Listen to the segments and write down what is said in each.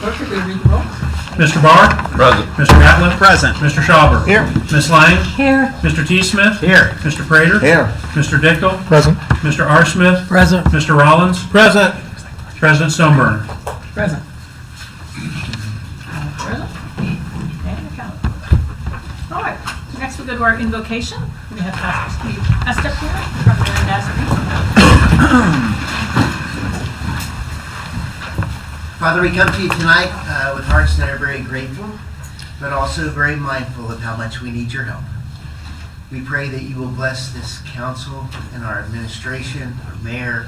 Clerk, if you read the roll. Mr. Barr? Present. Mr. Gatlin? Present. Mr. Schauber? Here. Ms. Lang? Here. Mr. T. Smith? Here. Mr. Prater? Here. Mr. Dickel? Present. Mr. R. Smith? Present. Mr. Rollins? Present. President Stoneburner? Present. Present. And account. All right. Next we'll go to our invocation. We have Pastor Steve Estep here from the Nazarene. Father, we come to you tonight with hearts that are very grateful, but also very mindful of how much we need your help. We pray that you will bless this council and our administration, our mayor,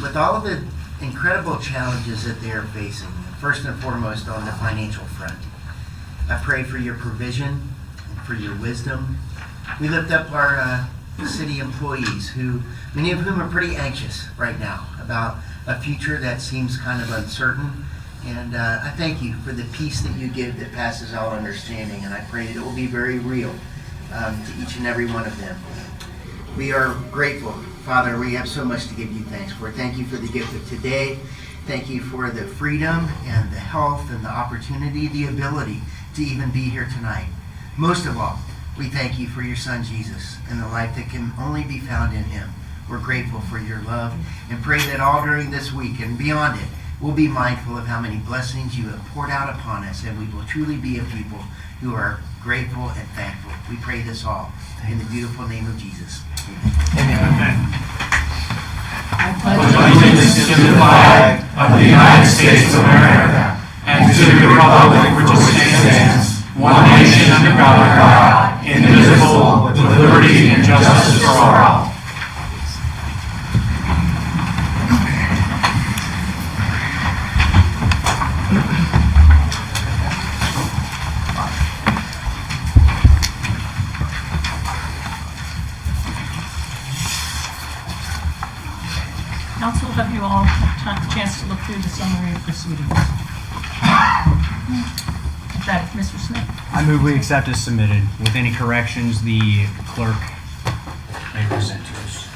with all of the incredible challenges that they are facing, first and foremost on the financial front. I pray for your provision and for your wisdom. We lift up our city employees, who many of whom are pretty anxious right now about a future that seems kind of uncertain. And I thank you for the peace that you give that passes all understanding. And I pray that it will be very real to each and every one of them. We are grateful, Father. We have so much to give you thanks for. Thank you for the gift of today. Thank you for the freedom and the health and the opportunity, the ability to even be here tonight. Most of all, we thank you for your son, Jesus, and the life that can only be found in him. We're grateful for your love and pray that all during this week and beyond it, we'll be mindful of how many blessings you have poured out upon us, and we will truly be a people who are grateful and thankful. We pray this all in the beautiful name of Jesus. Amen. I pledge allegiance to the flag of the United States of America and to the republic for which it stands, one nation under God, indivisible, with liberty and justice for all. Council, have you all had a chance to look through the summary of proceedings? With that, Mr. Smith. I move we accept as submitted. With any corrections, the clerk may present to us.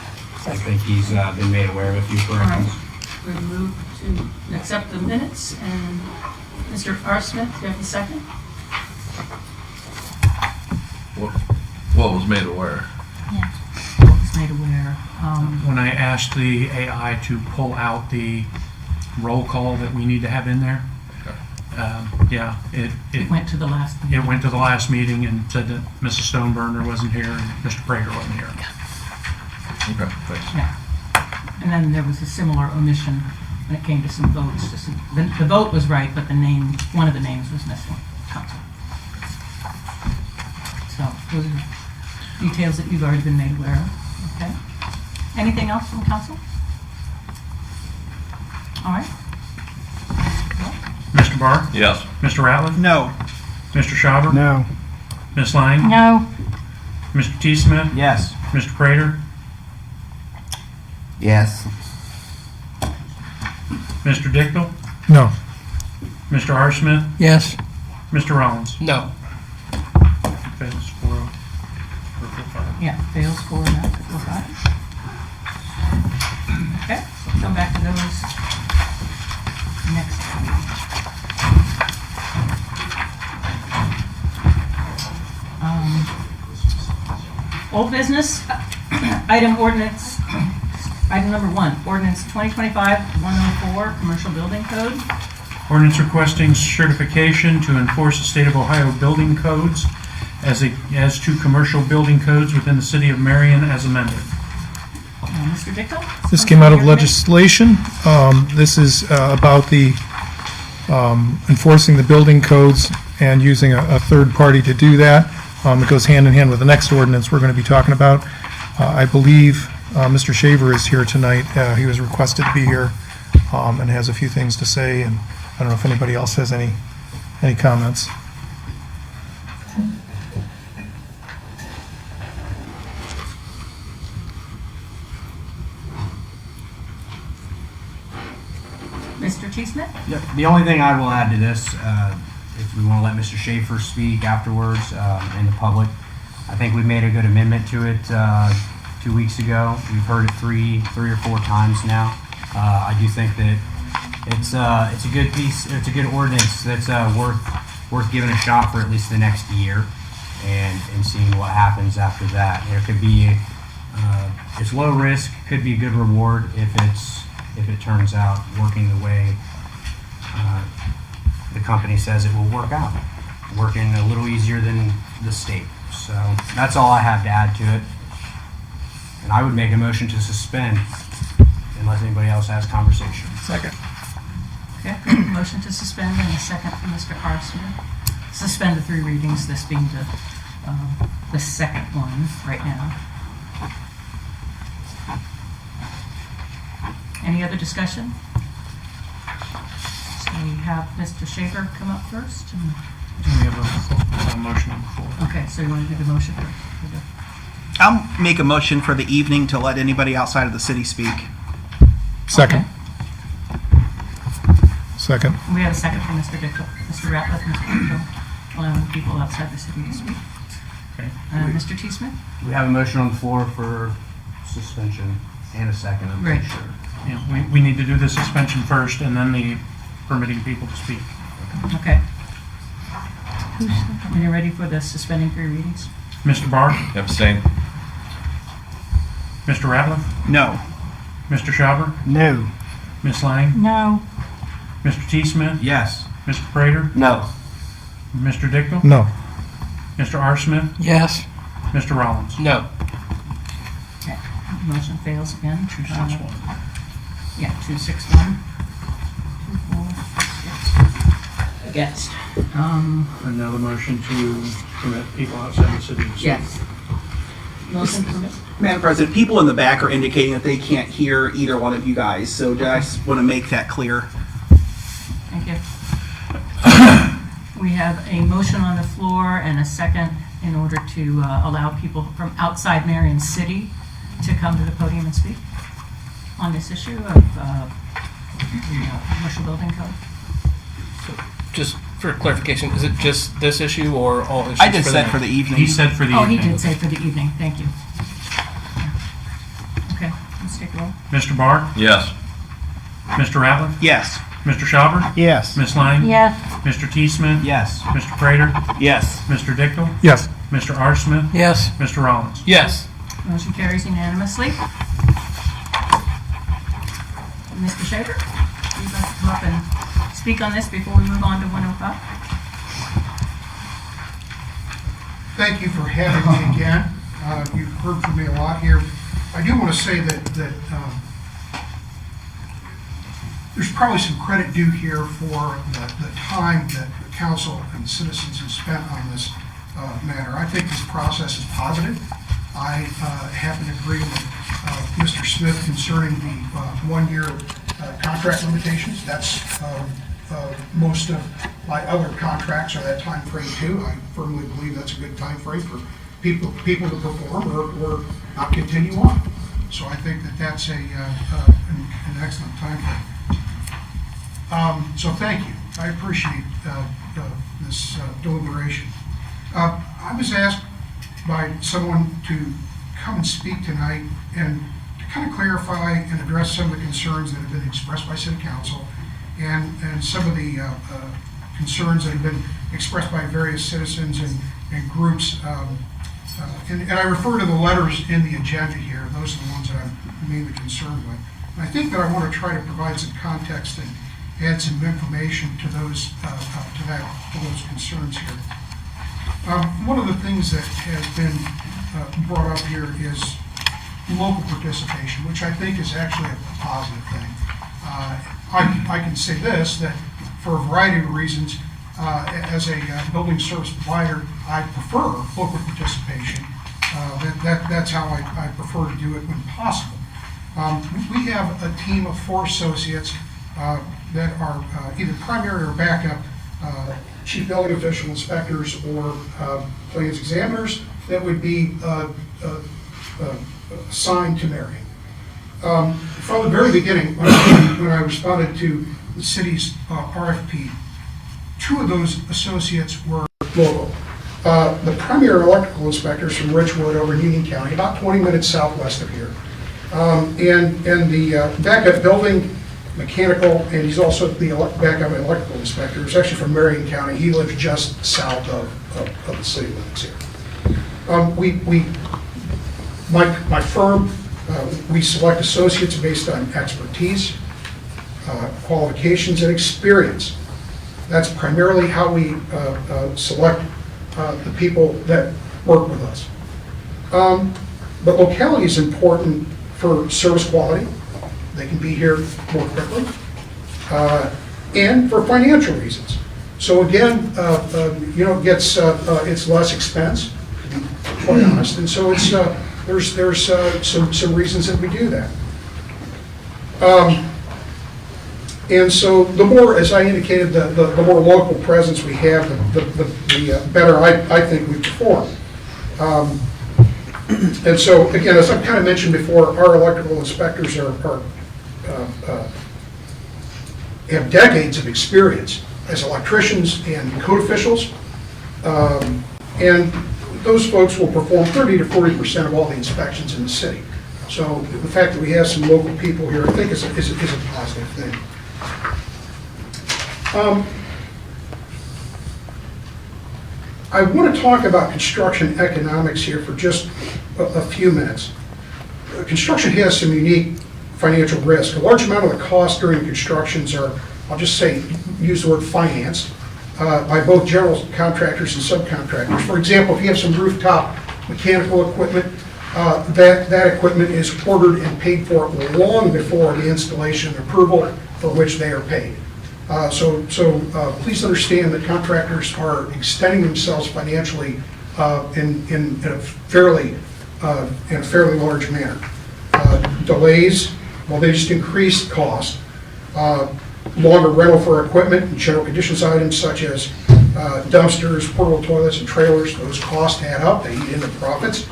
I think he's been made aware of a few corrections. We move to accept the minutes, and Mr. R. Smith, do you have a second? What was made aware? What was made aware? When I asked the AI to pull out the roll call that we need to have in there, yeah, It went to the last meeting. it went to the last meeting and said that Mrs. Stoneburner wasn't here and Mr. Prater wasn't here. Okay, thanks. Yeah. And then there was a similar omission when it came to some votes. The vote was right, but the name, one of the names was missing. Council. So those are details that you've already been made aware of. Okay. Anything else from council? All right. Mr. Barr? Yes. Mr. Ratliff? No. Mr. Schauber? No. Ms. Lang? No. Mr. T. Smith? Yes. Mr. Prater? Yes. Mr. Dickel? No. Mr. R. Smith? Yes. Mr. Rollins? No. Fails 4-0. Yeah, fails 4-5. Okay, so we'll come back to those next week. Old business, item number 1, ordinance 2025-104, commercial building code. Ordinance requesting certification to enforce the state of Ohio building codes as to commercial building codes within the city of Marion as amended. Mr. Dickel? This came out of legislation. This is about the enforcing the building codes and using a third party to do that. It goes hand in hand with the next ordinance we're going to be talking about. I believe Mr. Shaver is here tonight. He was requested to be here and has a few things to say, and I don't know if anybody else has any comments. Mr. T. Smith? Yep. The only thing I will add to this, if we want to let Mr. Schaefer speak afterwards in the public, I think we made a good amendment to it 2 weeks ago. We've heard it three or four times now. I do think that it's a good piece. It's a good ordinance that's worth giving a shot for at least the next year, and seeing what happens after that. There could be it's low risk, could be a good reward if it turns out working the way the company says it will work out, working a little easier than the state. So that's all I have to add to it. And I would make a motion to suspend unless anybody else has conversation. Second. Okay, motion to suspend and a second from Mr. R. Smith. Suspend the 3 readings, this being the second one right now. Any other discussion? So we have Mr. Shaver come up first. And, We have a motion on the floor. okay, so you want to do the motion for the I'll make a motion for the evening to let anybody outside of the city speak. Second. Second. We have a second from Mr. Dickel. Mr. Ratliff, Mr. Dickel, allowing people outside the city to speak. Okay. Mr. T. Smith? We have a motion on the floor for suspension and a second, I'm pretty Right. sure. Yeah, we need to do the suspension first and then the permitting people to speak. Okay. Are you ready for the suspending 3 readings? Mr. Barr? Abstain. Mr. Ratliff? No. Mr. Schauber? No. Ms. Lang? No. Mr. T. Smith? Yes. Mr. Prater? No. Mr. Dickel? No. Mr. R. Smith? Yes. Mr. Rollins? No. Okay. Motion fails again. 261. Yeah, 261. 2, 4, 6. Against. Another motion to permit people outside the city to speak. Yes. Motion to permit. Madam President, people in the back are indicating that they can't hear either one of you guys, so I just want to make that clear. Thank you. We have a motion on the floor and a second in order to allow people from outside Marion City to come to the podium and speak on this issue of the commercial building code. Just for clarification, is it just this issue or all issues? I just for said the for the evening. He said for the Oh, he evening. did say for the evening. Thank you. Okay, let's take a roll. Mr. Barr? Yes. Mr. Ratliff? Yes. Mr. Schauber? Yes. Ms. Lang? Yes. Mr. T. Smith? Yes. Mr. Prater? Yes. Mr. Dickel? Yes. Mr. R. Smith? Yes. Mr. Rollins? Yes. Motion carries unanimously. Mr. Shaver, you'd like to come up and speak on this before we move on to 105? Thank you for having me again. You've heard from me a lot here. I do want to say that there's probably some credit due here for the time that the council and the citizens have spent on this matter. I think this process is positive. I happen to agree with Mr. Smith concerning the 1-year contract limitations. That's most of my other contracts are that time frame too. I firmly believe that's a good time frame for people to perform or not continue on. So I think that that's an excellent time frame. So thank you. I appreciate this deliberation. I was asked by someone to come and speak tonight and to kind of clarify and address some of the concerns that have been expressed by City Council and some of the concerns that have been expressed by various citizens and groups. And I refer to the letters in the agenda here. Those are the ones that I'm mainly concerned with. And I think that I want to try to provide some context and add some information to those concerns here. One of the things that has been brought up here is local participation, which I think is actually a positive thing. I can say this, that for a variety of reasons, as a building service provider, I prefer local participation. That's how I prefer to do it when possible. We have a team of 4 associates that are either primary or backup chief building official inspectors or plans examiners that would be assigned to Marion. From the very beginning, when I responded to the city's RFP, 2 of those associates were local. The primary electrical inspectors from Richwood over in Union County, about 20 minutes southwest of here. And the backup building mechanical, and he's also the backup electrical inspector. He's actually from Marion County. He lives just south of the city limits here. My firm, we select associates based on expertise, qualifications, and experience. That's primarily how we select the people that work with us. But locality is important for service quality. They can be here more quickly, and for financial reasons. So again, it's less expense, to be quite honest, and so it's there's some reasons that we do that. And so the more, as I indicated, the more local presence we have, the better I think we perform. And so again, as I've kind of mentioned before, our electrical inspectors have decades of experience as electricians and code officials, and those folks will perform 30 to 40% of all the inspections in the city. So the fact that we have some local people here, I think, is a positive thing. I want to talk about construction economics here for just a few minutes. Construction has some unique financial risk. A large amount of the costs during constructions are, I'll just say, use the word financed by both general contractors and subcontractors. For example, if you have some rooftop mechanical equipment, that equipment is ordered and paid for long before the installation and approval for which they are paid. So please understand that contractors are extending themselves financially in a fairly large manner. Delays, well, they just increase cost. Longer rental for equipment and general conditions items such as dumpsters, portable toilets, and trailers, those costs add up, they eat into profits.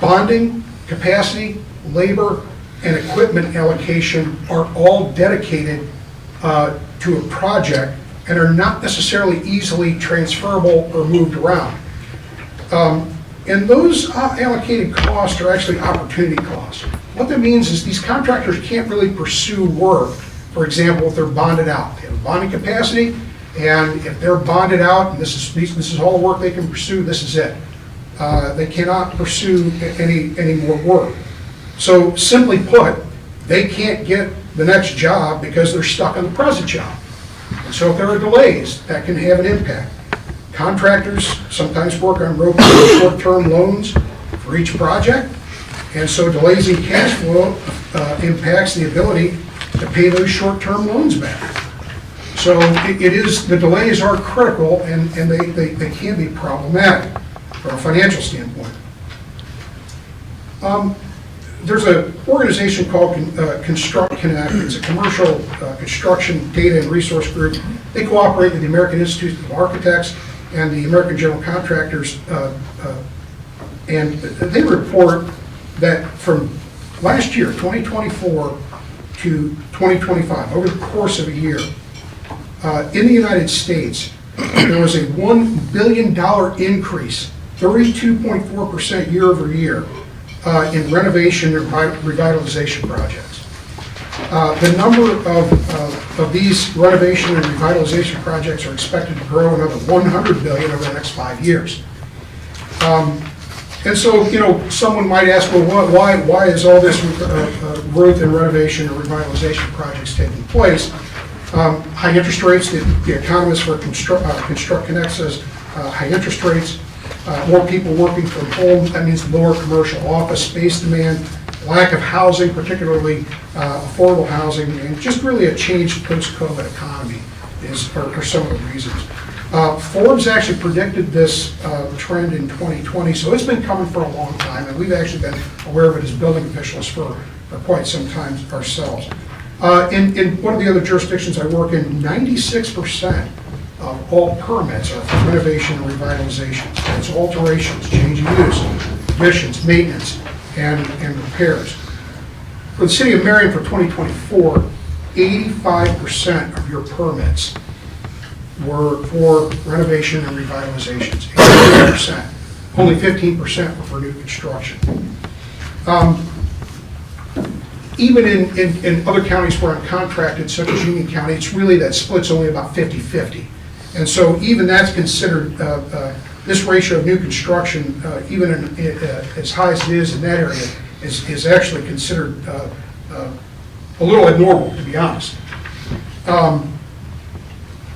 Bonding, capacity, labor, and equipment allocation are all dedicated to a project and are not necessarily easily transferable or moved around. And those allocated costs are actually opportunity costs. What that means is these contractors can't really pursue work, for example, if they're bonded out. They have a bonding capacity, and if they're bonded out, and this is all the work they can pursue, this is it. They cannot pursue any more work. So simply put, they can't get the next job because they're stuck on the present job. And so if there are delays, that can have an impact. Contractors sometimes work on short-term loans for each project, and so delays in cash flow impacts the ability to pay those short-term loans back. So the delays are critical, and they can be problematic from a financial standpoint. There's an organization called Construct Connect. It's a commercial construction data and resource group. They cooperate with the American Institute of Architects and the American General Contractors, and they report that from last year, 2024 to 2025, over the course of a year, in the United States, there was a $1 billion increase, 32.4% year over year, in renovation and revitalization projects. The number of these renovation and revitalization projects are expected to grow another 100 billion over the next 5 years. And so, someone might ask, well, why is all this growth in renovation and revitalization projects taking place? High interest rates, the economist for Construct Connect says high interest rates, more people working from home, that means lower commercial office space demand, lack of housing, particularly affordable housing, and just really a changed post-COVID economy are some of the reasons. Forbes actually predicted this trend in 2020, so it's been coming for a long time, and we've actually been aware of it as building officials for quite some time ourselves. In one of the other jurisdictions I work in, 96% of all permits are for renovation and revitalization. It's alterations, change of use, additions, maintenance, and repairs. For the city of Marion for 2024, 85% of your permits were for renovation and revitalizations. 85%. Only 15% were for new construction. even in other counties where I'm contracted, such as Union County, it's really that split's only about 50-50. And so even that's considered, this ratio of new construction, even as high as it is in that area, is actually considered a little abnormal, to be honest.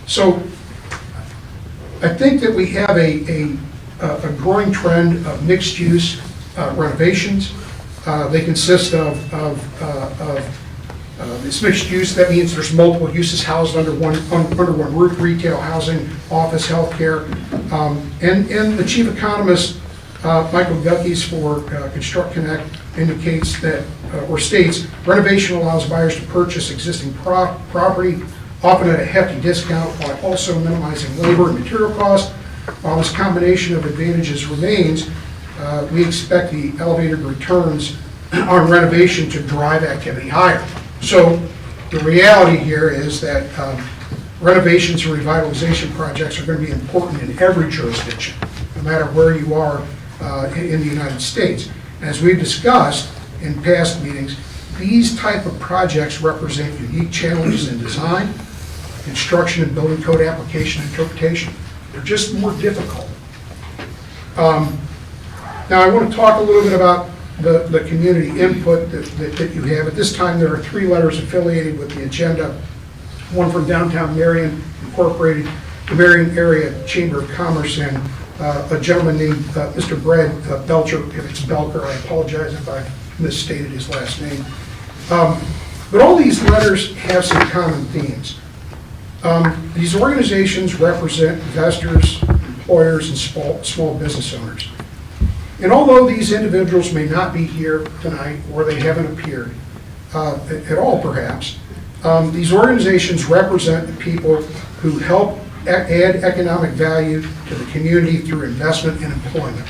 So I think that we have a growing trend of mixed-use renovations. They consist of it's mixed use. That means there's multiple uses housed under one roof: retail, housing, office, healthcare. And the chief economist, Michael Guckes for Construct Connect, indicates that, or states, renovation allows buyers to purchase existing property, often at a hefty discount, while also minimizing labor and material costs. While this combination of advantages remains, we expect the elevated returns on renovation to drive activity higher. So the reality here is that renovations and revitalization projects are going to be important in every jurisdiction, no matter where you are in the United States. As we've discussed in past meetings, these type of projects represent unique challenges in design, construction, and building code application and interpretation. They're just more difficult. Now I want to talk a little bit about the community input that you have. At this time, there are 3 letters affiliated with the agenda. One from Downtown Marion Incorporated, the Marion Area Chamber of Commerce, and a gentleman named Mr. Brad Belcher. If it's Belker, I apologize if I misstated his last name. But all these letters have some common themes. These organizations represent investors, employers, and small business owners. And although these individuals may not be here tonight, or they haven't appeared at all perhaps, these organizations represent the people who help add economic value to the community through investment and employment.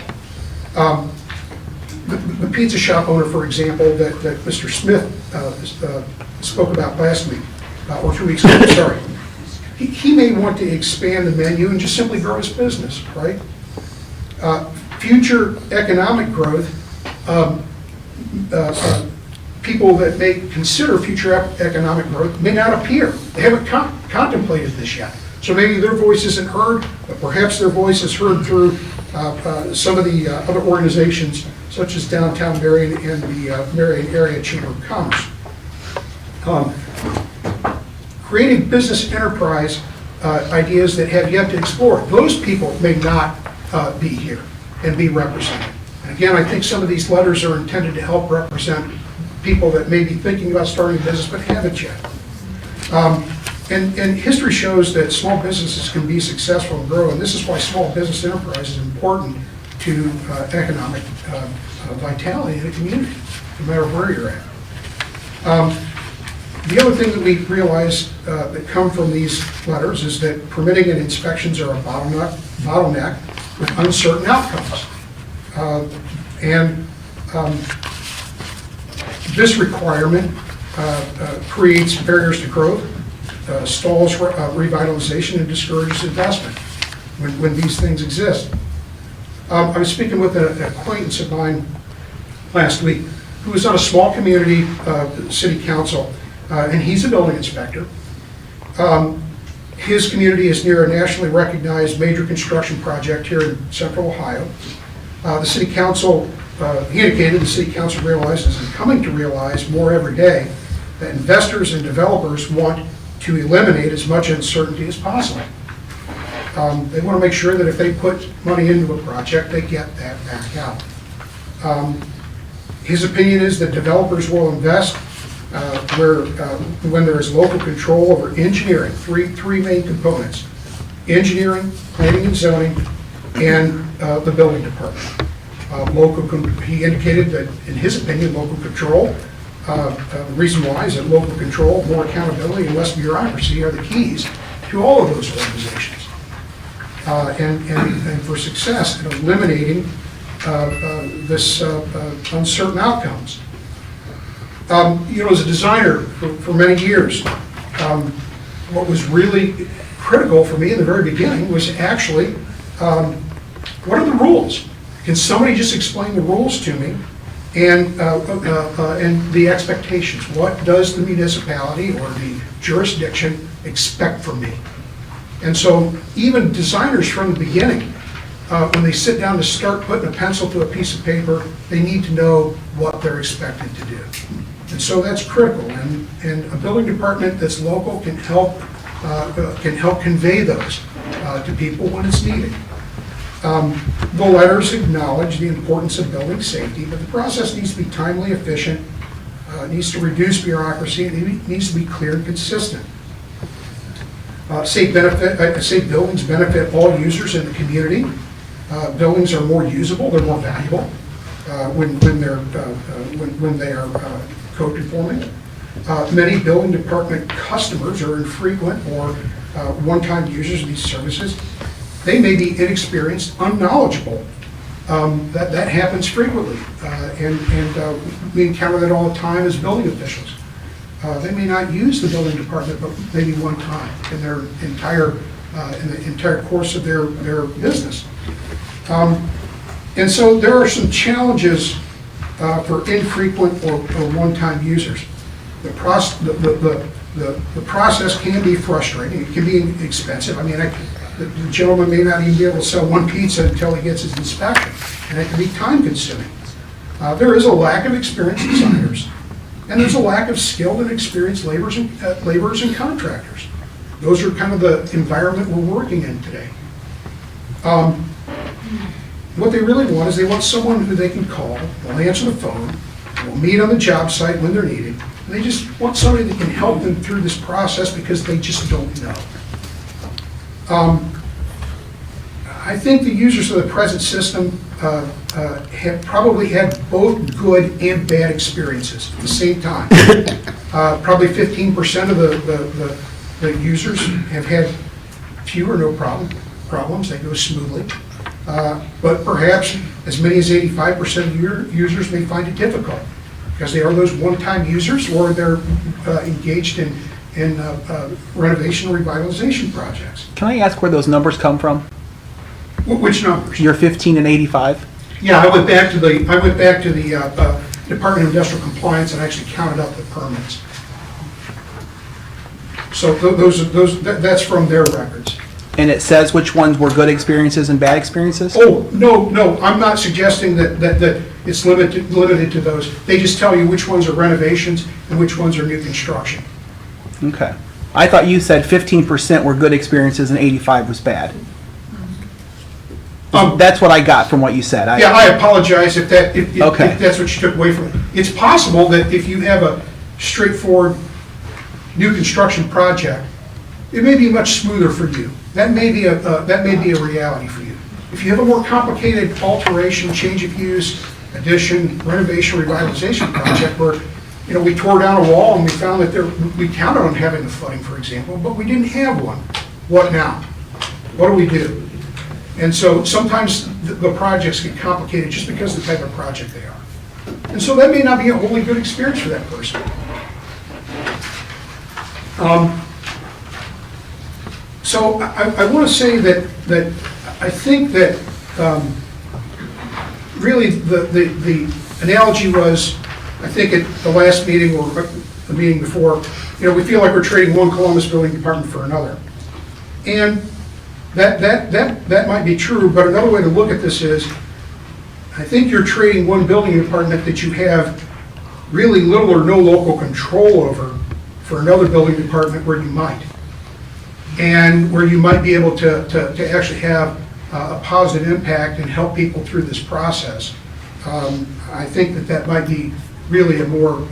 The pizza shop owner, for example, that Mr. Smith spoke about last week, or 2 weeks ago, sorry. He may want to expand the menu and just simply grow his business, right? Future economic growth, people that may consider future economic growth may not appear. They haven't contemplated this yet. So maybe their voice isn't heard, but perhaps their voice is heard through some of the other organizations, such as Downtown Marion and the Marion Area Chamber of Commerce. Creating business enterprise ideas that have yet to explore. Those people may not be here and be represented. And again, I think some of these letters are intended to help represent people that may be thinking about starting a business but haven't yet. And history shows that small businesses can be successful and grow, and this is why small business enterprise is important to economic vitality in a community, no matter where you're at. The other thing that we realize that come from these letters is that permitting and inspections are a bottleneck with uncertain outcomes. This requirement creates barriers to growth, stalls revitalization, and discourages investment when these things exist. I was speaking with an acquaintance of mine last week who was on a small community city council, and he's a building inspector. His community is near a nationally recognized major construction project here in central Ohio. The city council, he indicated the city council realizes and coming to realize more every day that investors and developers want to eliminate as much uncertainty as possible. They want to make sure that if they put money into a project, they get that back out. His opinion is that developers will invest when there is local control over engineering, three main components: engineering, planning and zoning, and the building department. He indicated that, in his opinion, local control, the reason why is that local control, more accountability, and less bureaucracy are the keys to all of those organizations. And for success in eliminating this uncertain outcomes. As a designer for many years, what was really critical for me in the very beginning was actually, what are the rules? Can somebody just explain the rules to me? and the expectations. What does the municipality or the jurisdiction expect from me? And so even designers from the beginning, when they sit down to start putting a pencil to a piece of paper, they need to know what they're expected to do. And so that's critical, and a building department that's local can help convey those to people when it's needed. The letters acknowledge the importance of building safety, but the process needs to be timely, efficient, needs to reduce bureaucracy, and it needs to be clear and consistent. Safe buildings benefit all users in the community. Buildings are more usable, they're more valuable when they are code conforming. Many building department customers are infrequent or one-time users of these services. They may be inexperienced, unknowledgeable. That happens frequently, and we encounter that all the time as building officials. They may not use the building department, but maybe one time in their entire course of their business. And so there are some challenges for infrequent or one-time users. The process can be frustrating. It can be expensive. I mean, the gentleman may not even be able to sell one pizza until he gets his inspection, and it can be time-consuming. There is a lack of experienced designers, and there's a lack of skilled and experienced laborers and contractors. Those are kind of the environment we're working in today. What they really want is they want someone who they can call, they'll answer the phone, they'll meet on the job site when they're needed, and they just want somebody that can help them through this process because they just don't know. I think the users of the present system have probably had both good and bad experiences at the same time. Probably 15% of the users have had few or no problems. They go smoothly. But perhaps as many as 85% of your users may find it difficult because they are those one-time users or they're engaged in renovation or revitalization projects. Can I ask where those numbers come from? Which numbers? Your 15 and 85? Yeah, I went back to the Department of Industrial Compliance and actually counted up the permits. So that's from their records. And it says which ones were good experiences and bad experiences? Oh, no, I'm not suggesting that it's limited to those. They just tell you which ones are renovations and which ones are new construction. Okay. I thought you said 15% were good experiences and 85 was bad. That's what I got from what you said. Yeah, I apologize if that's what you took away from it. It's possible that if you have a straightforward new construction project, it may be much smoother for you. That may be a reality for you. If you have a more complicated alteration, change of use, addition, renovation, revitalization project where we tore down a wall and we found that we counted on having the flooding, for example, but we didn't have one. What now? What do we do? And so sometimes the projects get complicated just because of the type of project they are. And so that may not be a wholly good experience for that person. So I want to say that I think that really the analogy was, I think at the last meeting or the meeting before, we feel like we're trading one Columbus building department for another. And that might be true, but another way to look at this is, I think you're trading one building department that you have really little or no local control over for another building department where you might. And where you might be able to actually have a positive impact and help people through this process. I think that might be really a more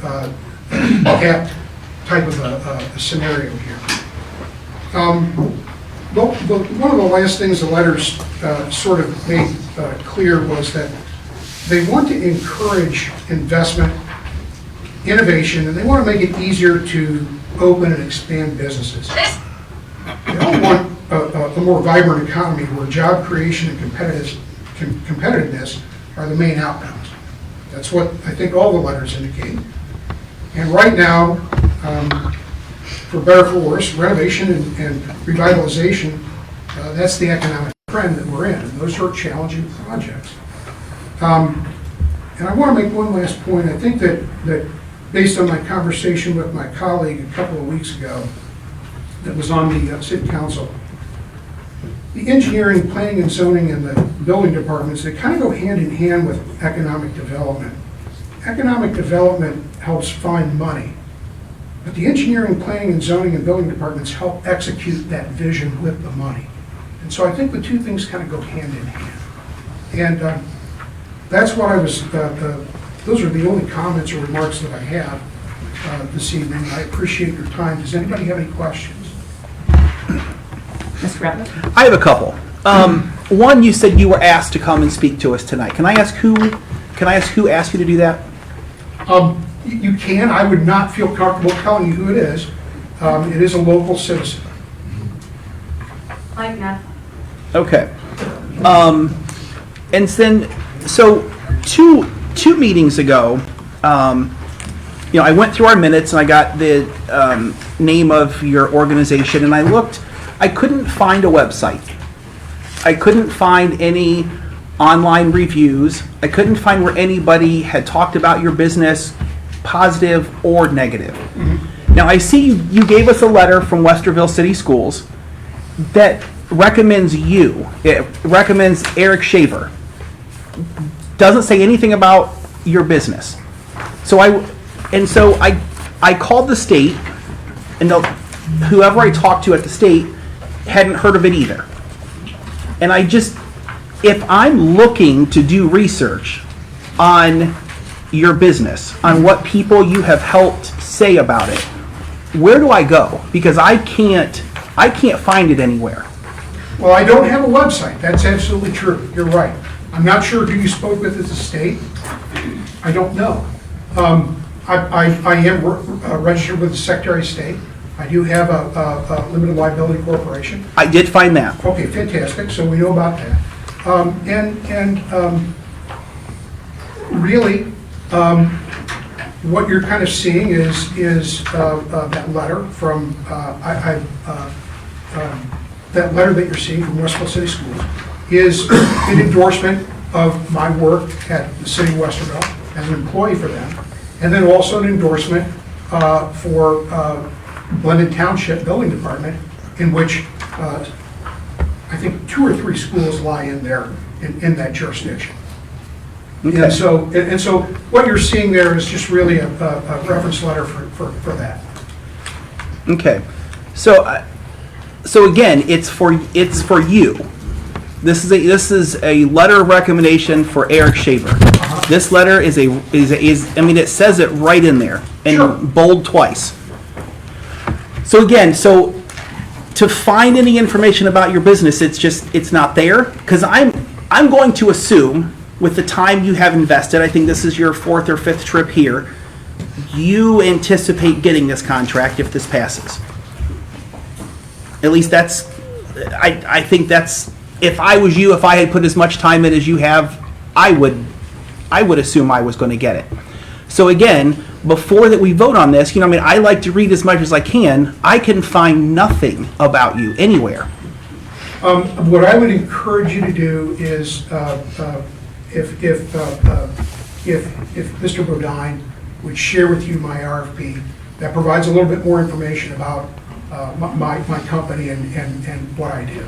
apt type of a scenario here. One of the last things the letters sort of made clear was that they want to encourage investment, innovation, and they want to make it easier to open and expand businesses. They all want a more vibrant economy where job creation and competitiveness are the main outcomes. That's what I think all the letters indicate. And right now, for better or for worse, renovation and revitalization, that's the economic trend that we're in. And those are challenging projects. And I want to make one last point. I think that based on my conversation with my colleague a couple of weeks ago that was on the city council, the engineering, planning and zoning and the building departments, they kind of go hand in hand with economic development. Economic development helps find money, but the engineering, planning and zoning and building departments help execute that vision with the money. And so I think the two things kind of go hand in hand. And that's what I was, those are the only comments or remarks that I have this evening. I appreciate your time. Does anybody have any questions? Mr. Ratliff? I have a couple. One, you said you were asked to come and speak to us tonight. Can I ask who asked you to do that? You can. I would not feel comfortable telling you who it is. It is a local citizen. Mike Neff. Okay. And then, so two meetings ago, I went through our minutes and I got the name of your organization and I looked. I couldn't find a website. I couldn't find any online reviews. I couldn't find where anybody had talked about your business, positive or negative. Mm-hmm. Now, I see you gave us a letter from Westerville City Schools that recommends you. It recommends Eric Shaver. Doesn't say anything about your business. So I called the state, and whoever I talked to at the state hadn't heard of it either. And if I'm looking to do research on your business, on what people you have helped say about it, where do I go? Because I can't find it anywhere. Well, I don't have a website. That's absolutely true. You're right. I'm not sure who you spoke with at the state. I don't know. I am registered with the Secretary of State. I do have a limited liability corporation. I did find that. Okay, fantastic. So we know about that. Really, what you're kind of seeing is that letter from that letter that you're seeing from Westville City Schools is an endorsement of my work at the City of Westerville as an employee for them, and then also an endorsement for Blended Township Building Department, in which I think 2 or 3 schools lie in there in that jurisdiction. Okay. And so what you're seeing there is just really a reference letter for that. Okay. So again, it's for you. This is a letter of recommendation for Eric Shaver. This letter is it says it right in there in Sure. bold twice. So again, to find any information about your business, it's not there, because I'm going to assume with the time you have invested, I think this is your 4th or 5th trip here, you anticipate getting this contract if this passes. At least I think that's, if I was you, if I had put as much time in as you have, I would assume I was going to get it. So again, before that we vote on this, I like to read as much as I can. I can find nothing about you anywhere. What I would encourage you to do is, if Mr. Bodine would share with you my RFP, that provides a little bit more information about my company and what I do.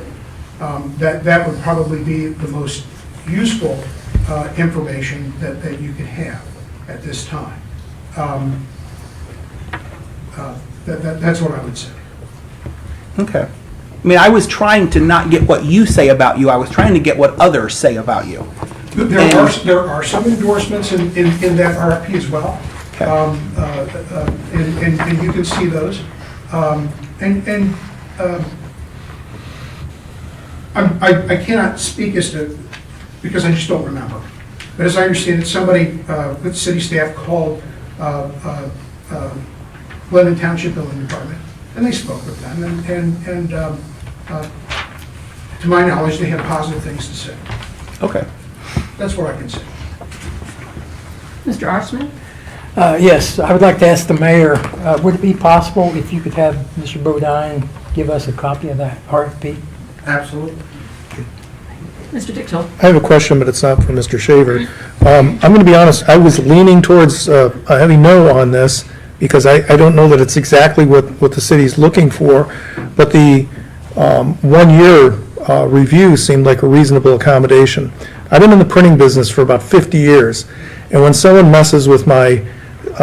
That would probably be the most useful information that you could have at this time. That's what I would say. Okay. I was trying to not get what you say about you. I was trying to get what others say about you. There are some endorsements in that RFP as well. Okay. And you can see those. I cannot speak as to, because I just don't remember. But as I understand it, somebody with city staff called Blended Township Building Department, and they spoke with them, and to my knowledge, they had positive things to say. Okay. That's what I can say. Mr. Arseman? Yes, I would like to ask the mayor, would it be possible if you could have Mr. Bodine give us a copy of that RFP? Absolutely. Mr. Dictel? I have a question, but it's not for Mr. Shaver. I'm going to be honest, I was leaning towards a heavy no on this because I don't know that it's exactly what the city's looking for, but the 1 year review seemed like a reasonable accommodation. I've been in the printing business for about 50 years, and when someone messes with my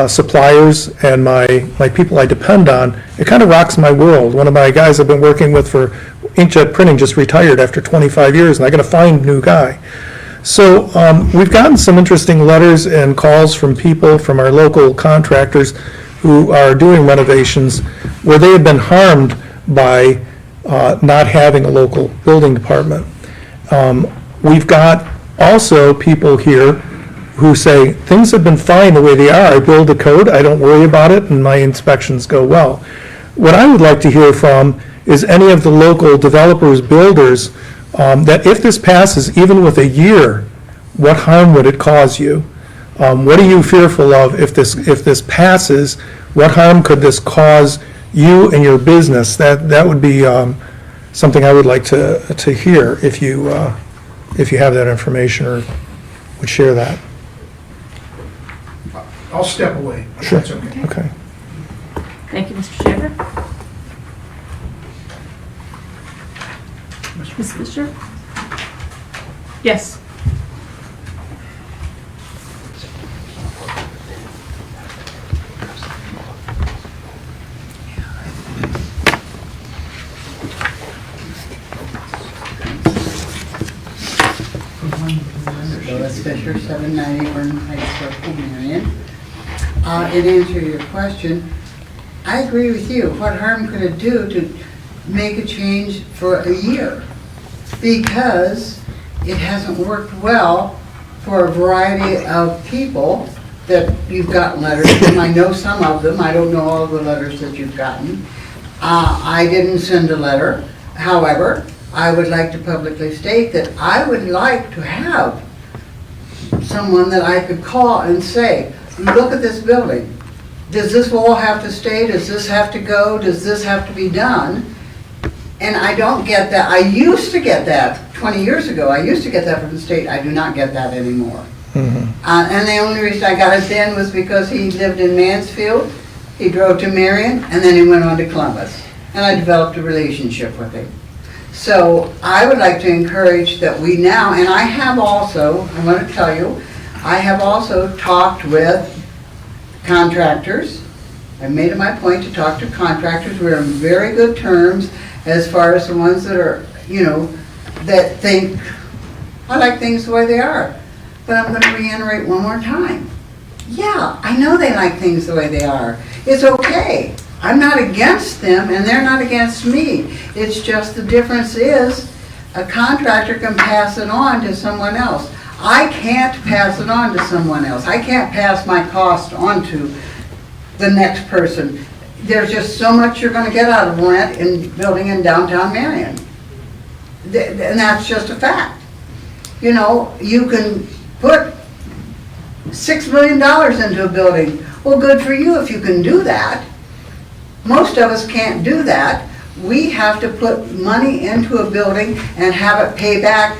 suppliers and my people I depend on, it kind of rocks my world. One of my guys I've been working with for inkjet printing just retired after 25 years, and I got to find a new guy. So we've gotten some interesting letters and calls from people, from our local contractors who are doing renovations, where they have been harmed by not having a local building department. We've got also people here who say, things have been fine the way they are. I build a code, I don't worry about it, and my inspections go well. What I would like to hear from is any of the local developers, builders, that if this passes, even with a year, what harm would it cause you? What are you fearful of if this passes? What harm could this cause you and your business? That would be something I would like to hear if you have that information or would share that. I'll step away, if Sure. that's okay. Okay. Thank you, Mr. Shaver. Ms. Fisher? Yes. Lois Fisher, 790 Vernon Heights, Circle, Marion. In answer to your question, I agree with you. What harm could it do to make a change for a year? Because it hasn't worked well for a variety of people that you've gotten letters from. I know some of them. I don't know all the letters that you've gotten. I didn't send a letter. However, I would like to publicly state that I would like to have someone that I could call and say, look at this building. Does this wall have to stay? Does this have to go? Does this have to be done? And I don't get that. I used to get that 20 years ago. I used to get that from the state. I do not get that anymore. And the only reason I got it then was because he lived in Mansfield. He drove to Marion, and then he went on to Columbus. And I developed a relationship with him. So I would like to encourage that we now, and I have also, I want to tell you, I have also talked with contractors. I made it my point to talk to contractors. We're on very good terms as far as the ones that are, that think, I like things the way they are. But I'm going to reiterate one more time. Yeah, I know they like things the way they are. It's okay. I'm not against them, and they're not against me. It's just the difference is a contractor can pass it on to someone else. I can't pass it on to someone else. I can't pass my cost on to the next person. There's just so much you're going to get out of rent in building in downtown Marion. And that's just a fact. You can put $6 million into a building. Well, good for you if you can do that. Most of us can't do that. We have to put money into a building and have it pay back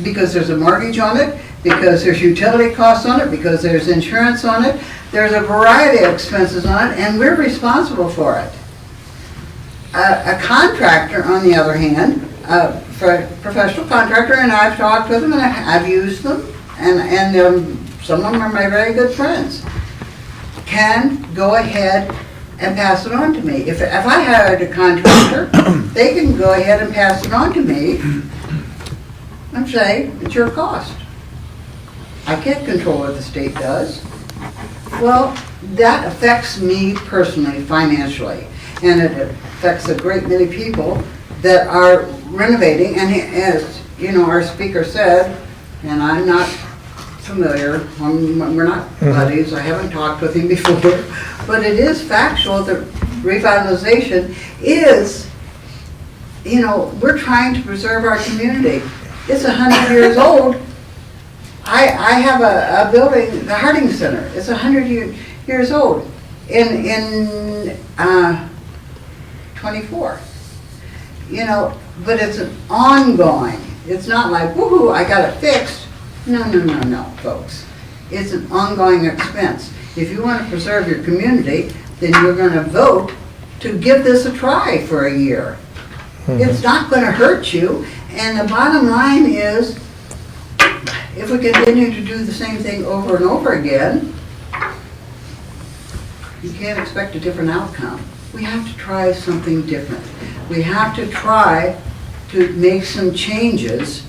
because there's a mortgage on it, because there's utility costs on it, because there's insurance on it. There's a variety of expenses on it, and we're responsible for it. A contractor, on the other hand, for a professional contractor, and I've talked with them and I've used them, and some of them are my very good friends, can go ahead and pass it on to me. If I hired a contractor, they can go ahead and pass it on to me and say, it's your cost. I can't control what the state does. Well, that affects me personally, financially, and it affects a great many people that are renovating, and as our speaker said, and I'm not familiar, we're not buddies, I haven't talked with him before, but it is factual that revitalization is, we're trying to preserve our community. It's 100 years old. I have a building, the Harding Center, it's 100 years old in 24. But it's an ongoing. It's not like, woohoo, I got it fixed. No, no, no, no, folks. It's an ongoing expense. If you want to preserve your community, then you're going to vote to give this a try for a year. It's not going to hurt you, and the bottom line is, if we continue to do the same thing over and over again, you can't expect a different outcome. We have to try something different. We have to try to make some changes,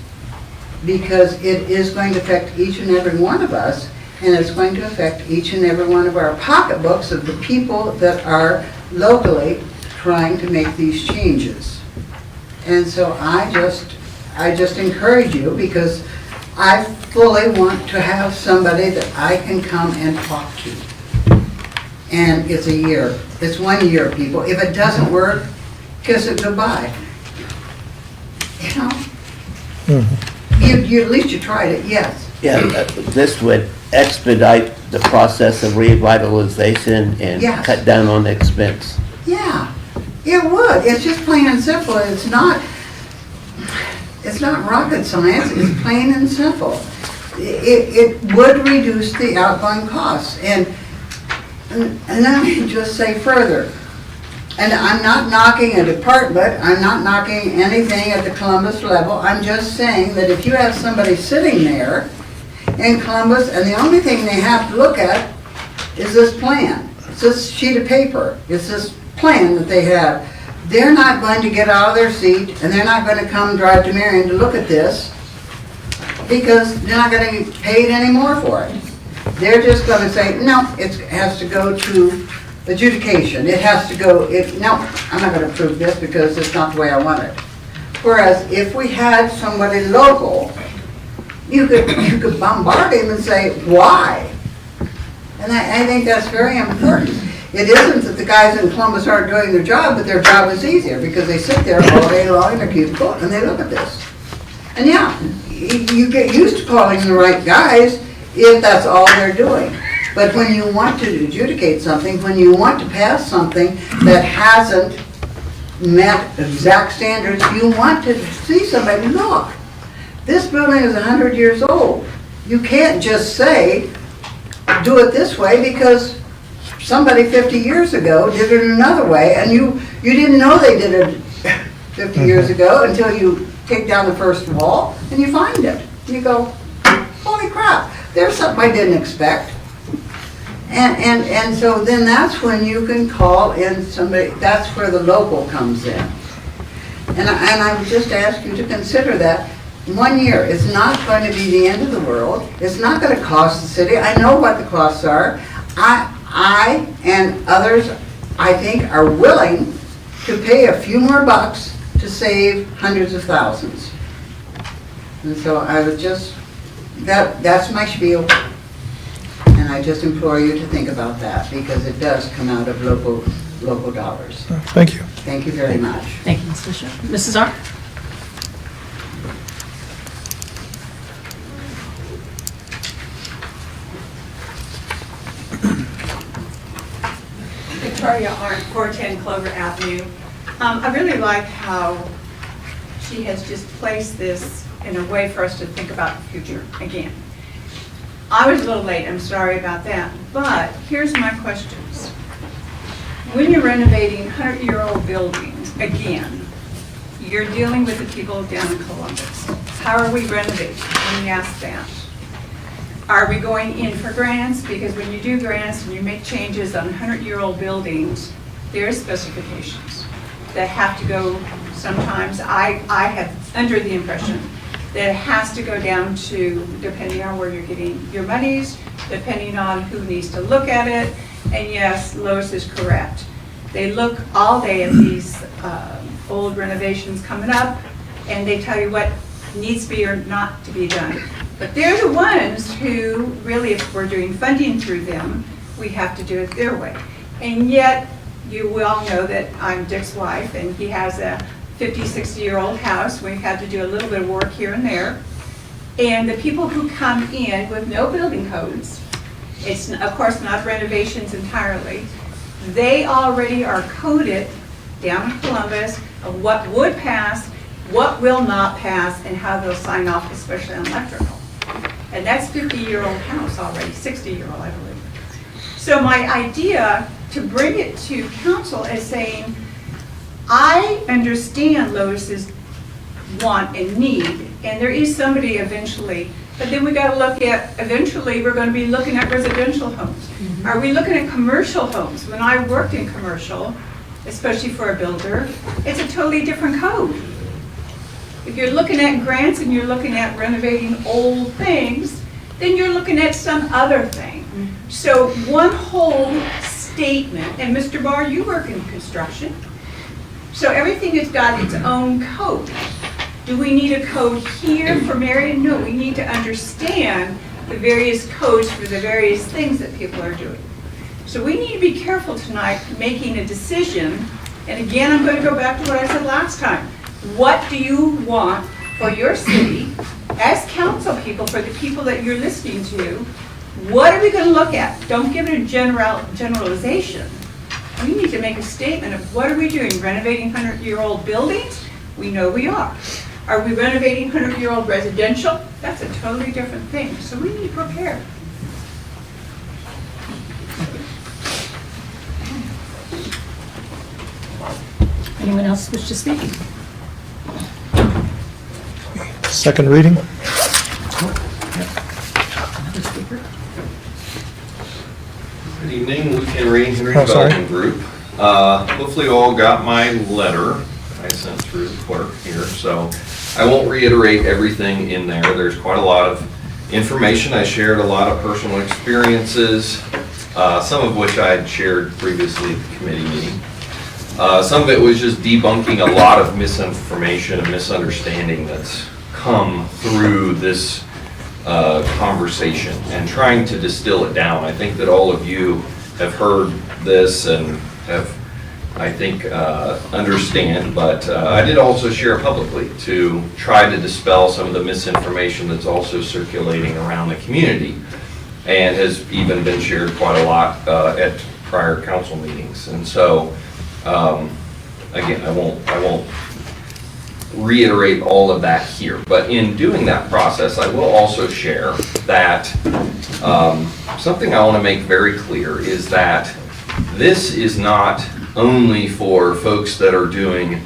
because it is going to affect each and every one of us, and it's going to affect each and every one of our pocketbooks of the people that are locally trying to make these changes. And so I just encourage you, because I fully want to have somebody that I can come and talk to. And it's a year. It's 1 year, people. If it doesn't work, kiss it goodbye. You know? You at least you tried it, yes. Yeah, this would expedite the process of revitalization and Yes. cut down on the expense. Yeah, it would. It's just plain and simple. It's not rocket science. It's plain and simple. It would reduce the outgoing costs. And let me just say further, and I'm not knocking a department, I'm not knocking anything at the Columbus level, I'm just saying that if you have somebody sitting there in Columbus, and the only thing they have to look at is this plan. It's this sheet of paper. It's this plan that they have. They're not going to get out of their seat, and they're not going to come drive to Marion to look at this, because they're not going to get paid any more for it. They're just going to say, no, it has to go to adjudication. It has to go, no, I'm not going to approve this because it's not the way I want it. Whereas if we had somebody local, you could bombard him and say, why? And I think that's very important. It isn't that the guys in Columbus aren't doing their job, but their job is easier because they sit there all day long in their cubicle and they look at this. And yeah, you get used to calling the right guys if that's all they're doing. But when you want to adjudicate something, when you want to pass something that hasn't met exact standards, you want to see somebody, look, this building is 100 years old. You can't just say, do it this way, because somebody 50 years ago did it another way, and you didn't know they did it 50 years ago until you take down the first wall and you find it. You go, holy crap, there's something I didn't expect. And so then that's when you can call in somebody, that's where the local comes in. And I would just ask you to consider that 1 year is not going to be the end of the world. It's not going to cost the city. I know what the costs are. I and others, I think, are willing to pay a few more bucks to save hundreds of thousands. And so I would just, that's my spiel. And I just implore you to think about that, because it does come out of local dollars. Thank you. Thank you very much. Thank you, Ms. Fisher. Mrs. R.? Victoria Arndt, 410 Clover Avenue. I really like how she has just placed this in a way for us to think about the future again. I was a little late, I'm sorry about that, but here's my questions. When you're renovating 100-year-old buildings, again, you're dealing with the people down in Columbus. How are we renovating? Let me ask that. Are we going in for grants? Because when you do grants and you make changes on 100-year-old buildings, there are specifications that have to go, sometimes I have under the impression that it has to go down to, depending on where you're getting your monies, depending on who needs to look at it. And yes, Lois is correct. They look all day at these old renovations coming up, and they tell you what needs to be or not to be done. But they're the ones who really, if we're doing funding through them, we have to do it their way. And yet, you will know that I'm Dick's wife, and he has a 50, 60-year-old house. We've had to do a little bit of work here and there. And the people who come in with no building codes, it's of course not renovations entirely, they already are coded down in Columbus of what would pass what will not pass and how they'll sign off, especially on electrical. And that's 50-year-old house already, 60-year-old, I believe. So my idea to bring it to council is saying, I understand Lois's want and need, and there is somebody eventually, but then we got to look at, eventually, we're going to be looking at residential homes. Are we looking at commercial homes? When I worked in commercial, especially for a builder, it's a totally different code. If you're looking at grants and you're looking at renovating old things, then you're looking at some other thing. So one whole statement, and Mr. Barr, you work in construction, so everything has got its own code. Do we need a code here for Marion? No, we need to understand the various codes for the various things that people are doing. So we need to be careful tonight making a decision, and again, I'm going to go back to what I said last time. What do you want for your city as council people, for the people that you're listening to? What are we going to look at? Don't give it a generalization. We need to make a statement of what are we doing? Renovating 100-year-old buildings? We know we are. Are we renovating 100-year-old residential? That's a totally different thing. So we need to prepare. Anyone else wish to speak? Second reading? Another speaker? Good evening, Luke Henry, Henry Oh, sorry. Development Group. Hopefully you all got my letter I sent through the clerk here, so I won't reiterate everything in there. There's quite a lot of information. I shared a lot of personal experiences, some of which I had shared previously at the committee meeting. Some of it was just debunking a lot of misinformation and misunderstanding that's come through this conversation and trying to distill it down. I think that all of you have heard this and have, I think, understand, but I did also share publicly to try to dispel some of the misinformation that's also circulating around the community and has even been shared quite a lot at prior council meetings. And so, again, I won't reiterate all of that here, but in doing that process, I will also share that something I want to make very clear is that this is not only for folks that are doing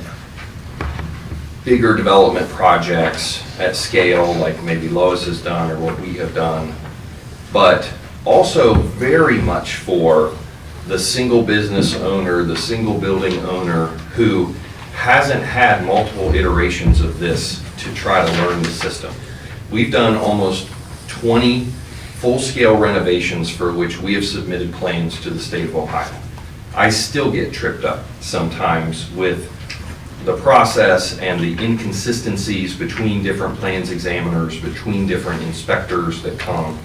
bigger development projects at scale, like maybe Lois has done or what we have done, but also very much for the single business owner, the single building owner who hasn't had multiple iterations of this to try to learn the system. We've done almost 20 full-scale renovations for which we have submitted plans to the state of Ohio. I still get tripped up sometimes with the process and the inconsistencies between different plans examiners, between different inspectors that come.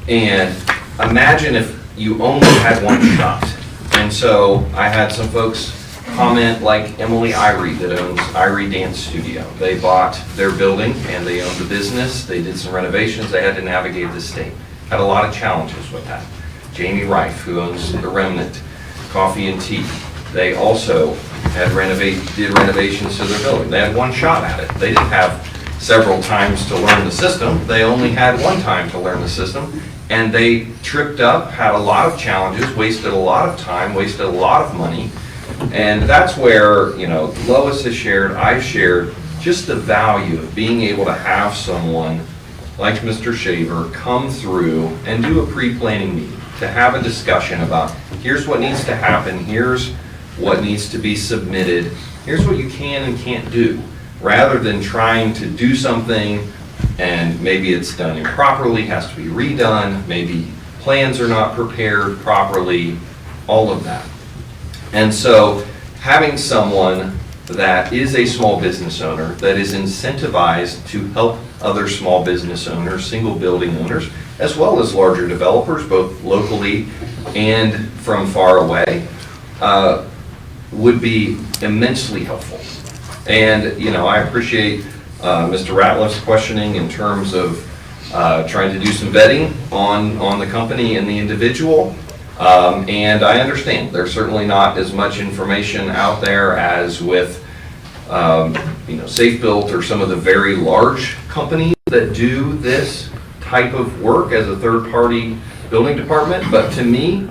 And imagine if you only had one shot. And so I had some folks comment like Emily Irie that owns Irie Dance Studio. They bought their building and they owned the business. They did some renovations. They had to navigate the state. Had a lot of challenges with that. Jamie Reif, who owns The Remnant Coffee and Tea. They also had did renovations to their building. They had one shot at it. They didn't have several times to learn the system. They only had one time to learn the system. And they tripped up, had a lot of challenges, wasted a lot of time, wasted a lot of money. And that's where, you know, Lois has shared, I've shared, just the value of being able to have someone like Mr. Shaver come through and do a pre-planning meeting, to have a discussion about here's what needs to happen, here's what needs to be submitted, here's what you can and can't do, rather than trying to do something and maybe it's done improperly, has to be redone, maybe plans are not prepared properly, all of that. And so having someone that is a small business owner, that is incentivized to help other small business owners, single building owners, as well as larger developers, both locally and from far away, would be immensely helpful. And, you know, I appreciate Mr. Ratliff's questioning in terms of trying to do some vetting on the company and the individual. And I understand there's certainly not as much information out there as with Safe Built or some of the very large companies that do this type of work as a third-party building department. But to me,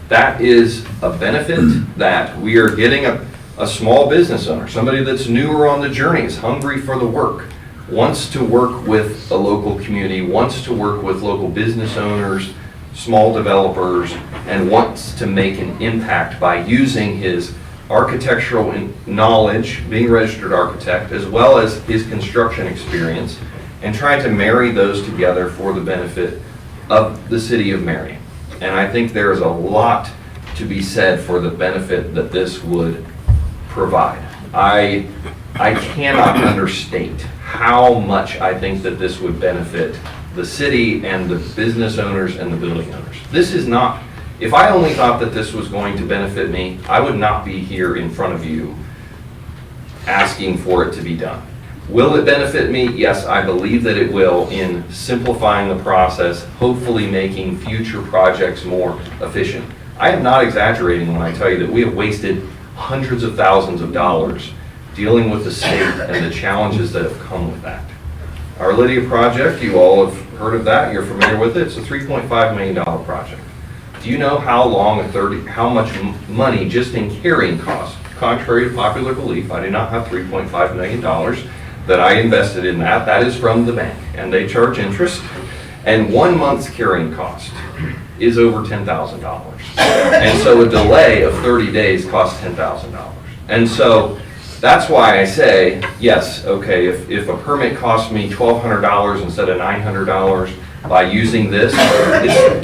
that is a benefit that we are getting a small business owner, somebody that's newer on the journey, is hungry for the work, wants to work with a local community, wants to work with local business owners, small developers, and wants to make an impact by using his architectural knowledge, being a registered architect, as well as his construction experience, and trying to marry those together for the benefit of the city of Marion. And I think there is a lot to be said for the benefit that this would provide. I cannot understate how much I think that this would benefit the city and the business owners and the building owners. This is not, if I only thought that this was going to benefit me, I would not be here in front of you asking for it to be done. Will it benefit me? Yes, I believe that it will, in simplifying the process, hopefully making future projects more efficient. I am not exaggerating when I tell you that we have wasted hundreds of thousands of dollars dealing with the state and the challenges that have come with that. Our Lydia project, you all have heard of that, you're familiar with it. It's a $3.5 million project. Do you know how much money just in carrying costs? Contrary to popular belief, I do not have $3.5 million that I invested in that. That is from the bank, and they charge interest. And 1 month's carrying cost is over $10,000. And so a delay of 30 days costs $10,000. And so that's why I say, yes, okay, if a permit costs me $1,200 instead of $900 by using this,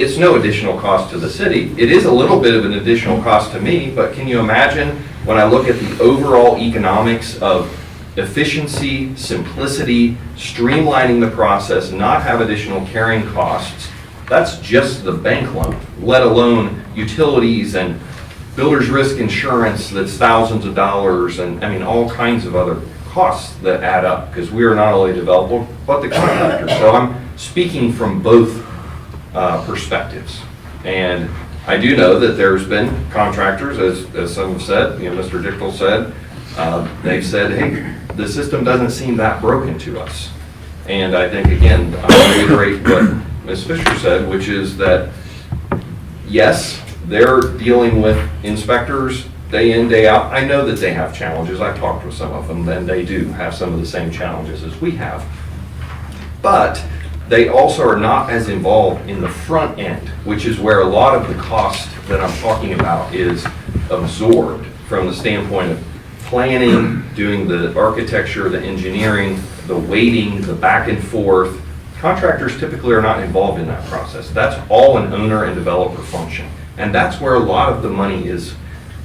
it's no additional cost to the city. It is a little bit of an additional cost to me, but can you imagine when I look at the overall economics of efficiency, simplicity, streamlining the process, not have additional carrying costs? That's just the bank loan, let alone utilities and builder's risk insurance that's thousands of dollars, and I mean all kinds of other costs that add up, because we are not only a developer but the contractor. So I'm speaking from both perspectives, and I do know that there's been contractors, as some have said, Mr. Dickel said, they've said, hey, the system doesn't seem that broken to us. And I think, again, I'll reiterate what Ms. Fisher said, which is that, yes, they're dealing with inspectors day in, day out. I know that they have challenges. I've talked with some of them, and they do have some of the same challenges as we have. But they also are not as involved in the front end, which is where a lot of the cost that I'm talking about is absorbed, from the standpoint of planning, doing the architecture, the engineering, the waiting, the back and forth. Contractors typically are not involved in that process. That's all an owner and developer function. And that's where a lot of the money is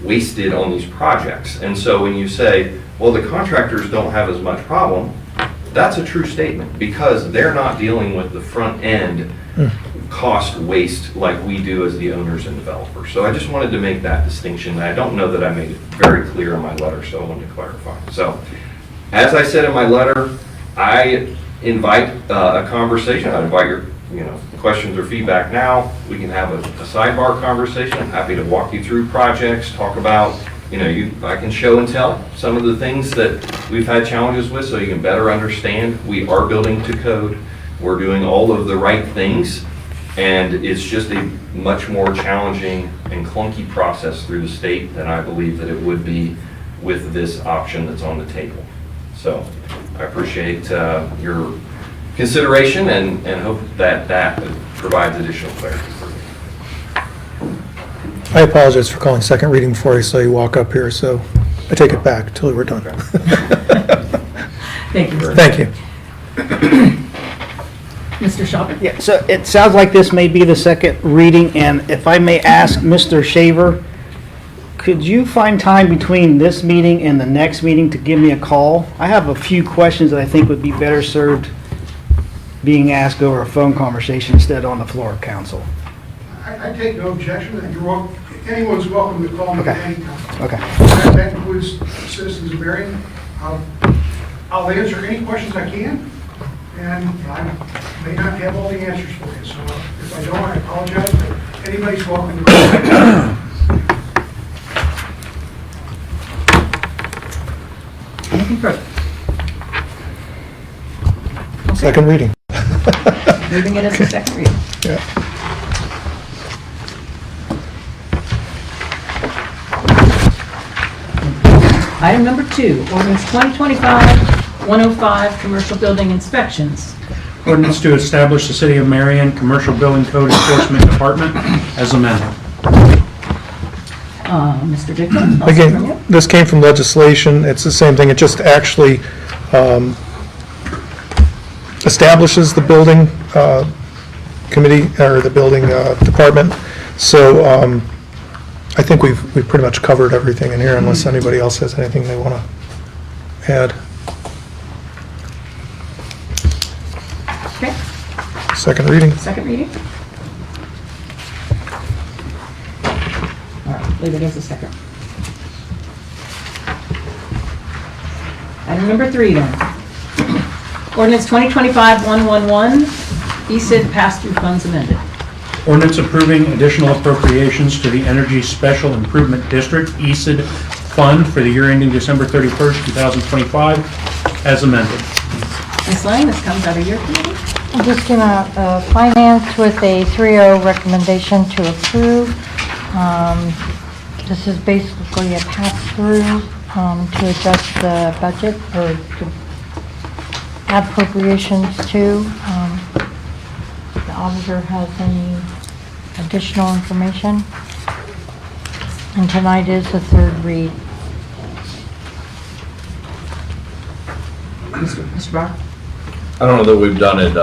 wasted on these projects. And so when you say, well, the contractors don't have as much problem, that's a true statement, because they're not dealing with the front end cost waste like we do as the owners and developers. So I just wanted to make that distinction. I don't know that I made it very clear in my letter, so I wanted to clarify. So as I said in my letter, I invite a conversation. I invite your questions or feedback now. We can have a sidebar conversation. I'm happy to walk you through projects, talk about, I can show and tell some of the things that we've had challenges with so you can better understand. We are building to code. We're doing all of the right things, and it's just a much more challenging and clunky process through the state than I believe that it would be with this option that's on the table. So I appreciate your consideration and hope that that provides additional clarity for me. I apologize for calling second reading before I saw you walk up here, so I take it back till we're done. Thank you. Thank you. Mr. Shaver? Yeah, so it sounds like this may be the second reading, and if I may ask Mr. Shaver, could you find time between this meeting and the next meeting to give me a call? I have a few questions that I think would be better served being asked over a phone conversation instead on the floor of council. I take no objection. Anyone's welcome to call me at any time. Okay. That includes citizens of Marion. I'll answer any questions I can, and I may not have all the answers for you. So if I don't, I apologize, but anybody's welcome to call me. Anything further? Second reading. Moving it as a second reading. Yeah. Item number 2, ordinance 2025-105, commercial building inspections. Ordinance to establish the City of Marion Commercial Building Code Enforcement Department as amended. Mr. Dixon? also from you. Again, this came from legislation. It's the same thing. It just actually establishes the building committee, or the building department. So I think we've pretty much covered everything in here, unless anybody else has anything they want to add. Okay, Second reading. second reading. All right, leave it as a second. Item number 3 then. Ordinance 2025-111, ESID pass-through funds amended. Ordinance approving additional appropriations to the Energy Special Improvement District, ESID Fund for the year ending December 31st, 2025, as amended. Ms. Lang, this comes out of your committee. This came out of Finance with a 3-0 recommendation to approve. This is basically a pass-through to adjust the budget or to add appropriations to. The auditor has any additional information. And tonight is the third read. Mr. Barr? I don't know that we've done it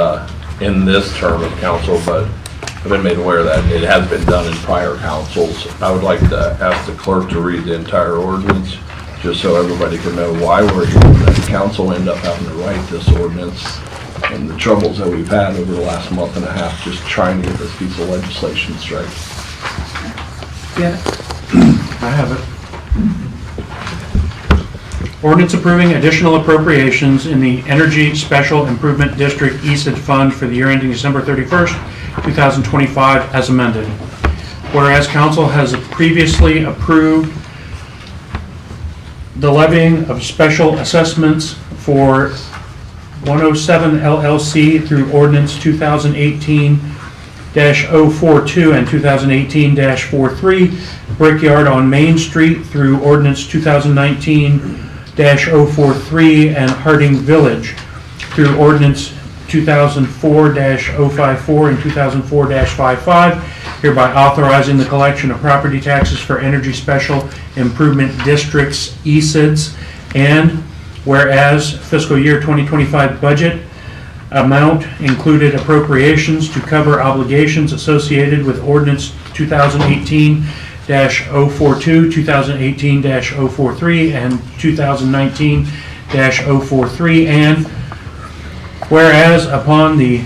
in this term of council, but I've been made aware that it has been done in prior councils. I would like to ask the clerk to read the entire ordinance, just so everybody can know why we're here. That the council end up having to write this ordinance and the troubles that we've had over the last month and a half just trying to get this piece of legislation straight. Yeah. I have it. Ordinance approving additional appropriations in the Energy Special Improvement District ESID Fund for the year ending December 31st, 2025, as amended. Whereas council has previously approved the levying of special assessments for 107 LLC through ordinance 2018-042 and 2018-43, Brickyard on Main Street through ordinance 2019-043, and Harding Village through ordinance 2004-054 and 2004-55, hereby authorizing the collection of property taxes for Energy Special Improvement Districts, ESIDs, and whereas fiscal year 2025 budget amount included appropriations to cover obligations associated with ordinance 2018-042, 2018-043, and 2019-043, and whereas upon the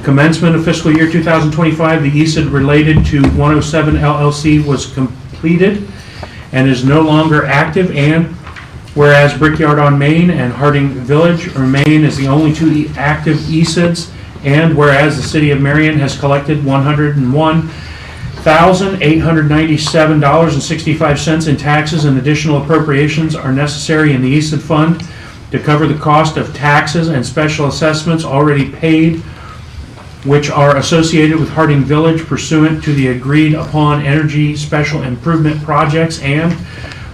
commencement of fiscal year 2025, the ESID related to 107 LLC was completed and is no longer active, and whereas Brickyard on Main and Harding Village remain as the only two active ESIDs, and whereas the City of Marion has collected $101,897.65 in taxes, and additional appropriations are necessary in the ESID fund to cover the cost of taxes and special assessments already paid, which are associated with Harding Village pursuant to the agreed upon energy special improvement projects, and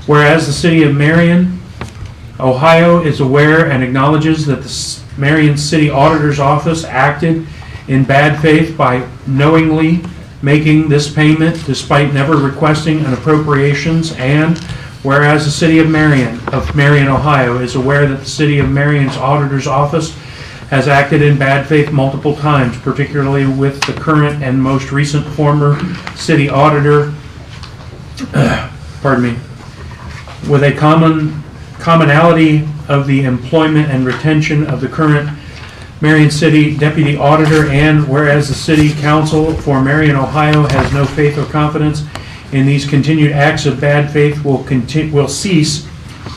whereas the City of Marion, Ohio is aware and acknowledges that the Marion City Auditor's Office acted in bad faith by knowingly making this payment despite never requesting an appropriations, and whereas the City of Marion, Ohio is aware that the City of Marion's Auditor's Office has acted in bad faith multiple times, particularly with the current and most recent former city auditor, with a commonality of the employment and retention of the current Marion City Deputy Auditor, and whereas the City Council for Marion, Ohio has no faith or confidence in these continued acts of bad faith will cease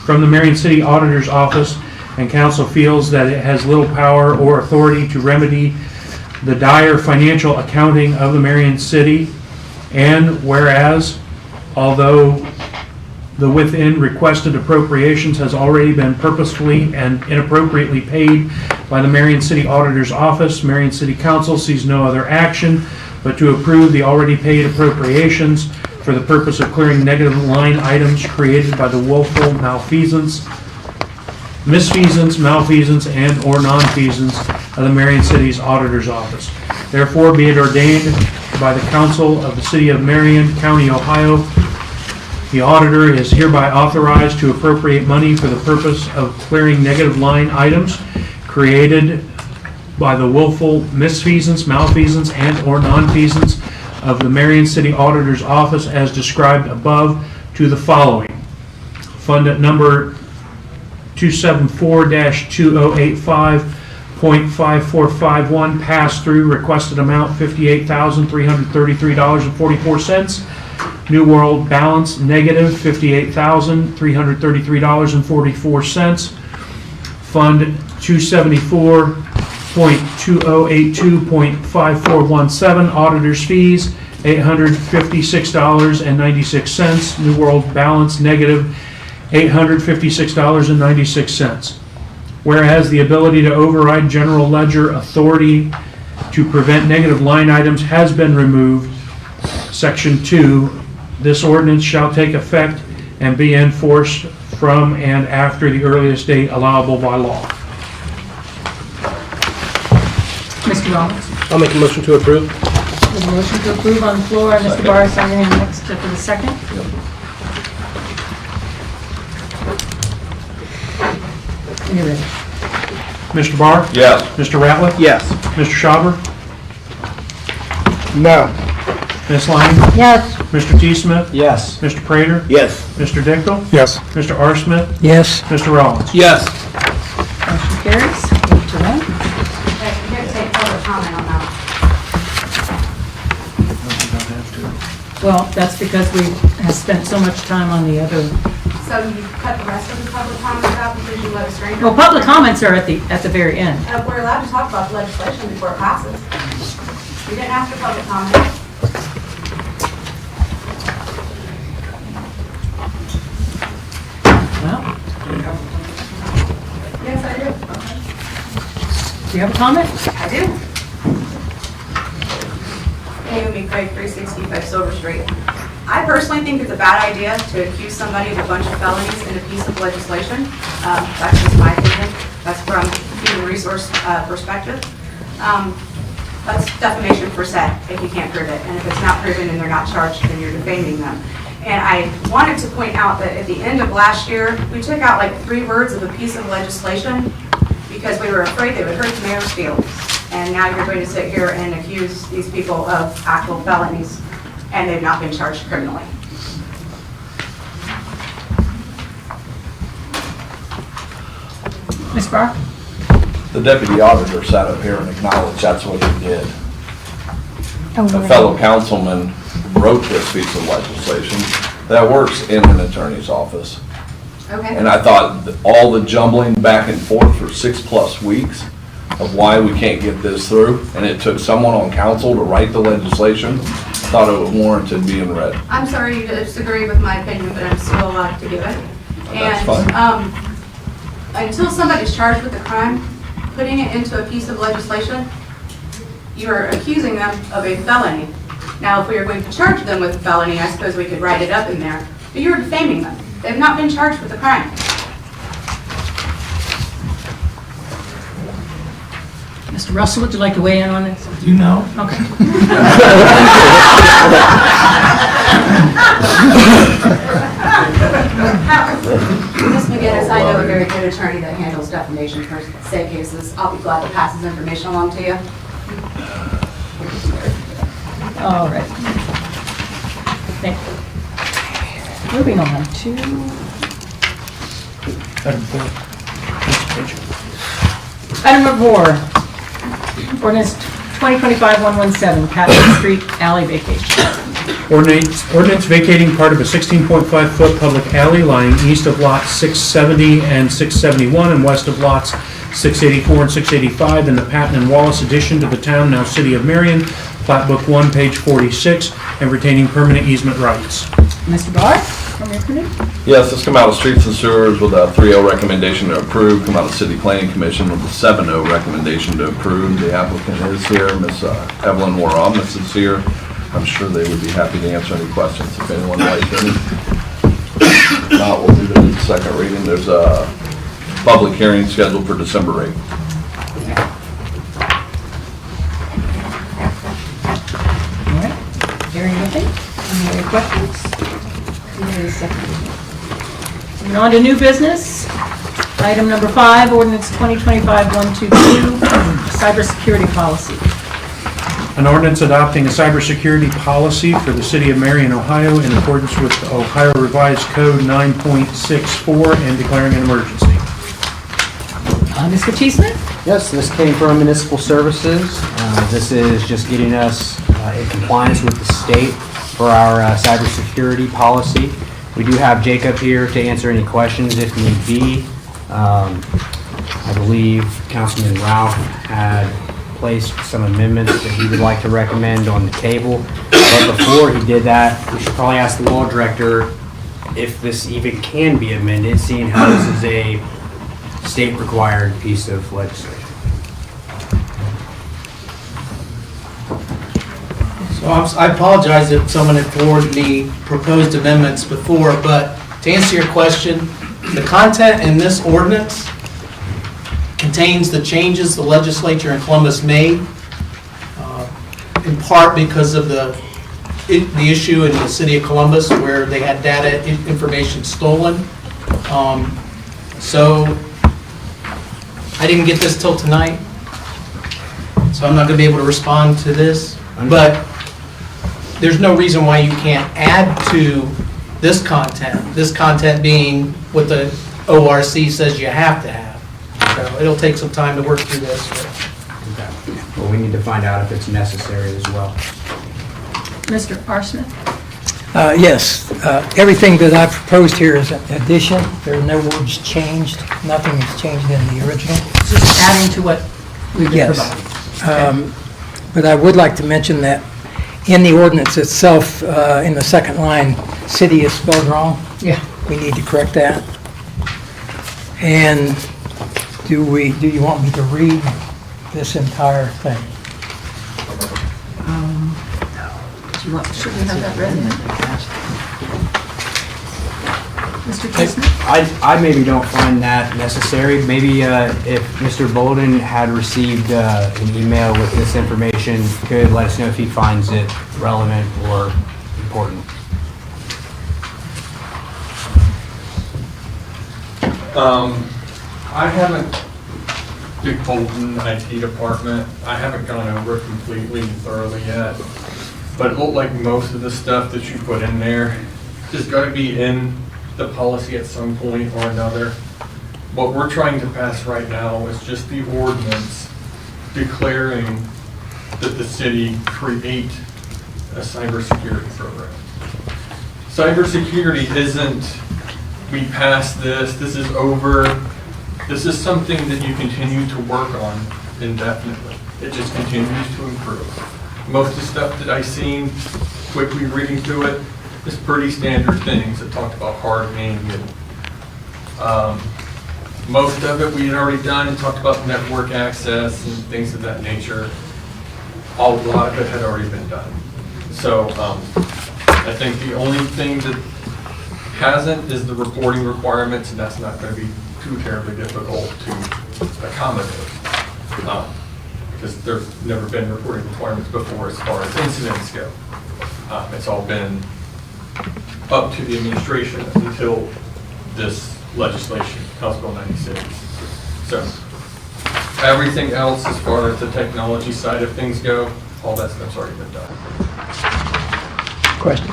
from the Marion City Auditor's Office, and Council feels that it has little power or authority to remedy the dire financial accounting of the Marion City, and whereas although the within requested appropriations has already been purposefully and inappropriately paid by the Marion City Auditor's Office. Marion City Council sees no other action but to approve the already paid appropriations for the purpose of clearing negative line items created by the willful misfeasance, malfeasance, and/or nonfeasance of the Marion City's Auditor's Office. Therefore, be it ordained by the Council of the City of Marion, County, Ohio, the auditor is hereby authorized to appropriate money for the purpose of clearing negative line items created by the willful misfeasance, malfeasance, and/or nonfeasance of the Marion City Auditor's Office as described above to the following. Fund at number 274-2085.5451, pass-through, requested amount $58,333.44. New World balance negative $58,333.44. Fund 274.2082.5417, auditors fees $856.96. New World balance negative $856.96. Whereas the ability to override general ledger authority to prevent negative line items has been removed, Section 2, this ordinance shall take effect and be enforced from and after the earliest date allowable by law. Mr. Rollins? I'll make a motion to approve. There's a motion to approve on the floor. Mr. Barr is seconding next for the second. When you're ready. Mr. Barr? Yes. Mr. Ratliff? Yes. Mr. Schauber? No. Ms. Lang? Yes. Mr. T. Smith? Yes. Mr. Prater? Yes. Mr. Dickel? Yes. Mr. R. Smith? Yes. Mr. Rollins? Yes. Motion carries. 8-1. You have to take public comment on that. Well, that's because we have spent so much time on the other. So you cut the rest of the public comments out because you let a stranger? Well, public comments are at the very end. We're allowed to talk about the legislation before it passes. You didn't ask for public comment. Well, Yes, I do. do you have a comment? I do. Naomi Craig, 365 Silver Street. I personally think it's a bad idea to accuse somebody of a bunch of felonies in a piece of legislation. That's just my opinion. That's from a human resource perspective. That's defamation per se, if you can't prove it. And if it's not proven and they're not charged, then you're defaming them. And I wanted to point out that at the end of last year, we took out like 3 words of a piece of legislation because we were afraid they would hurt the mayor's feelings. And now you're going to sit here and accuse these people of actual felonies, and they've not been charged criminally. Ms. Barr? The deputy auditor sat up here and acknowledged that's what he did. Oh, A really? fellow councilman wrote this piece of legislation that works in an attorney's office. Okay. And I thought that all the jumbling back and forth for 6+ weeks of why we can't get this through, and it took someone on council to write the legislation, thought it was warranted being read. I'm sorry you disagree with my opinion, but I'm still allowed to give it. That's And fine. until somebody's charged with a crime, putting it into a piece of legislation, you're accusing them of a felony. Now, if we were going to charge them with a felony, I suppose we could write it up in there, but you're defaming them. They've not been charged with a crime. Mr. Russell, would you like to weigh in on this? You know. Okay. Ms. McGinnis, I know a very good attorney that handles defamation per se cases. I'll be glad to pass his information along to you. All right. Thank you. Moving on to item number 4. Ordinance 2025-117, Patton Street Alley vacation. Ordinance vacating part of a 16.5-foot public alley lying east of lots 670 and 671 and west of lots 684 and 685 in the Patton and Wallace addition to the town, now City of Marion, Plat Book 1, page 46, and retaining permanent easement rights. Mr. Barr? from your committee? Yes, this come out of Streets and Sewers with a 3-0 recommendation to approve, come out of City Planning Commission with a 7-0 recommendation to approve. The applicant is here, Ms. Evelyn Waramus is here. I'm sure they would be happy to answer any questions if anyone would like any. If not, we'll do the second reading. There's a public hearing scheduled for December 8th. All right, hearing nothing, any other questions? Moving on to new business. Item number 5, ordinance 2025-122, cybersecurity policy. An ordinance adopting a cybersecurity policy for the city of Marion, Ohio in accordance with Ohio Revised Code 9.64 and declaring an emergency. Mr. Cheeseman? Yes, this came from Municipal Services. This is just getting us in compliance with the state for our cybersecurity policy. We do have Jacob here to answer any questions if need be. I believe Councilman Ralph had placed some amendments that he would like to recommend on the table. But before he did that, we should probably ask the law director if this even can be amended, seeing how this is a state-required piece of legislation. So I apologize if someone had forwarded me proposed amendments before, but to answer your question, the content in this ordinance contains the changes the legislature in Columbus made, in part because of the issue in the city of Columbus where they had data information stolen. So I didn't get this till tonight, so I'm not going to be able to respond to this. But there's no reason why you can't add to this content being what the ORC says you have to have. So it'll take some time to work through this. Okay. Well, we need to find out if it's necessary as well. Mr. R. Smith? Yes, everything that I've proposed here is an addition. There are no words changed. Nothing is changed in the original. Just adding to what we've been Yes. providing. But I would like to mention that in the ordinance itself, in the second line, city is spelled wrong. Yeah. We need to correct that. And do you want me to read this entire thing? Should we have that read? Mr. Cheeseman? I maybe don't find that necessary. Maybe if Mr. Bolden had received an email with this information, could let us know if he finds it relevant or important. I haven't, the Bolton IT department, I haven't gone over it completely and thoroughly yet. But it looked like most of the stuff that you put in there is going to be in the policy at some point or another. What we're trying to pass right now is just the ordinance declaring that the city create a cybersecurity program. Cybersecurity isn't, we passed this, this is over. This is something that you continue to work on indefinitely. It just continues to improve. Most of the stuff that I've seen, quickly reading through it, is pretty standard things that talked about hardening and most of it we had already done and talked about network access and things of that nature. A lot of it had already been done. So I think the only thing that hasn't is the reporting requirements, and that's not going to be too terribly difficult to accommodate. Because there's never been reporting requirements before as far as incidents go. It's all been up to the administration until this legislation, House Bill 96. So everything else as far as the technology side of things go, all that stuff's already been done. Question.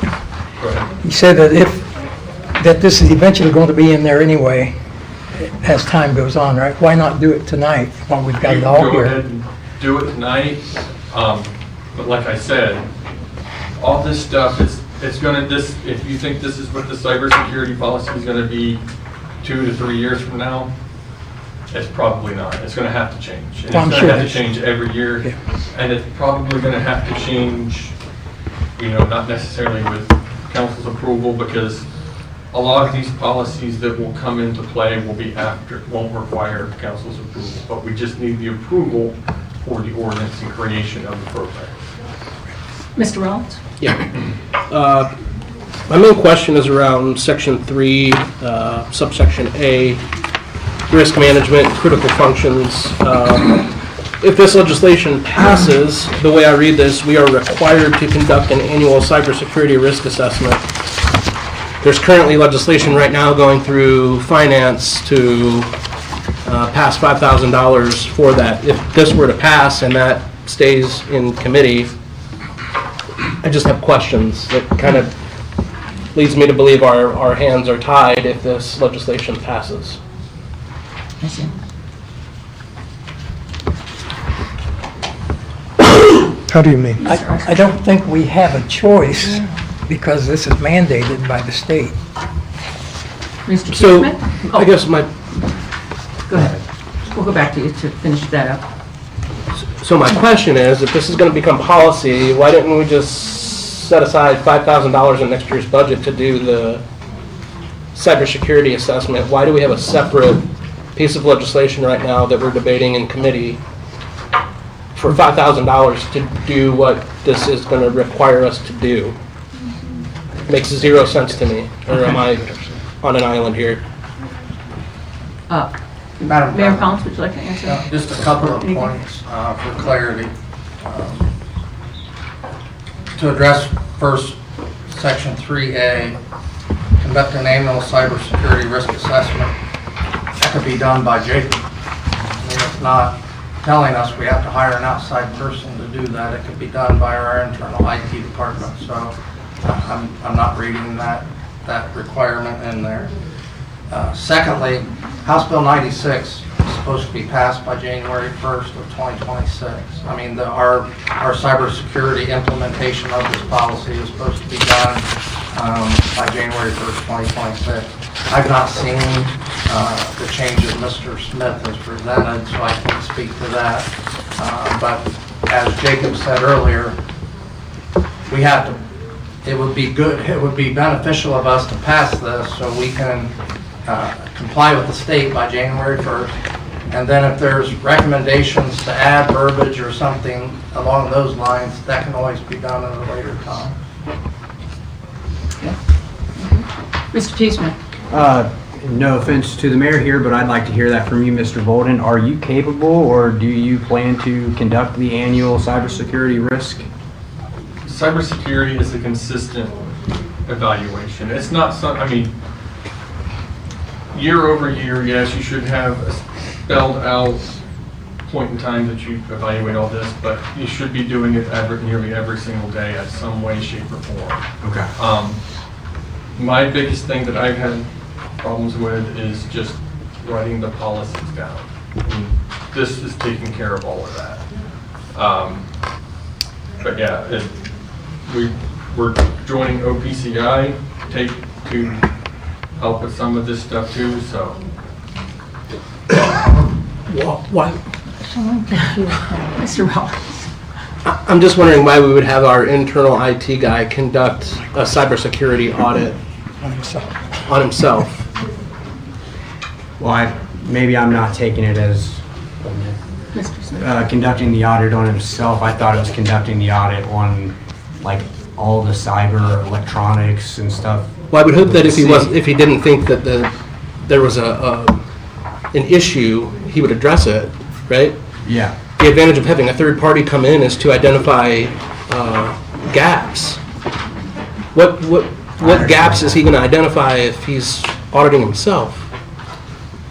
Go ahead. You said that this is eventually going to be in there anyway, as time goes on, right? Why not do it tonight while we've got it all Go here? ahead and do it tonight, but like I said, all this stuff is, it's gonna, if you think this is what the cybersecurity policy is gonna be 2 to 3 years from now, it's probably not. It's gonna have to change. And I'm it's sure gonna have it's- to change every year, Yeah. and it's probably gonna have to change, not necessarily with council's approval, because a lot of these policies that will come into play will be after, won't require council's approval, but we just need the approval for the ordinance and creation of the program. Mr. Rollins? Yeah. My main question is around section 3, subsection A, risk management, critical functions. If this legislation passes, the way I read this, we are required to conduct an annual cybersecurity risk assessment. There's currently legislation right now going through finance to pass $5,000 for that. If this were to pass and that stays in committee, I just have questions. That kind of leads me to believe our hands are tied if this legislation passes. I see. How do you mean? I don't think we have a choice because this is mandated by the state. Mr. So, Keithman? I guess my... Go ahead. We'll go back to you to finish that up. So my question is, if this is going to become policy, why didn't we just set aside $5,000 in next year's budget to do the cybersecurity assessment? Why do we have a separate piece of legislation right now that we're debating in committee for $5,000 to do what this is going to require us to do? Makes zero sense to me. Or am I on an island here? Madam Mayor President. Collins, would you like to answer? Just a couple of Anything? points for clarity. To address first, section 3A, conduct an annual cybersecurity risk assessment. That could be done by Jacob. I mean, it's not telling us we have to hire an outside person to do that. It could be done by our internal IT department. So I'm not reading that requirement in there. Secondly, House Bill 96 is supposed to be passed by January 1st of 2026. I mean, our cybersecurity implementation of this policy is supposed to be done by January 1st, 2026. I've not seen the changes Mr. Smith has presented, so I can't speak to that. But as Jacob said earlier, we have to, it would be beneficial of us to pass this so we can comply with the state by January 1st. And then if there's recommendations to add verbiage or something along those lines, that can always be done at a later time. Mr. Keithman? No offense to the mayor here, but I'd like to hear that from you, Mr. Bolden. Are you capable or do you plan to conduct the annual cybersecurity risk? Cybersecurity is a consistent evaluation. It's not I mean, year over year, yes, you should have a spelled out point in time that you evaluate all this, but you should be doing it nearly every single day at some way, shape, or form. Okay. My biggest thing that I've had problems with is just writing the policies down. And this is taking care of all of that. But yeah, we're joining OPCI to help with some of this stuff too, so. Why? Mr. Rollins? I'm just wondering why we would have our internal IT guy conduct a cybersecurity audit on himself. Well, maybe I'm not taking it as Mr. Smith? conducting the audit on himself. I thought it was conducting the audit on like all the cyber electronics and stuff. Well, I would hope that if he didn't think that there was an issue, he would address it, right? Yeah. The advantage of having a third party come in is to identify gaps. What gaps is he going to identify if he's auditing himself?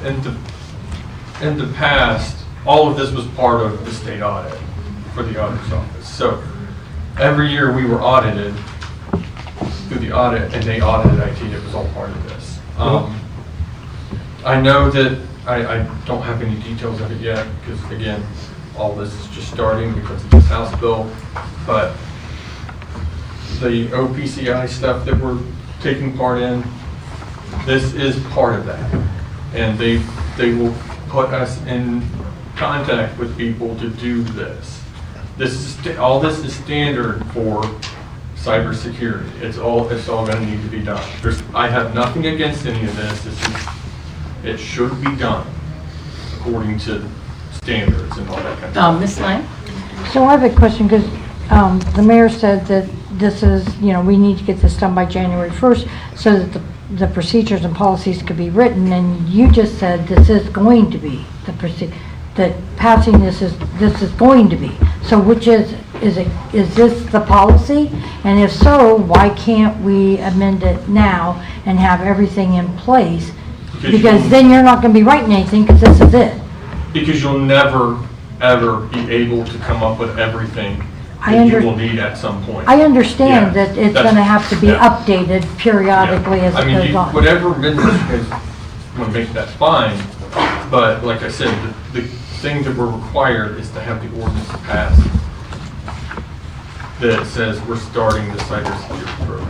In the past, all of this was part of the state audit for the auditor's office. So every year we were audited through the audit, and they audited IT. It was all part of this. I know that I don't have any details of it yet because, again, all this is just starting because of this House bill. But the OPCI stuff that we're taking part in, this is part of that. And they will put us in contact with people to do this. All this is standard for cybersecurity. It's all gonna need to be done. I have nothing against any of this. It should be done according to standards and all that kind of stuff. Ms. Lang? So I have a question, because the mayor said that this is, we need to get this done by January 1st so that the procedures and policies could be written, and you just said this is going to be the that passing this is going to be. So which is this the policy? And if so, why can't we amend it now and have everything in place? Because then you're not going to be writing anything, because this is it. Because you'll never, ever be able to come up with everything that you will need at some point. I understand Yeah, that it's that's- going to have to be yeah. updated periodically as I it mean, goes on. whatever amendments you guys want to make, that's fine, but like I said, the thing that we're required is to have the ordinance passed that says we're starting the cybersecurity program.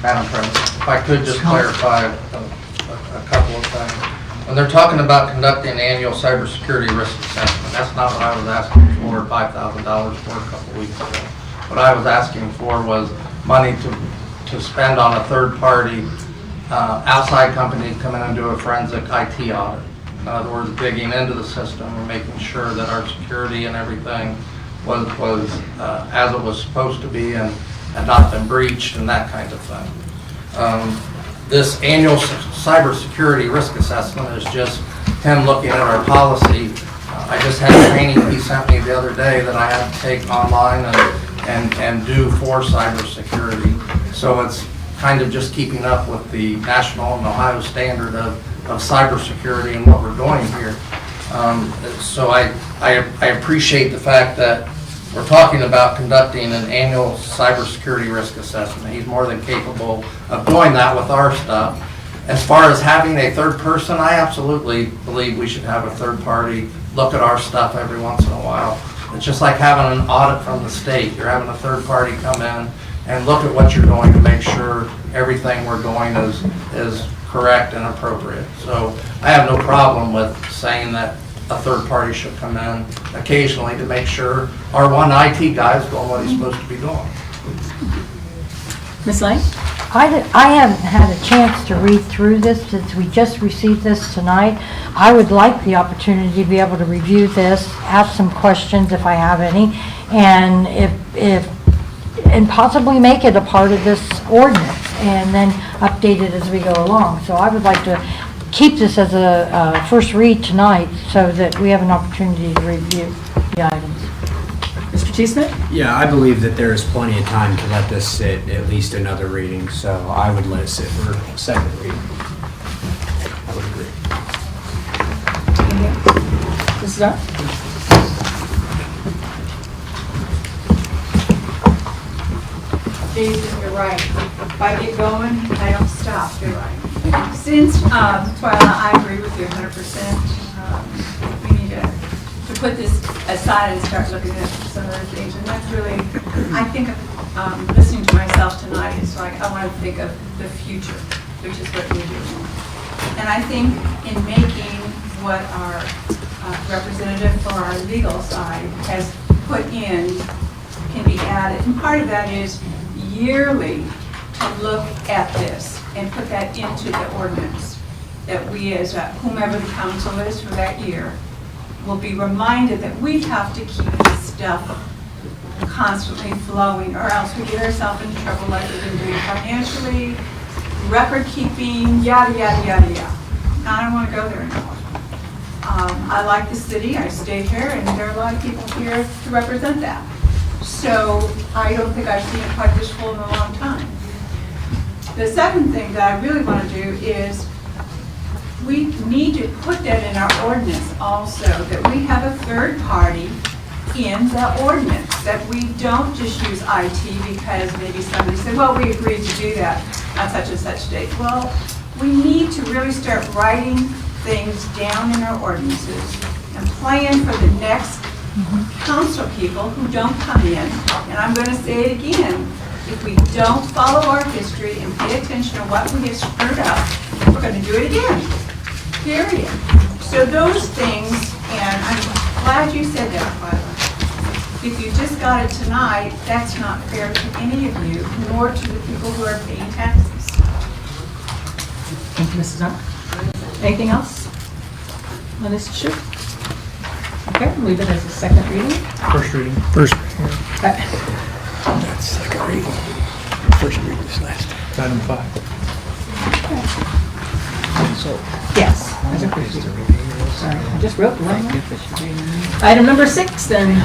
Madam President, if I could just clarify a couple of things. When they're talking about conducting an annual cybersecurity risk assessment, that's not what I was asking for $5,000 for a couple of weeks ago. What I was asking for was money to spend on a third-party outside company to come in and do a forensic IT audit. In other words, digging into the system and making sure that our security and everything was as it was supposed to be and had not been breached and that kind of thing. This annual cybersecurity risk assessment is just him looking at our policy. I just had a training he sent me the other day that I had to take online and do for cybersecurity. So it's kind of just keeping up with the national and Ohio standard of cybersecurity and what we're doing here. So I appreciate the fact that we're talking about conducting an annual cybersecurity risk assessment. He's more than capable of doing that with our stuff. As far as having a third person, I absolutely believe we should have a third party look at our stuff every once in a while. It's just like having an audit from the state. You're having a third party come in and look at what you're doing to make sure everything we're doing is correct and appropriate. So I have no problem with saying that a third party should come in occasionally to make sure our one IT guy is doing what he's supposed to be doing. Ms. Lang? I haven't had a chance to read through this since we just received this tonight. I would like the opportunity to be able to review this, ask some questions if I have any, and and possibly make it a part of this ordinance and then update it as we go along. So I would like to keep this as a first read tonight so that we have an opportunity to review the items. Mr. T. Smith? Yeah, I believe that there is plenty of time to let this sit at least another reading, so I would let it sit for a second reading. I would agree. Mrs. Dunn? Jason, you're right. If I get going, I don't stop, you're right. Since, Twyla, I agree with you 100%. We need to put this aside and start looking at some other things. And that's really, I think, listening to myself tonight is like, I want to think of the future, which is what we do. And I think in making what our representative for our legal side has put in can be added. And part of that is yearly to look at this and put that into the ordinance, that we as whomever the council is for that year will be reminded that we have to keep this stuff constantly flowing, or else we get ourselves into trouble like we've been doing financially, record keeping, yada, yada, yada, yada. I don't want to go there anymore. I like the city, I stay here, and there are a lot of people here to represent that. So I don't think I've seen it quite this full in a long time. The second thing that I really want to do is we need to put that in our ordinance also, that we have a third party in the ordinance, that we don't just use IT because maybe somebody said, well, we agreed to do that on such and such date. Well, we need to really start writing things down in our ordinances and plan for the next council people who don't come in. And I'm going to say it again, if we don't follow our history and pay attention to what we have screwed up, we're going to do it again, period. So those things, and I'm glad you said that, Twyla, if you just got it tonight, that's not fair to any of you, nor to the people who are paying taxes. Thank you, Mrs. Arnold. Anything else on this issue? Okay, leave it as a second reading. First reading. First, That's second reading. First reading is last. Item 5. So, Yes. As a first reading. Sorry, I just wrote the wrong one. Item number 6, then.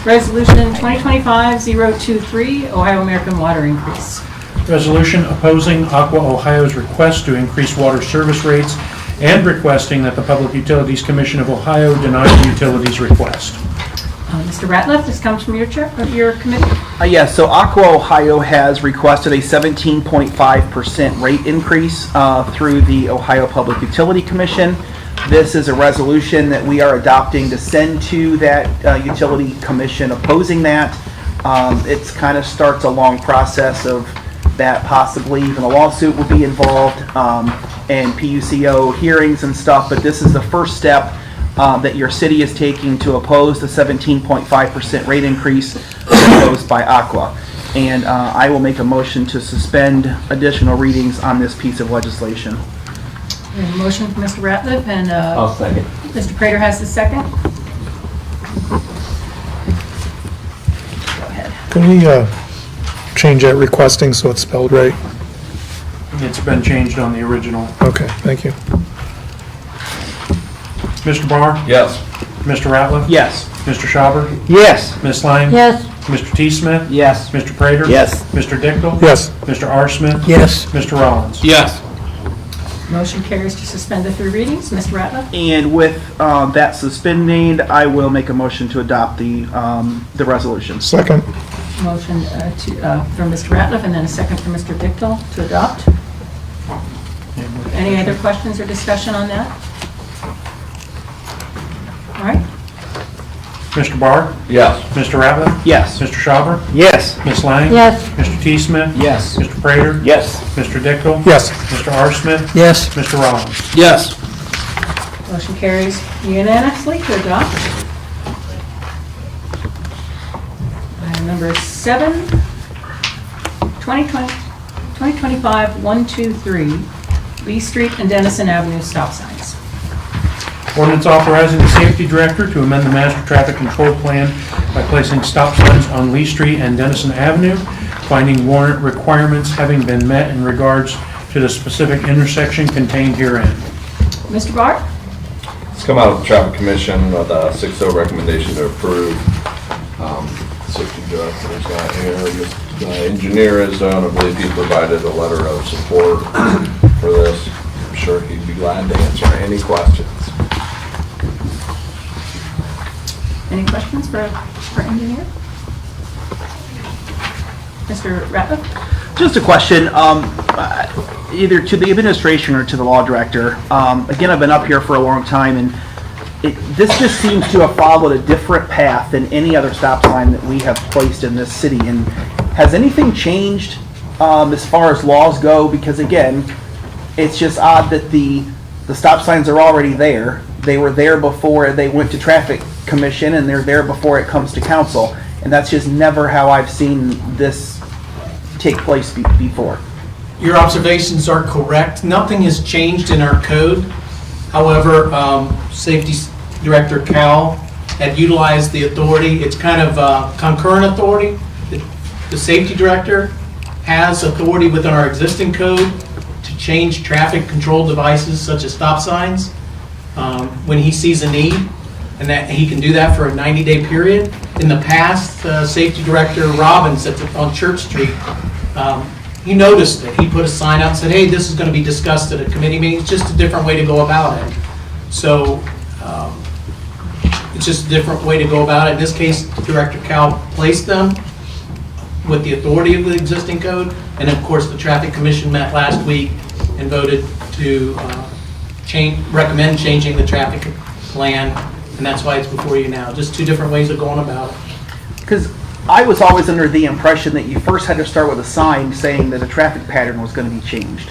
Resolution 2025-023, Ohio American Water increase. Resolution opposing Aqua Ohio's request to increase water service rates and requesting that the Public Utilities Commission of Ohio deny the utilities request. Mr. Ratliff, this comes from your committee. Yes, so Aqua Ohio has requested a 17.5% rate increase through the Ohio Public Utility Commission. This is a resolution that we are adopting to send to that utility commission opposing that. It kind of starts a long process of that possibly even a lawsuit will be involved and PUCO hearings and stuff, but this is the first step that your city is taking to oppose the 17.5% rate increase proposed by Aqua. And I will make a motion to suspend additional readings on this piece of legislation. We have a motion from Mr. Ratliff, and I'll second. Mr. Prater has the second. Go ahead. can we change that requesting so it's spelled right? It's been changed on the original. Okay, thank you. Mr. Barr? Yes. Mr. Ratliff? Yes. Mr. Schauber? Yes. Ms. Lang? Yes. Mr. T. Smith? Yes. Mr. Prater? Yes. Mr. Dickel? Yes. Mr. R. Smith? yes, Mr. Rollins? Yes. Motion carries to suspend the 3 readings. Mr. Ratliff? And with that suspending, I will make a motion to adopt the resolution. Second, Motion from Mr. Ratliff, and then a second from Mr. Dickel to adopt. Any other questions or discussion on that? All right. Mr. Barr? Yes. Mr. Ratliff? Yes. Mr. Schauber? Yes. Ms. Lang? Yes. Mr. T. Smith? Yes. Mr. Prater? Yes. Mr. Dickel? yes. Mr. R. Smith? yes, Mr. Rollins? Yes. Motion carries unanimously to adopt. Item number 7, 2025-123, Lee Street and Dennison Avenue stop signs. Ordinance authorizing the safety director to amend the master traffic control plan by placing stop signs on Lee Street and Dennison Avenue, finding warrant requirements having been met in regards to the specific intersection contained herein. Mr. Barr? It's come out of the Traffic Commission with a 6-0 recommendation to approve. Safety director is not here. The engineer is on. I believe he provided a letter of support for this. I'm sure he'd be glad to answer any questions. Any questions for engineer? Mr. Ratliff? Just a question, either to the administration or to the law director. Again, I've been up here for a long time, and this just seems to have followed a different path than any other stop sign that we have placed in this city. And has anything changed as far as laws go? Because again, it's just odd that the stop signs are already there. They were there before they went to traffic commission, and they're there before it comes to council. And that's just never how I've seen this take place before. Your observations are correct. Nothing has changed in our code. However, Safety Director Cal had utilized the authority. It's kind of concurrent authority. The Safety Director has authority within our existing code to change traffic control devices such as stop signs when he sees a need, and that he can do that for a 90-day period. In the past, Safety Director Robbins on Church Street, he noticed that he put a sign out and said, hey, this is going to be discussed at a committee meeting. It's just a different way to go about it. So it's just a different way to go about it. In this case, Director Cal placed them with the authority of the existing code. And of course, the Traffic Commission met last week and voted to recommend changing the traffic plan. And that's why it's before you now. Just 2 different ways of going about it. Because I was always under the impression that you first had to start with a sign saying that a traffic pattern was going to be changed.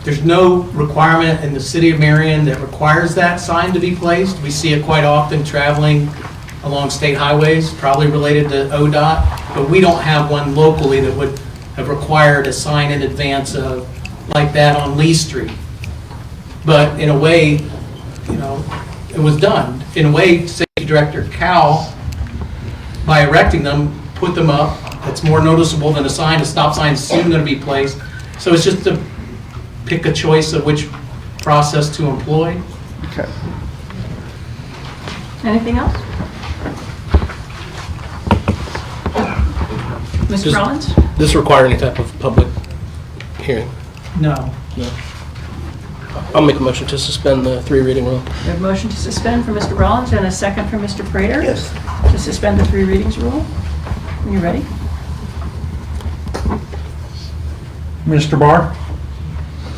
There's no requirement in the city of Marion that requires that sign to be placed. We see it quite often traveling along state highways, probably related to ODOT, but we don't have one locally that would have required a sign in advance of, like that on Lee Street. But in a way, you know, it was done. In a way, Safety Director Cal, by erecting them, put them up. It's more noticeable than a sign. A stop sign is soon going to be placed. So it's just to pick a choice of which process to employ. Okay. Anything else? Mr. Rollins? Does this require any type of public hearing? No. No. I'll make a motion to suspend the 3 reading rule. We have a motion to suspend for Mr. Rollins and a second for Mr. Prater. Yes. To suspend the 3 readings rule. Are you ready? Mr. Barr?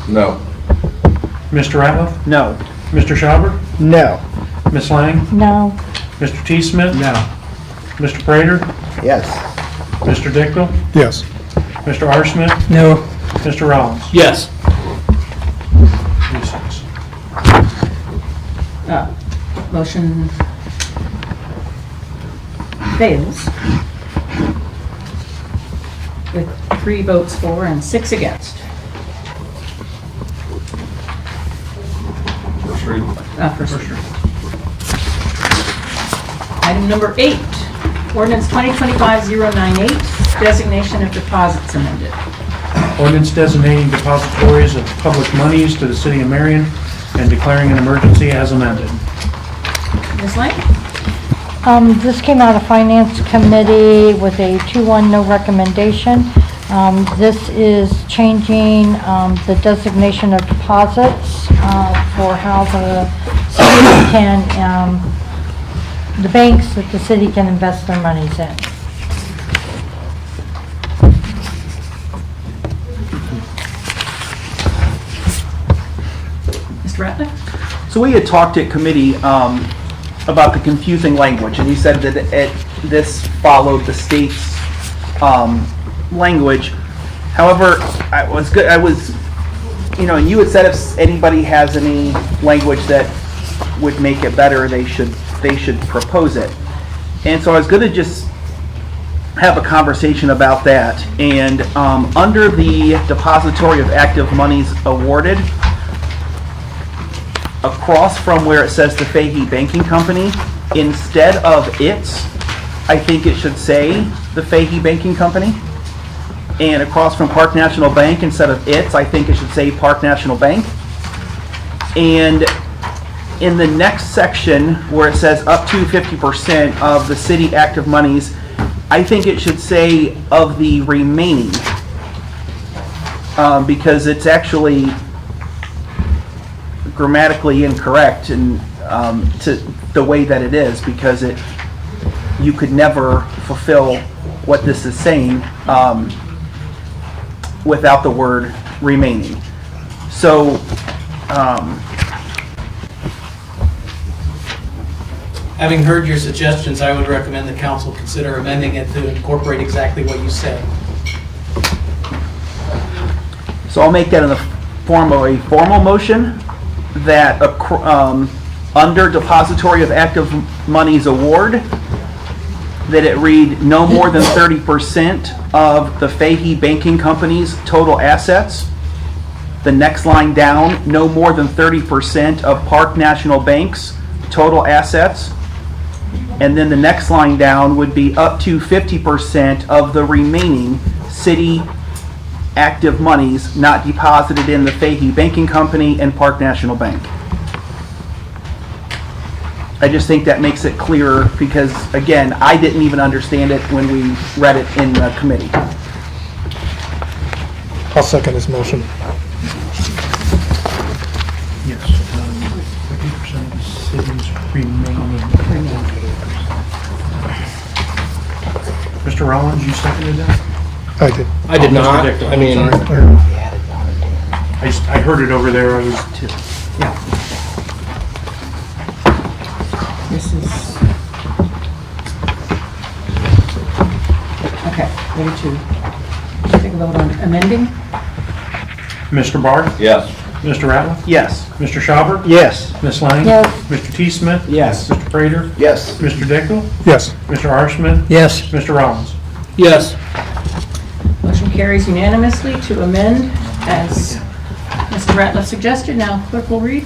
No. Mr. Ratliff? No. Mr. Schauber? No. Ms. Lang? No. Mr. T. Smith? No. Mr. Prater? Yes. Mr. Dickle? Yes. Mr. R. Smith? No. Mr. Rollins? Yes. 3-6. Motion fails with 3 votes for and 6 against. First read. First read. Item number 8, ordinance 2025-098, designation of deposits amended. Ordinance designating depositories of public monies to the city of Marion and declaring an emergency as amended. Ms. Lang? This came out of Finance Committee with a 2-1 no recommendation. This is changing the designation of deposits for how the city can, the banks that the city can invest their monies in. Mr. Ratliff? So we had talked at committee about the confusing language, and you said that this followed the state's language. However, and you had said if anybody has any language that would make it better, they should propose it. And so I was going to just have a conversation about that. And under the depository of active monies awarded, across from where it says the Fahey Banking Company, instead of its, I think it should say the Fahey Banking Company. And across from Park National Bank, instead of its, I think it should say Park National Bank. And in the next section where it says up to 50% of the city active monies, I think it should say of the remaining, because it's actually grammatically incorrect and to the way that it is, because you could never fulfill what this is saying without the word remaining. So Having heard your suggestions, I would recommend the council consider amending it to incorporate exactly what you said. So I'll make that in the form of a formal motion that under depository of active monies award, that it read no more than 30% of the Fahey Banking Company's total assets. The next line down, no more than 30% of Park National Bank's total assets. And then the next line down would be up to 50% of the remaining city active monies not deposited in the Fahey Banking Company and Park National Bank. I just think that makes it clearer because, again, I didn't even understand it when we read it in the committee. I'll second his motion. Yes. 50% of the city's remaining. Mr. Rollins, you seconded that? I did. I did Mr. not. Dick, I mean, I heard it over there. I was. Yeah. This is... Okay, ready to take a vote on amending? Mr. Barr? Yes. Mr. Ratliff? Yes. Mr. Schauber? Yes. Ms. Lang? Yes. Mr. T. Smith? Yes. Mr. Prater? Yes. Mr. Dickel? Yes. Mr. R. Smith? Yes. Mr. Rollins? Yes. Motion carries unanimously to amend as Mr. Ratliff suggested. Now clerk will read.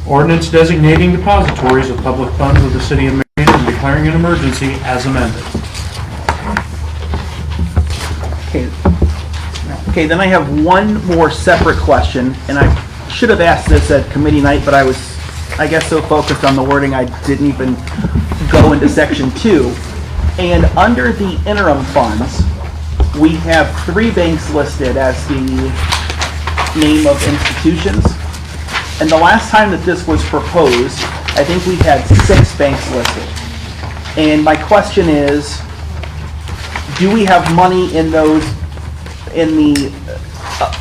Ordinance designating depositories of public funds of the city of Marion and declaring an emergency as amended. Okay, then I have one more separate question, and I should have asked this at committee night, but I was, I guess, so focused on the wording I didn't even go into section 2. And under the interim funds, we have 3 banks listed as the name of institutions. And the last time that this was proposed, I think we had 6 banks listed. And my question is, do we have money in those, in the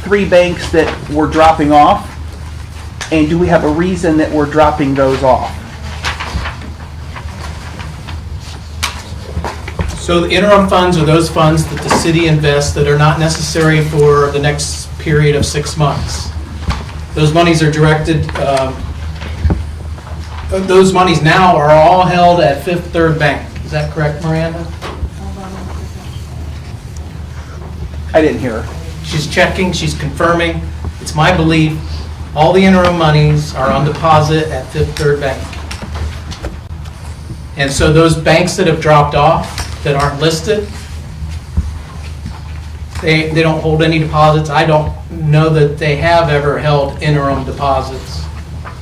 3 banks that we're dropping off? And do we have a reason that we're dropping those off? So the interim funds are those funds that the city invests that are not necessary for the next period of 6 months. Those monies are directed, those monies now are all held at Fifth Third Bank. Is that correct, Miranda? I didn't hear her. She's checking, she's confirming. It's my belief, all the interim monies are on deposit at Fifth Third Bank. And so those banks that have dropped off, that aren't listed, they don't hold any deposits. I don't know that they have ever held interim deposits.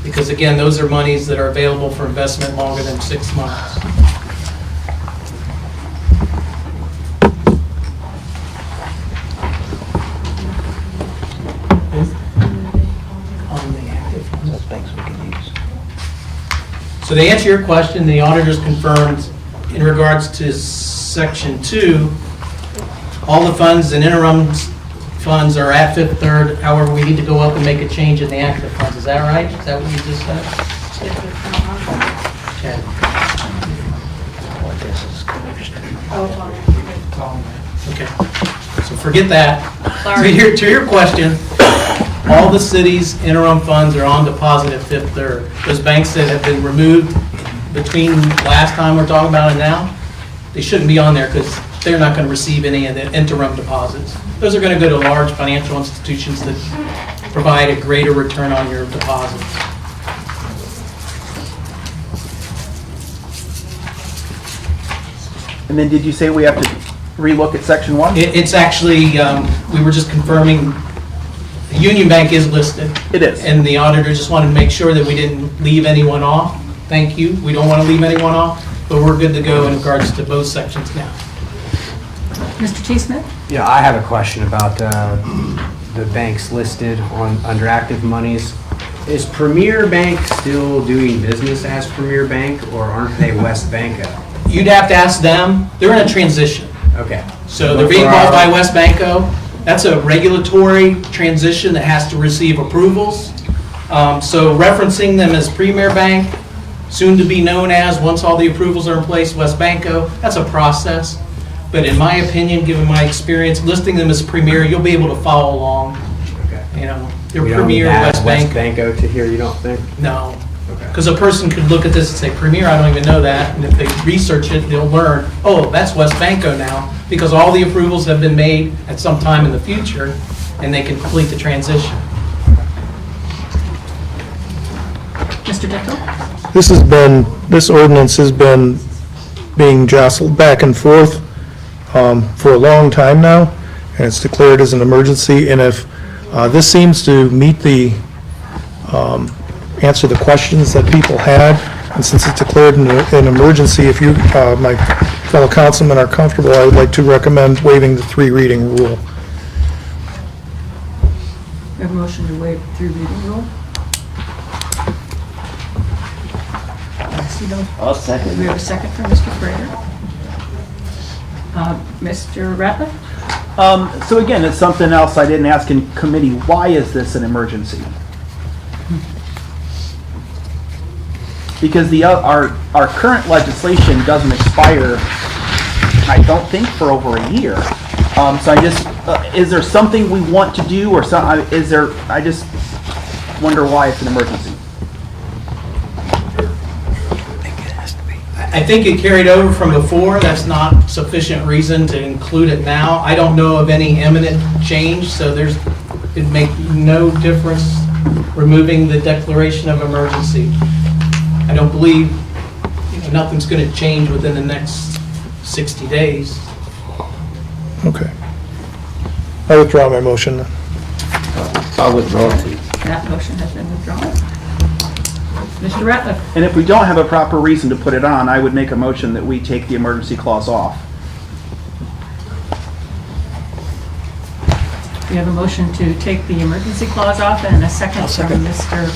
Because again, those are monies that are available for investment longer than 6 months. So to answer your question, the auditors confirmed in regards to section 2, all the funds and interim funds are at Fifth Third. However, we need to go up and make a change in the active funds. Is that right? Is that what you just said? Okay. So forget that. To your question, all the city's interim funds are on deposit at Fifth Third. Those banks that have been removed between last time we're talking about and now, they shouldn't be on there because they're not going to receive any of the interim deposits. Those are going to go to large financial institutions that provide a greater return on your deposits. And then did you say we have to relook at section 1? It's actually, we were just confirming, the Union Bank is listed. It is. And the auditor just wanted to make sure that we didn't leave anyone off. Thank you. We don't want to leave anyone off, but we're good to go in regards to both sections now. Mr. T. Smith? Yeah, I have a question about the banks listed under active monies. Is Premier Bank still doing business as Premier Bank, or aren't they West Banco? You'd have to ask them. They're in a transition. Okay. So they're being bought by West Banco. That's a regulatory transition that has to receive approvals. So referencing them as Premier Bank, soon to be known as, once all the approvals are in place, West Banco, that's a process. But in my opinion, given my experience, listing them as Premier, you'll be able to follow along. Okay. You know, they're We don't need Premier to add West West Bank. Banco to here, you don't think? No. Okay. Because a person could look at this and say, Premier, I don't even know that. And if they research it, they'll learn, oh, that's West Banco now, because all the approvals have been made at some time in the future, and they can complete the transition. Mr. Dickel? This ordinance has been being jostled back and forth for a long time now, and it's declared as an emergency. And if this seems to meet the, answer the questions that people had, and since it's declared an emergency, if you, my fellow councilmen are comfortable, I would like to recommend waiving the 3 reading rule. We have a motion to waive the 3 reading rule. I'll second. We have a second from Mr. Prater. Mr. Ratliff? So again, it's something else I didn't ask in committee. Why is this an emergency? Because our current legislation doesn't expire, I don't think, for over a year. So I just, is there something we want to do, or is there, wonder why it's an emergency. I think it carried over from before. That's not sufficient reason to include it now. I don't know of any imminent change, so it'd make no difference removing the declaration of emergency. I don't believe, nothing's going to change within the next 60 days. Okay. I withdraw my motion then. I'll withdraw too. That motion has been withdrawn. Mr. Ratliff? And if we don't have a proper reason to put it on, I would make a motion that we take the emergency clause off. We have a motion to take the emergency clause off and a second from Mr.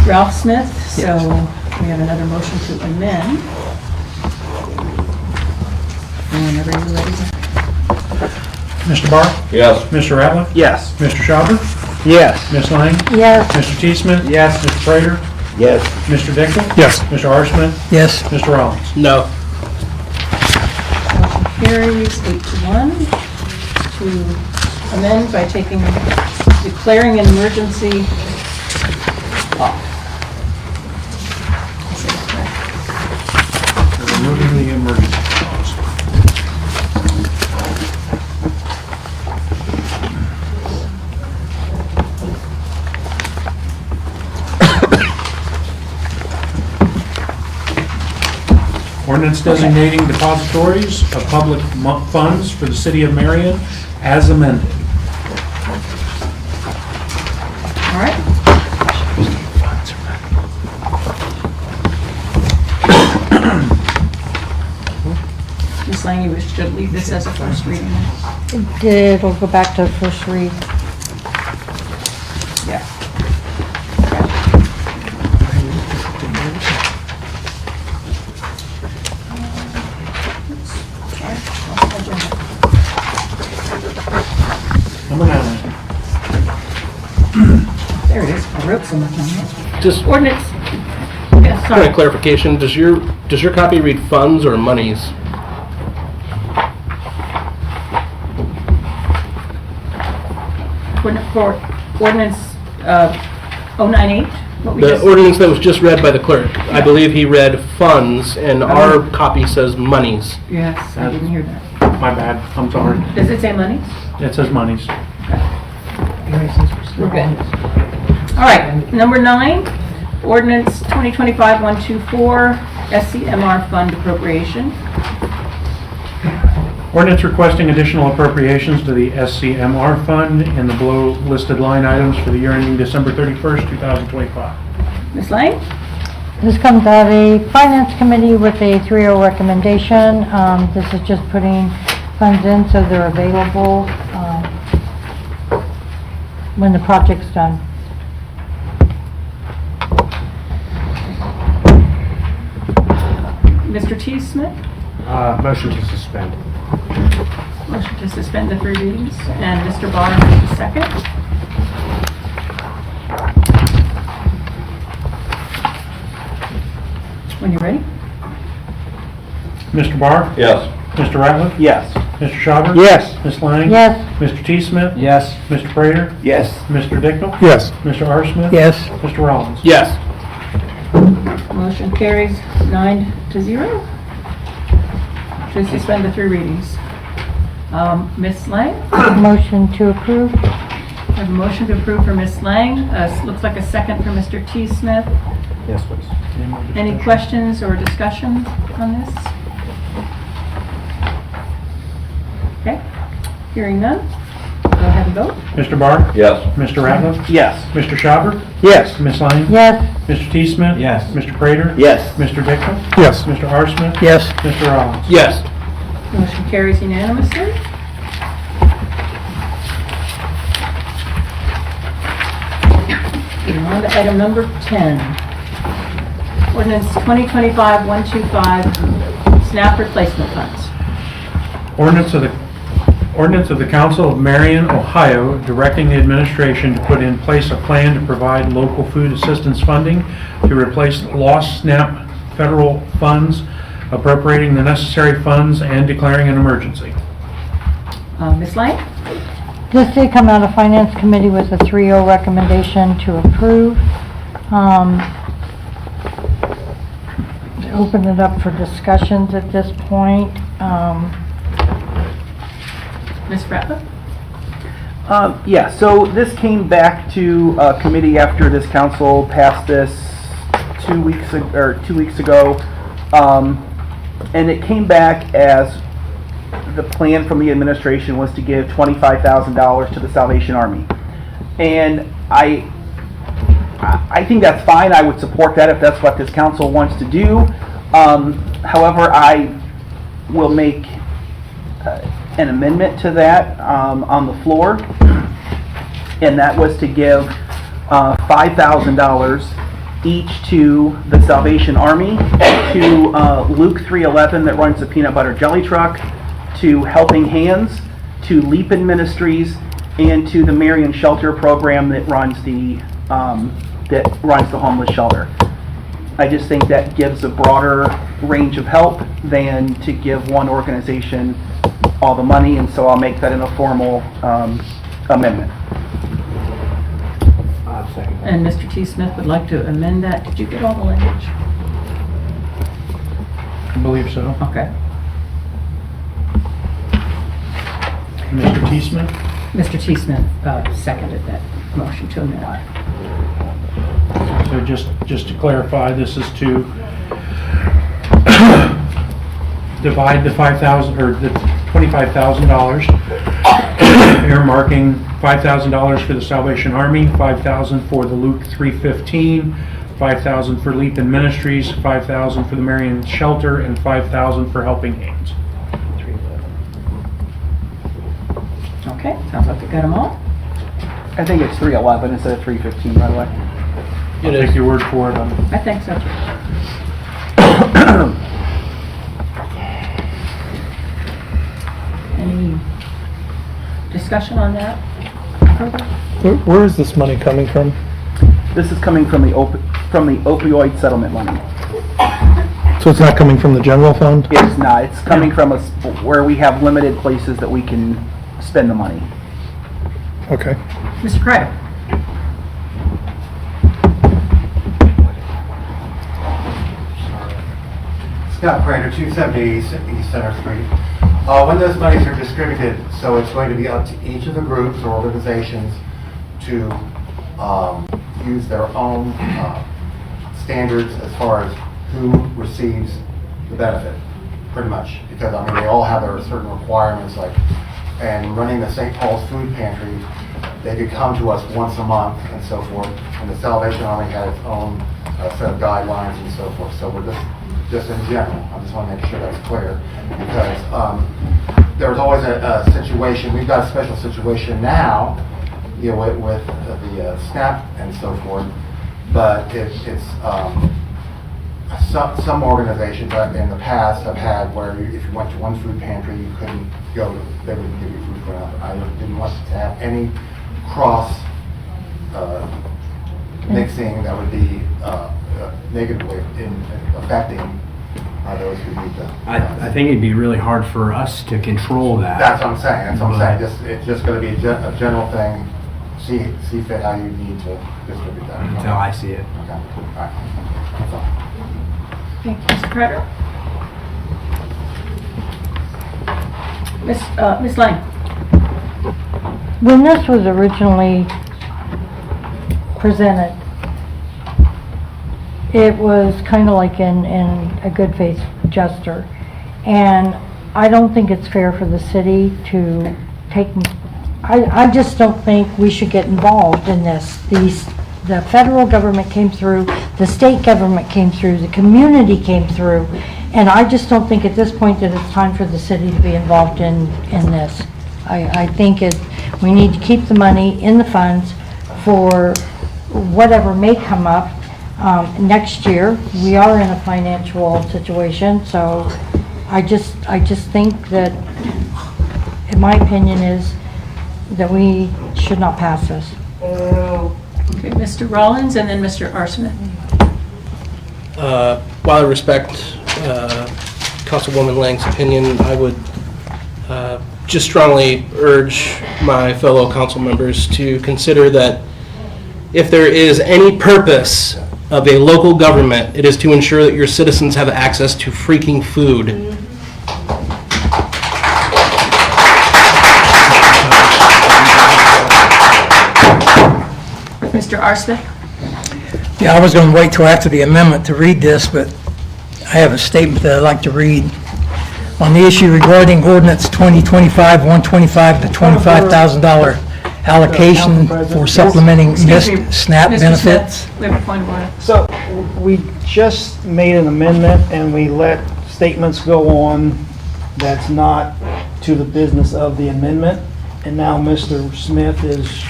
Ralph Smith. So we have another motion to amend. Whenever you're ready. Mr. Barr? Yes. Mr. Ratliff? Yes. Mr. Schauber? Yes. Ms. Lang? Yes. Mr. T. Smith? Yes. Mr. Prater? Yes. Mr. Dickel? Yes. Mr. R. Smith? Yes. Mr. Rollins? No. Motion carries 8-1 to amend by declaring an emergency off. Removing the emergency clause. Ordinance designating depositories of public funds for the city of Marion as amended. All right. Ms. Lang, you wish to leave this as a first reading? It'll go back to first read. Yeah. Number 9. There it is. I wrote so much on it. Just Ordinance. Yes, point sorry. of clarification, does your copy read funds or monies? For ordinance 098? What we The just- ordinance that was just read by the clerk, I believe he read funds, and our copy says monies. Yes, I didn't hear that. My bad, I'm sorry. Does it say monies? It says monies. We're good. All right, number 9, ordinance 2025-124, SCMR fund appropriation. Ordinance requesting additional appropriations to the SCMR fund in the below listed line items for the year ending December 31st, 2025. Ms. Lang? This comes out of a finance committee with a 3-0 recommendation. This is just putting funds in so they're available when the project's done. Mr. T. Smith? Motion to suspend. Motion to suspend the 3 readings. And Mr. Barr has the second. When you're ready. Mr. Barr? Yes. Mr. Ratliff? Yes. Mr. Schauber? Yes. Ms. Lang? Yes. Mr. T. Smith? Yes. Mr. Prater? Yes. Mr. Dickel? Yes. Mr. R. Smith? Yes. Mr. Rollins? Yes. Motion carries 9-0 to suspend the 3 readings. Ms. Lang? Motion to approve. I have a motion to approve for Ms. Lang. Looks like a second for Mr. T. Smith. Yes, please. Any questions or discussion on this? Okay, hearing none. Go ahead and vote. Mr. Barr? Yes. Mr. Ratliff? Yes. Mr. Schauber? Yes. Ms. Lang? Yes. Mr. T. Smith? Yes. Mr. Prater? Yes. Mr. Dickel? Yes. Mr. R. Smith? Yes. Mr. Rollins? Yes. Motion carries unanimously. Moving on to item number 10. Ordinance 2025-125, SNAP replacement funds. Ordinance of the Council of Marion, Ohio, directing the administration to put in place a plan to provide local food assistance funding to replace lost SNAP federal funds, appropriating the necessary funds, and declaring an emergency. Ms. Lang? This did come out of Finance Committee with a 3-0 recommendation to approve. Open it up for discussions at this point. Ms. Bratler? Yeah, so this came back to committee after this council passed this 2 weeks ago. And it came back as the plan from the administration was to give $25,000 to the Salvation Army. And I think that's fine. I would support that if that's what this council wants to do. However, I will make an amendment to that on the floor, and that was to give $5,000 each to the Salvation Army, to Luke 311 that runs the peanut butter jelly truck, to Helping Hands, to Leapin Ministries, and to the Marion Shelter program that runs the homeless shelter. I just think that gives a broader range of help than to give one organization all the money, and so I'll make that in a formal amendment. And Mr. T. Smith would like to amend that. Did you get all the language? I believe so. Okay. Mr. T. Smith? Mr. T. Smith seconded that motion to amend. So just to clarify, this is to divide the $5,000 or the $25,000, earmarking $5,000 for the Salvation Army, $5,000 for the Luke 315, $5,000 for Leapin Ministries, $5,000 for the Marion Shelter, and $5,000 for Helping Hands. Okay, sounds like we got them all. I think it's 311 instead of 315, by the way. I'll take your word for it on it. I think so. Any discussion on that? Where is this money coming from? This is coming from the opioid settlement money. So it's not coming from the general fund? It's not. It's coming from us where we have limited places that we can spend the money. Okay. Mr. Kreider? Scott Prater, 270 East Center Street. When those monies are distributed, so it's going to be up to each of the groups or organizations to use their own standards as far as who receives the benefit, pretty much. Because, I mean, they all have their certain requirements, like, and running the St. Paul's Food Pantry, they could come to us once a month and so forth. And the Salvation Army had its own set of guidelines and so forth. So we're just in general, I just want to make sure that's clear, because there's always a situation. We've got a special situation now, you know, with the SNAP and so forth, but it's some organizations in the past have had where if you went to one food pantry, you couldn't go, they wouldn't give you food for another. I didn't want to have any cross mixing that would be negatively affecting those who need the. I think it'd be really hard for us to control that. That's what I'm saying. That's what I'm saying. It's just going to be a general thing. See fit how you need to distribute that. Until I see it. Okay. All right. That's all. Thank you, Mr. Kreider. Ms. Lang? When this was originally presented, it was kind of like in a good faith gesture. And I don't think it's fair for the city to take, I just don't think we should get involved in this. The federal government came through, the state government came through, the community came through, and I just don't think at this point that it's time for the city to be involved in this. I think we need to keep the money in the funds for whatever may come up next year. We are in a financial situation, so I just think that, in my opinion, is that we should not pass this. Okay, Mr. Rollins and then Mr. R. Smith. While I respect Councilwoman Lang's opinion, I would just strongly urge my fellow council members to consider that if there is any purpose of a local government, it is to ensure that your citizens have access to freaking food. Mr. Arsmith? Yeah, I was going to wait till after the amendment to read this, but I have a statement that I'd like to read. On the issue regarding ordinance 2025-125, the $25,000 allocation for supplementing missed SNAP Mr. benefits. Smith, we have a point of order. So we just made an amendment and we let statements go on that's not to the business of the amendment. And now Mr. Smith is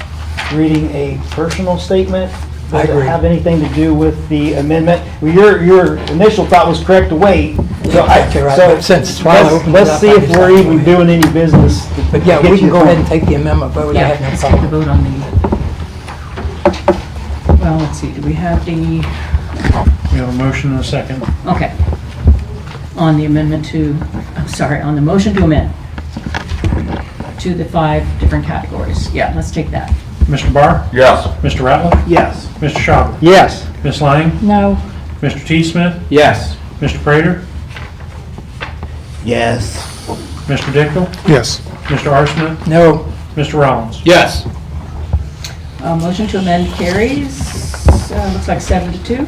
reading a personal statement. I Does it agree. have anything to do with the amendment? Well, your initial thought was correct to wait. So Okay, right, but since it's swallowed, let's see if we're even doing any business. But yeah, we can go ahead and take the amendment vote. I Yeah, have no let's take the problem. vote on the, well, let's see, do we have the, We have a motion and a second. okay. On the amendment to, I'm sorry, on the motion to amend to the 5 different categories. Yeah, let's take that. Mr. Barr? Yes. Mr. Rattler? Yes. Mr. Schauber? Yes. Ms. Lang? No. Mr. T. Smith? Yes. Mr. Prater? Yes. Mr. Dickel? Yes. Mr. Arsmith? No. Mr. Rollins? Yes. Motion to amend carries, looks like 7-2.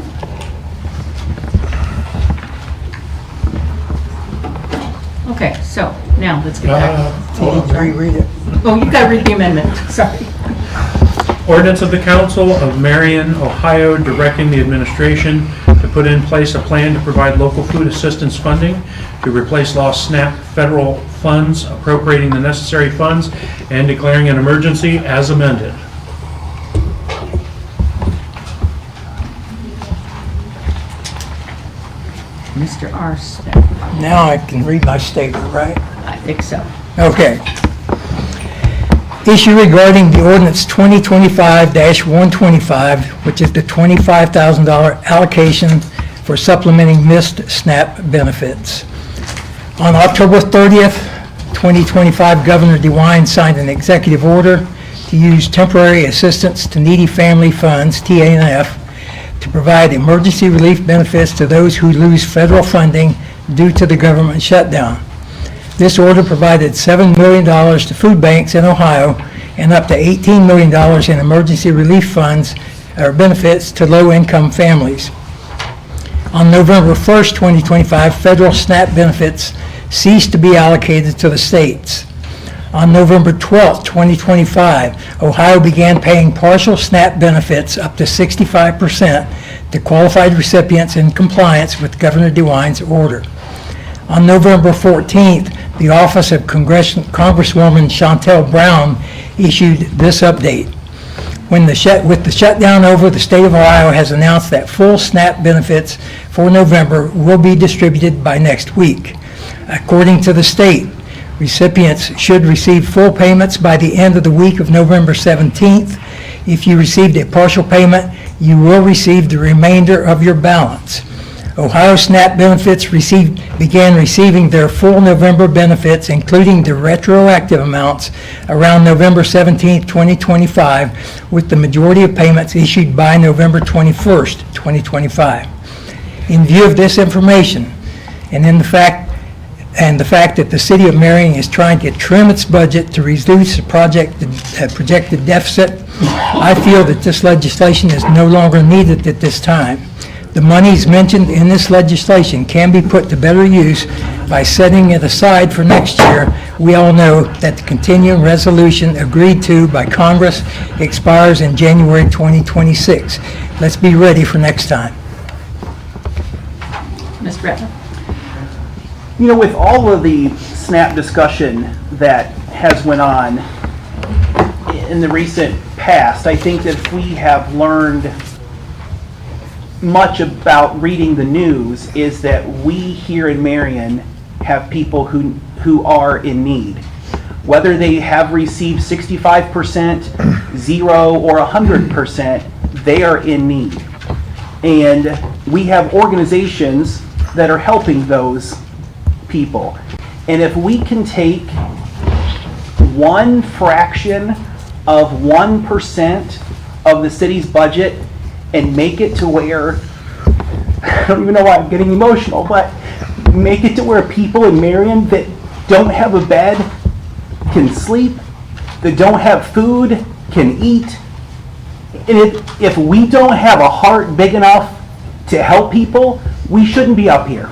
Okay, so now let's get back. Reread it. Oh, you've got to read the amendment, sorry. Ordinance of the Council of Marion, Ohio, directing the administration to put in place a plan to provide local food assistance funding to replace lost SNAP federal funds, appropriating the necessary funds, and declaring an emergency as amended. Mr. Arsmith, Now I can read my statement, right? I think so. Okay. Issue regarding the ordinance 2025-125, which is the $25,000 allocation for supplementing missed SNAP benefits. On October 30th, 2025, Governor DeWine signed an executive order to use temporary assistance to needy family funds, TANF, to provide emergency relief benefits to those who lose federal funding due to the government shutdown. This order provided $7 million to food banks in Ohio and up to $18 million in emergency relief funds or benefits to low-income families. On November 1st, 2025, federal SNAP benefits ceased to be allocated to the states. On November 12th, 2025, Ohio began paying partial SNAP benefits up to 65% to qualified recipients in compliance with Governor DeWine's order. On November 14th, the Office of Congresswoman Chantel Brown issued this update. With the shutdown over, the state of Ohio has announced that full SNAP benefits for November will be distributed by next week. According to the state, recipients should receive full payments by the end of the week of November 17th. If you received a partial payment, you will receive the remainder of your balance. Ohio SNAP benefits began receiving their full November benefits, including the retroactive amounts, around November 17, 2025, with the majority of payments issued by November 21st, 2025. In view of this information, and the fact that the city of Marion is trying to trim its budget to reduce the projected deficit, I feel that this legislation is no longer needed at this time. The monies mentioned in this legislation can be put to better use by setting it aside for next year. We all know that the continuing resolution agreed to by Congress expires in January 2026. Let's be ready for next time. Ms. Breton? You know, with all of the SNAP discussion that has went on in the recent past, I think that if we have learned much about reading the news is that we here in Marion have people who are in need. Whether they have received 65%, 0, or 100%, they are in need. And we have organizations that are helping those people. And if we can take one fraction of 1% of the city's budget and make it to where, I don't even know why I'm getting emotional, but make it to where people in Marion that don't have a bed can sleep, that don't have food can eat. And if we don't have a heart big enough to help people, we shouldn't be up here.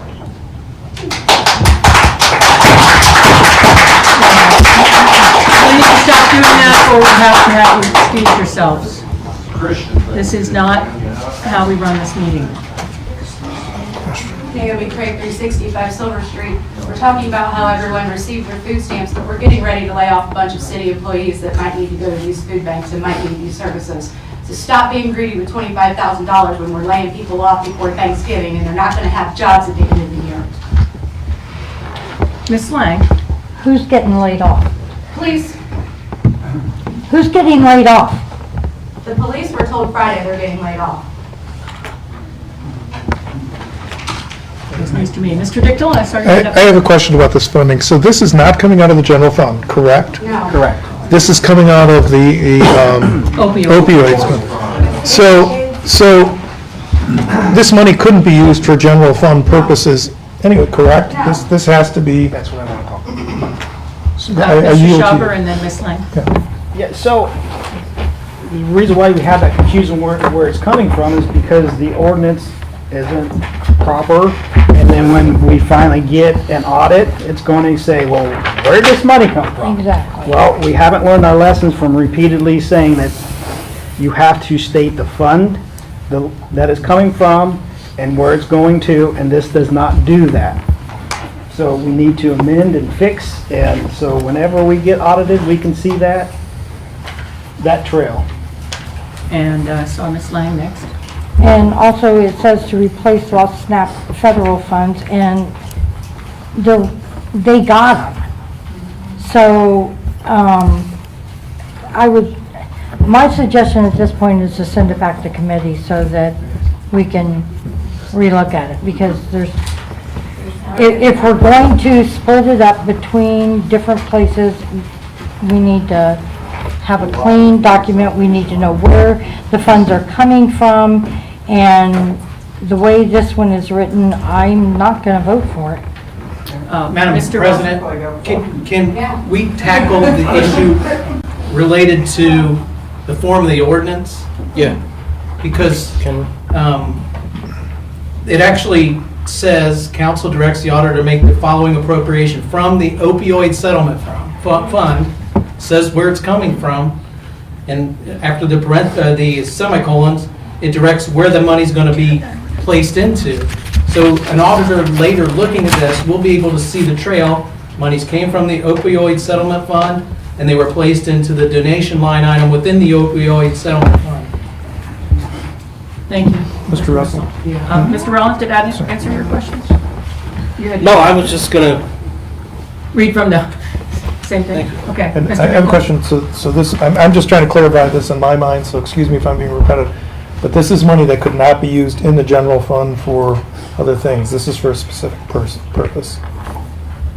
You need to stop doing that, or we'll have to have you excuse yourselves. This is not how we run this meeting. Naomi Craig, 365 Silver Street. We're talking about how everyone received their food stamps, but we're getting ready to lay off a bunch of city employees that might need to go to these food banks and might need these services. So stop being greedy with $25,000 when we're laying people off before Thanksgiving and they're not going to have jobs at the end of the year. Ms. Lang? Who's getting laid off? Police, Who's getting laid off? the police were told Friday they're getting laid off. This news to me. Mr. Dickel, I saw your I hand up. have a question about this funding. So this is not coming out of the general fund, correct? No. Correct. This is coming out of the opioids. So this money couldn't be used for general fund purposes anyway, correct? This has to be. That's what I want to talk about. Mr. Schauber and then Ms. Lang. Yeah, so the reason why we have that confusion where it's coming from is because the ordinance isn't proper. And then when we finally get an audit, it's going to say, well, where did this money come from? Exactly. Well, we haven't learned our lessons from repeatedly saying that you have to state the fund that it's coming from and where it's going to, and this does not do that. So we need to amend and fix, and so whenever we get audited, we can see that trail. And so Ms. Lang next. And also it says to replace lost SNAP federal funds, and they got them. So my suggestion at this point is to send it back to committee so that we can relook at it, because if we're going to split it up between different places, we need to have a clean document. We need to know where the funds are coming from, and the way this one is written, I'm not going to vote for it. Madam Mr. President, can we tackle the issue related to the form of the ordinance? Yeah. Because it actually says, council directs the auditor to make the following appropriation from the opioid settlement fund, says where it's coming from, and after the semicolons, it directs where the money's going to be placed into. So an auditor later looking at this will be able to see the trail. Monies came from the opioid settlement fund, and they were placed into the donation line item within the opioid settlement fund. Thank you. Mr. Russell? Mr. Rollins, did that answer your questions? No, I was just gonna Read from the same thing? Okay. And Mr. I have a Dickel? question, so this, I'm just trying to clarify this in my mind, so excuse me if I'm being repetitive, but this is money that could not be used in the general fund for other things. This is for a specific purpose.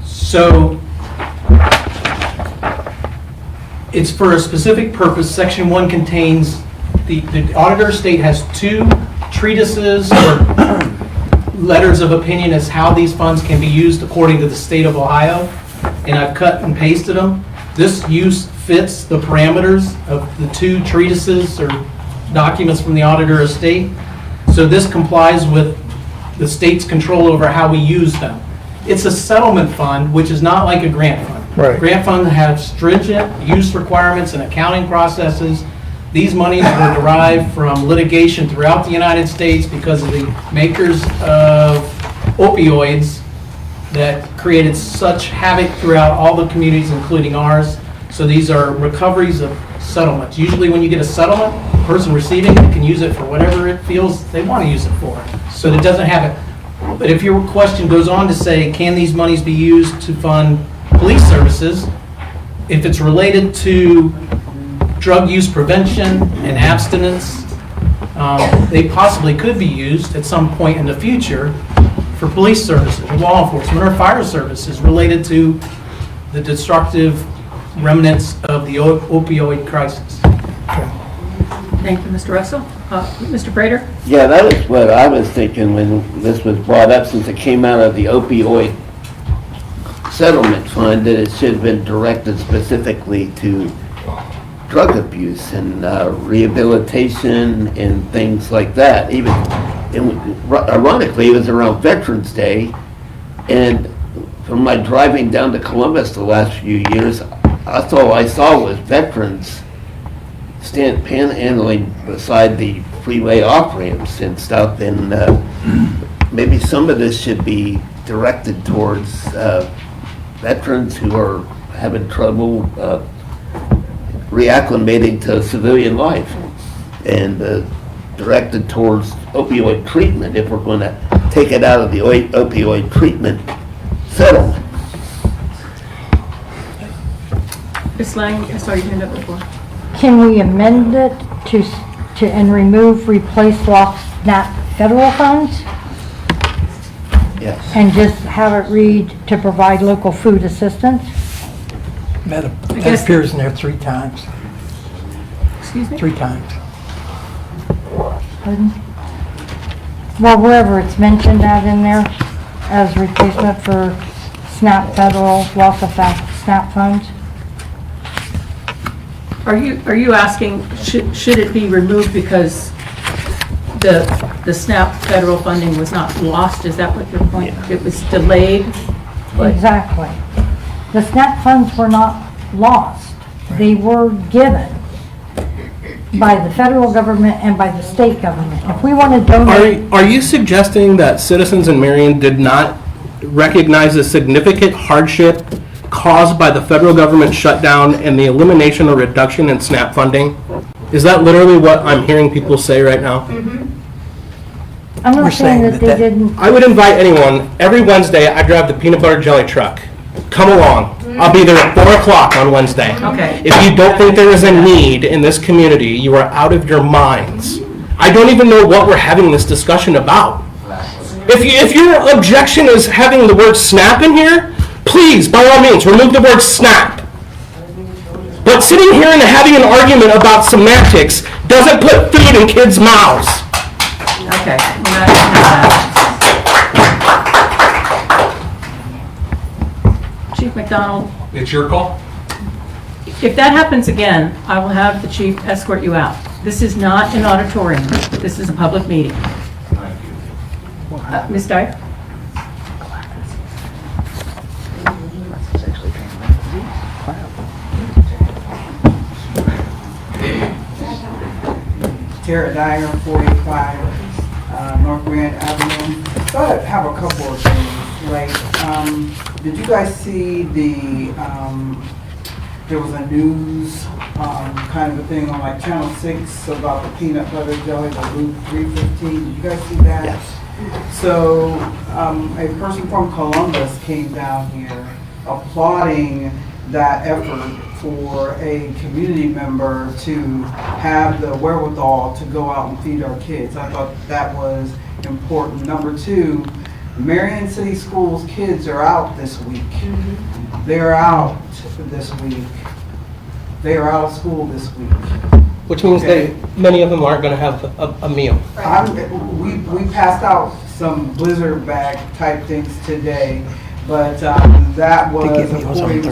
So it's for a specific purpose. Section 1 contains, the auditor state has 2 treatises or letters of opinion as how these funds can be used according to the state of Ohio, and I've cut and pasted them. This use fits the parameters of the 2 treatises or documents from the auditor of state. So this complies with the state's control over how we use them. It's a settlement fund, which is not like a grant fund. Right. Grant funds have stringent use requirements and accounting processes. These monies were derived from litigation throughout the United States because of the makers of opioids that created such havoc throughout all the communities, including ours. So these are recoveries of settlements. Usually when you get a settlement, the person receiving it can use it for whatever it feels they want to use it for. So it doesn't have it. But if your question goes on to say, can these monies be used to fund police services? If it's related to drug use prevention and abstinence, they possibly could be used at some point in the future for police services, or law enforcement, or fire services related to the destructive remnants of the opioid crisis. Thank you, Mr. Russell. Mr. Prater? Yeah, that was what I was thinking when this was brought up, since it came out of the opioid settlement fund, that it should have been directed specifically to drug abuse and rehabilitation and things like that. Even, ironically, it was around Veterans Day, and from my driving down to Columbus the last few years, that's all I saw was veterans panhandling beside the freeway off-ramps and stuff, and maybe some of this should be directed towards veterans who are having trouble reacclimating to civilian life, and directed towards opioid treatment if we're going to take it out of the opioid treatment settlement. Ms. Lang, I saw your hand up before. Can we amend it to and remove replace lost SNAP federal funds? Yes. And just have it read to provide local food assistance? That appears in there 3 times. Excuse me? 3 times. Pardon? Well, wherever it's mentioned that in there as replacement for SNAP federal loss of SNAP funds. Are you asking, should it be removed because the SNAP federal funding was not lost? Is that what your point? It was delayed? Exactly. The SNAP funds were not lost. They were given by the federal government and by the state government. If we want to donate... Are you suggesting that citizens in Marion did not recognize the significant hardship caused by the federal government shutdown and the elimination or reduction in SNAP funding? Is that literally what I'm hearing people say right now? I'm not saying that they didn't... I would invite anyone, every Wednesday I drive the peanut butter jelly truck. Come along. I'll be there at 4 o'clock on Wednesday. Okay. If you don't think there is a need in this community, you are out of your minds. I don't even know what we're having this discussion about. If your objection is having the word SNAP in here, please, by all means, remove the word SNAP. But sitting here and having an argument about semantics doesn't put food in kids' mouths. Okay. We're not into that. Chief McDonald, It's your call? if that happens again, I will have the chief escort you out. This is not an auditorium. This is a public meeting. Ms. Dyer? Tara Dyer, 485 North Grand Avenue. So I have a couple of things, right? Did you guys see there was a news kind of a thing on like Channel 6 about the peanut butter jelly, the Route 315? Did you guys see that? Yes. So a person from Columbus came down here applauding that effort for a community member to have the wherewithal to go out and feed our kids. I thought that was important. Number 2, Marion City Schools kids are out this week. They're out this week. They are out of school this week. Which means many of them aren't going to have a meal. We passed out some blizzard bag type things today, but that was according to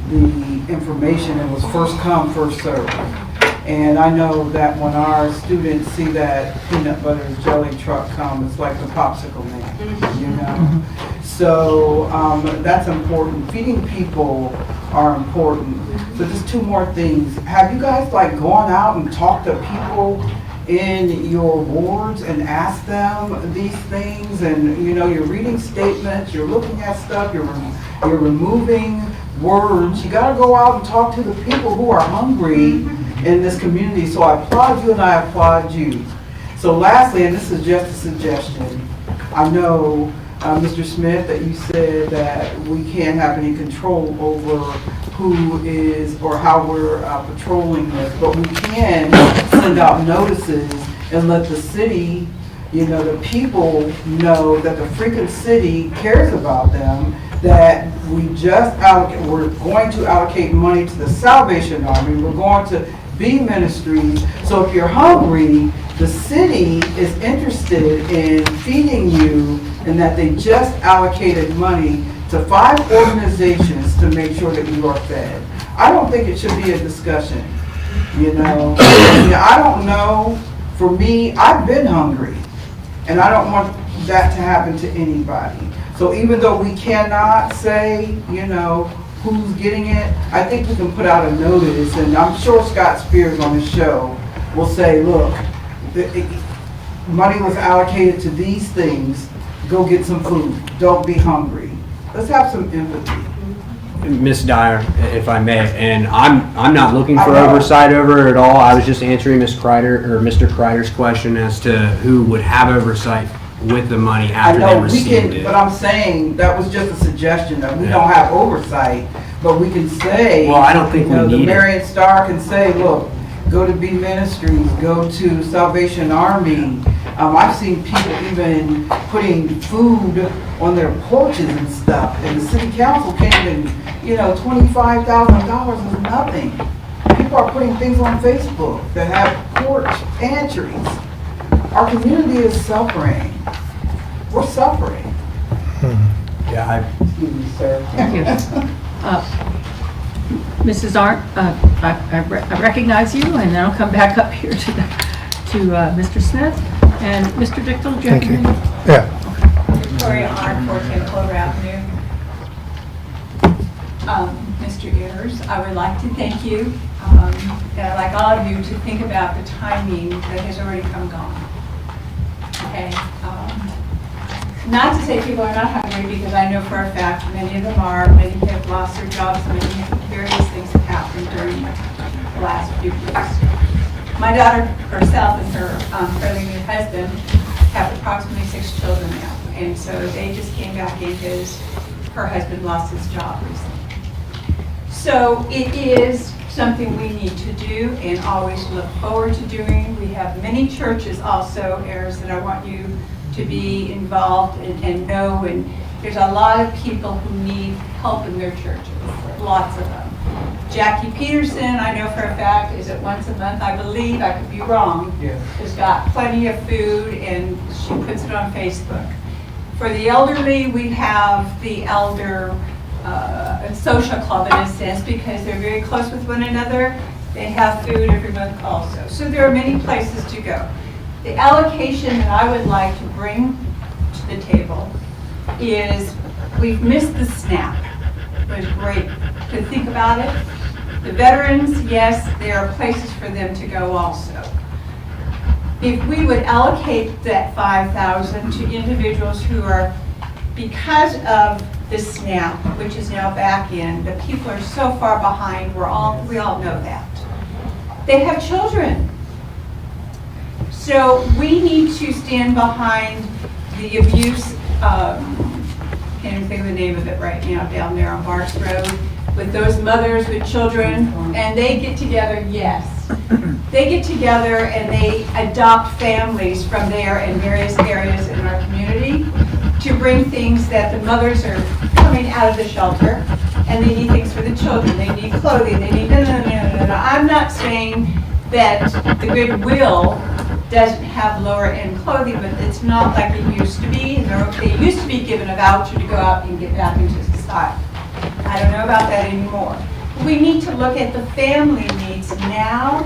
the information. It was first come, first served. And I know that when our students see that peanut butter jelly truck come, it's like the popsicle man, you know? So that's important. Feeding people are important. So just 2 more things. Have you guys like gone out and talked to people in your wards and asked them these things? And you know, you're reading statements, you're looking at stuff, you're removing words. You got to go out and talk to the people who are hungry in this community. So I applaud you and I applaud you. So lastly, and this is just a suggestion, I know Mr. Smith, that you said that we can't have any control over who is or how we're patrolling this, but we can send out notices and let the city You know, the people know that the freaking city cares about them, that we're going to allocate money to the Salvation Army, we're going to be ministries. So if you're hungry, the city is interested in feeding you, and that they just allocated money to 5 organizations to make sure that you are fed. I don't think it should be a discussion, you know. I don't know, for me, I've been hungry, and I don't want that to happen to anybody. So even though we cannot say, you know, who's getting it, I think we can put out a notice, and I'm sure Scott Spears on his show will say, look, money was allocated to these things, go get some food, don't be hungry. Let's have some empathy. Ms. Dyer, if I may, and I'm not looking for oversight over it at all. I was just answering Ms. Kreider, or Mr. Kreider's question as to who would have oversight with the money after they received it. But I'm saying that was just a suggestion that we don't have oversight, but we can say, well, I don't think we need the Marion Star can say, look, go to B Ministries, go to Salvation Army. I've seen people even putting food on their porches and stuff, and the city council can't even, you know, $25,000 is nothing. People are putting things on Facebook that have porch pantries. Our community is suffering. We're suffering. Yeah, Excuse me, sir. Thank you. Mrs. Arndt, I recognize you, and then I'll come back up here to Mr. Smith. And Mr. Dichtel, do you have anything? Yeah. Victoria Arndt, 410 Clover Avenue. Mr. Ayers, I would like to thank you, and I'd like all of you to think about the timing that has already come and gone. Okay? Not to say people are not hungry, because I know for a fact many of them are. Many have lost their jobs, many various things have happened during the last few weeks. My daughter herself and her fairly new husband have approximately 6 children now, and so they just came back in because her husband lost his job recently. So it is something we need to do and always look forward to doing. We have many churches also, Ayers, that I want you to be involved and know, and there's a lot of people who need help in their churches, lots of them. Jackie Peterson, I know for a fact, is it once a month, I believe, I could be wrong, has got plenty of food, and she puts it on Facebook. For the elderly, we have the elder social club in a sense, because they're very close with one another. They have food every month also. So there are many places to go. The allocation that I would like to bring to the table is, we've missed the SNAP. It was great to think about it. The veterans, yes, there are places for them to go also. If we would allocate that $5,000 to individuals who are, because of the SNAP, which is now back in, the people are so far behind, we all know that. They have children. So we need to stand behind the abuse, can't even think of the name of it right now, down there on Barks Road, with those mothers with children, and they get together, yes. They get together and they adopt families from there in various areas in our community to bring things that the mothers are coming out of the shelter, and they need things for the children. They need clothing, they need no. I'm not saying that the Goodwill doesn't have lower end clothing, but it's not like it used to be. They used to be given a voucher to go out and get back into society. I don't know about that anymore. We need to look at the family needs now,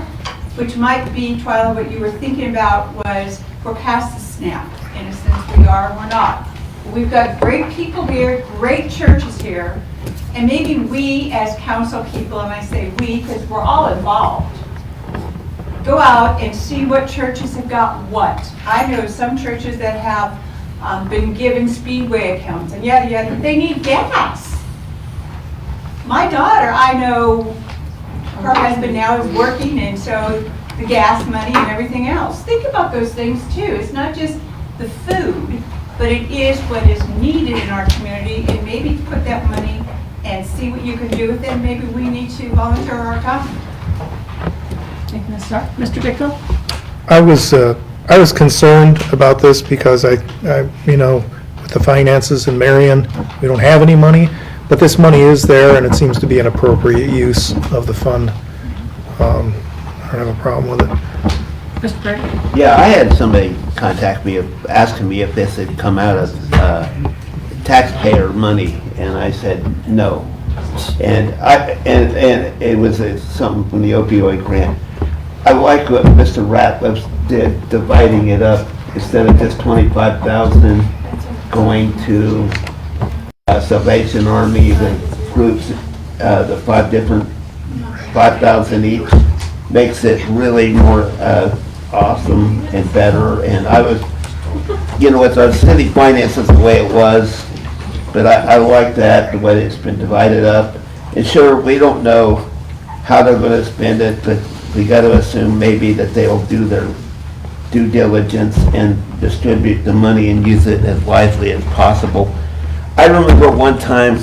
which might be, Twyla, what you were thinking about was, we're past the SNAP. In a sense, we are, we're not. We've got great people here, great churches here, and maybe we as council people, and I say we because we're all involved, go out and see what churches have got what. I know some churches that have been given Speedway accounts and yada yada. They need gas. My daughter, I know her husband now is working, and so the gas money and everything else. Think about those things too. It's not just the food, but it is what is needed in our community, and maybe put that money and see what you can do with it. Maybe we need to volunteer our time. Thank you, Ms. Stark. Mr. Dichtel? I was I was concerned about this because I, with the finances in Marion, we don't have any money, but this money is there and it seems to be an appropriate use of the fund. I don't have a problem with it. Mr. Prater? Yeah, I had somebody contact me asking me if this had come out of taxpayer money, and I said no. And it was something from the opioid grant. I like what Mr. Ratliff did, dividing it up instead of just 25,000 going to Salvation Army, the groups, the 5,000 each, makes it really more awesome and better. And I was, with our city finances the way it was, but I like that, the way it's been divided up. And sure, we don't know how they're going to spend it, but we got to assume maybe that they'll do their due diligence and distribute the money and use it as wisely as possible. I remember one time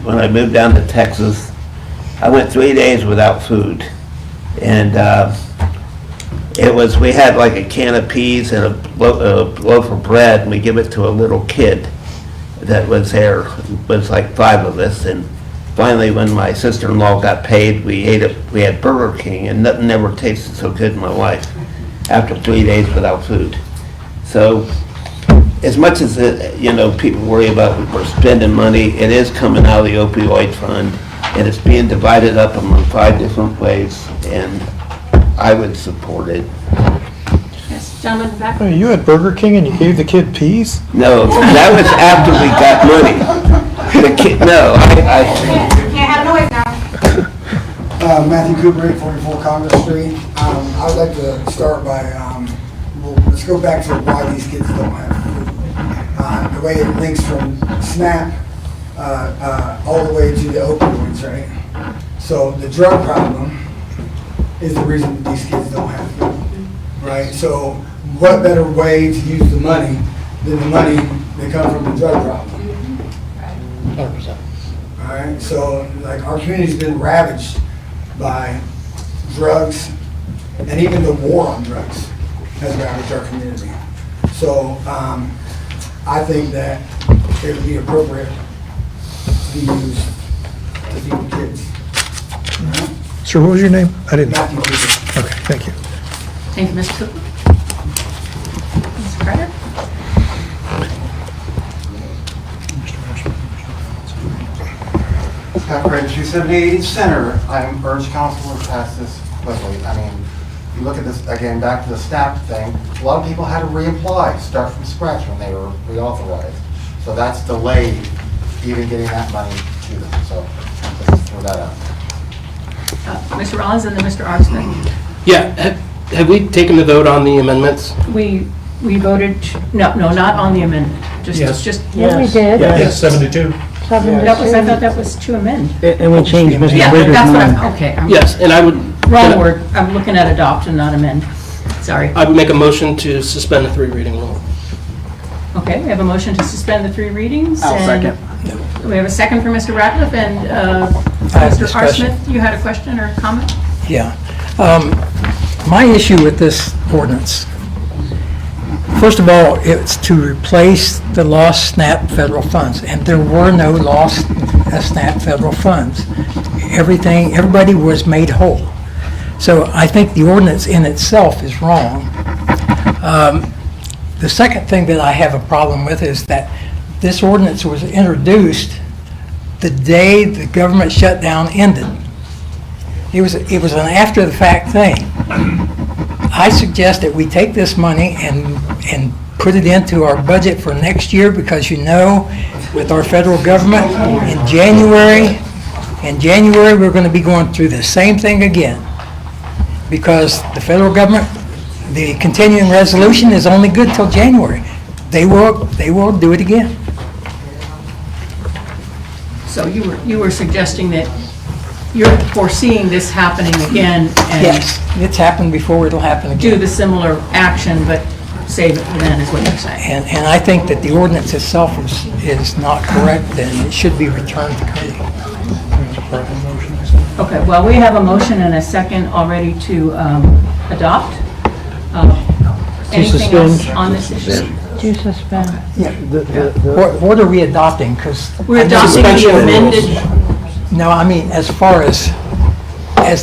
when I moved down to Texas, I went 3 days without food. And we had like a can of peas and a loaf of bread, and we give it to a little kid that was there. It was like 5 of us, and finally when my sister-in-law got paid, we had Burger King, and nothing ever tasted so good in my life after 3 days without food. So as much as people worry about we're spending money, it is coming out of the opioid fund, and it's being divided up among 5 different ways, and I would support it. Yes, gentleman back. Hey, you had Burger King and you gave the kid peas? No, that was after we got money. The kid, no, Can't have noise now. Matthew Cooper, 844 Congress Street. I would like to start by, let's go back to why these kids don't have food. The way it links from SNAP all the way to the opioids, right? So the drug problem is the reason that these kids don't have food, right? So what better way to use the money than the money that comes from the drug problem? 100%. All right, so like our community's been ravaged by drugs, and even the war on drugs has ravaged our community. So I think that it would be appropriate to be used to feed the kids. Sir, what was your name? I didn't. Matthew Cooper. Okay, thank you. Thank you, Mr. Cooper. Mr. Prater? Scott Prater, 278 Center. I'm urge council to pass this quickly. I mean, you look at this, again, back to the SNAP thing, a lot of people had to reapply, start from scratch when they were reauthorized. So that's delayed even getting that money to them. So let's throw that out. Mr. Rollins and then Mr. Armstrong. Yeah, have we taken the vote on the amendments? We voted, no, not on the amendment. Yes. Yes, we did. Yes, 7-2. I thought that was to amend. And we changed Mr. Yeah, Prater's that's what mind. okay. Yes, and I would. Wrong word. I'm looking at adopt and not amend. Sorry. I would make a motion to suspend the 3 reading rule. Okay, we have a motion to suspend the 3 readings. I'll and second. We have a second for Mr. Ratliff and I have Mr. discussion. Smith. You had a question or comment? Yeah. My issue with this ordinance, first of all, it's to replace the lost SNAP federal funds, and there were no lost SNAP federal funds. Everybody was made whole. So I think the ordinance in itself is wrong. The second thing that I have a problem with is that this ordinance was introduced the day the government shutdown ended. It was an after-the-fact thing. I suggest that we take this money and put it into our budget for next year, because with our federal government, in January, we're going to be going through the same thing again. Because the federal government, the continuing resolution is only good till January. They will do it again. So you were suggesting that you're foreseeing this happening again and Yes, it's happened before, it'll happen again. do the similar action, but save it for then, is what you're saying. And I think that the ordinance itself is not correct, and it should be returned to committee. Okay, well, we have a motion and a second already to adopt. Anything else on this issue? To suspend. Yeah, what are we adopting? Because We're adopting the amended, No, I mean, as far as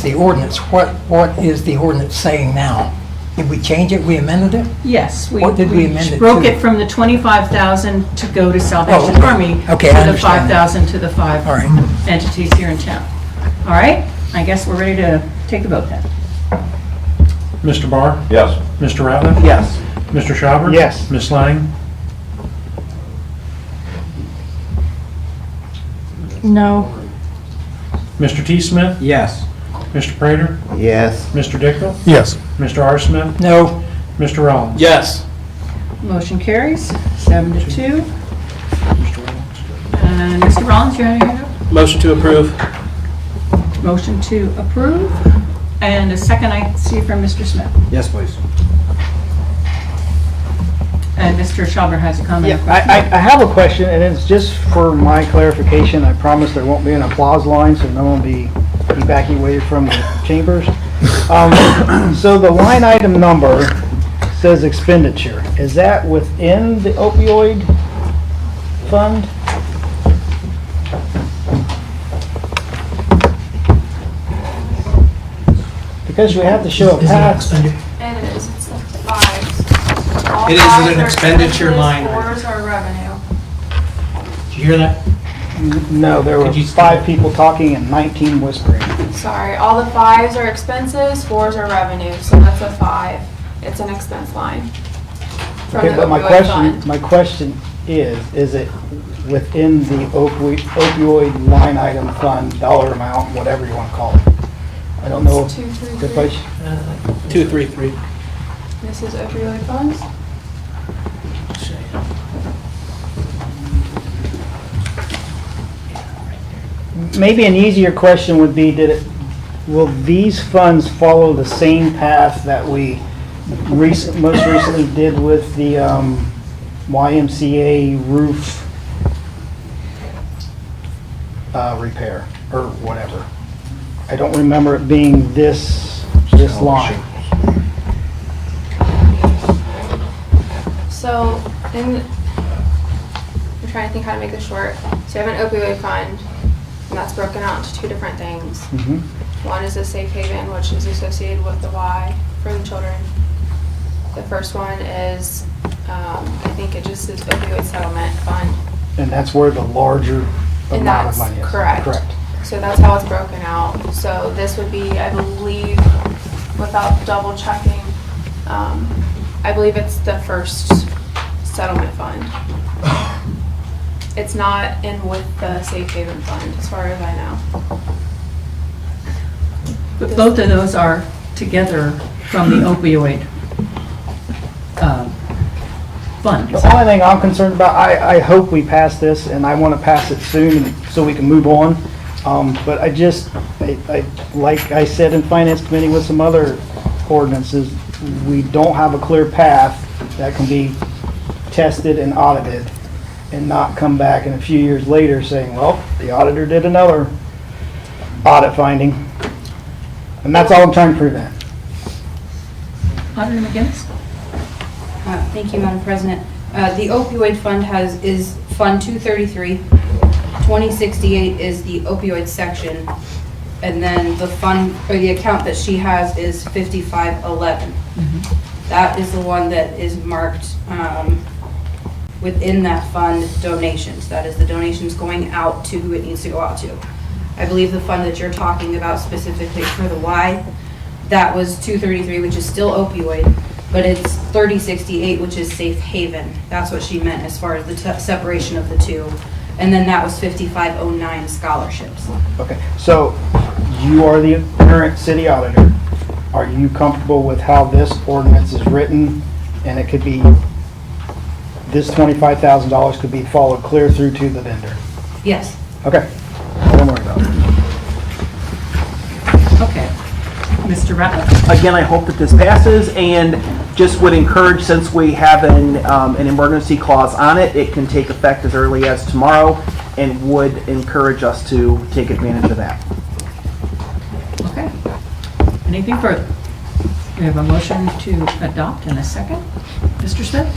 the ordinance, what is the ordinance saying now? Did we change it? We amended it? yes. What did we amend it broke to? it from the 25,000 to go to Salvation okay. Army. Okay, to I the understand. 5,000 to the 5 All right. entities here in town. All right, I guess we're ready to take the vote then. Mr. Barr? Yes. Mr. Ratliff? Yes. Mr. Schauber? Yes. Ms. Lang? No. Mr. T. Smith? Yes. Mr. Prater? Yes. Mr. Dickel? Yes. Mr. R. Smith? No. Mr. Rollins? Yes. Motion carries 7-2. And Mr. Rollins, you had your hand up? Motion to approve. Motion to approve. And a second I see from Mr. Smith. Yes, please. And Mr. Schauber has a comment. Yeah, I have a question, and it's just for my clarification. I promise there won't be an applause line, so no one will be backing away from the chambers. So the line item number says expenditure. Is that within the opioid fund? Because you have to show a path. It is, it's the fives. All It is fives an are expenditure expenses, line item. Fours are revenue. Did you hear that? No, there were 5 people talking and 19 whispering. Sorry, all the fives are expenses, fours are revenue, so that's a 5. It's an expense line. From Okay, the but opioid fund. my question is it within the opioid line item fund, dollar amount, whatever you want to call it? I don't know. It's 233. Good place. 233. This is opioid funds. Maybe an easier question would be, will these funds follow the same path that we most recently did with the YMCA roof repair or whatever? I don't remember it being this line. So, I'm trying to think how to make this short. So you have an opioid fund, and that's broken out into 2 different things. Mhm. One is a safe haven, which is associated with the Y for the children. The first one is, I think it just is opioid settlement fund. And that's where the larger And amount of that's money is. correct. Correct. So that's how it's broken out. So this would be, I believe, without double checking, I believe it's the first settlement fund. It's not in with the safe haven fund, as far as I know. But both of those are together from the opioid fund. The only thing I'm concerned about, I hope we pass this, and I want to pass it soon so we can move on. But like I said in Finance Committee with some other ordinances, we don't have a clear path that can be tested and audited and not come back in a few years later saying, well, the auditor did another audit finding. And that's all I'm trying to prevent. Auditor McGinnis? Thank you, Madam President. The opioid fund is Fund 233. 2068 is the opioid section. And then the fund, or the account that she has is 5511. That is the one that is marked within that fund donations. That is the donations going out to who it needs to go out to. I believe the fund that you're talking about specifically for the Y, that was 233, which is still opioid, but it's 3068, which is safe haven. That's what she meant as far as the separation of the two. And then that was 5509 scholarships. Okay, so you are the current city auditor. Are you comfortable with how this ordinance is written? And it could be, this $25,000 could be followed clear through to the vendor? Yes. Okay, don't worry about it. Okay. Mr. Ratliff? Again, I hope that this passes, and just would encourage, since we have an emergency clause on it, it can take effect as early as tomorrow, and would encourage us to take advantage of that. Okay. Anything further? We have a motion to adopt in a second. Mr. Smith?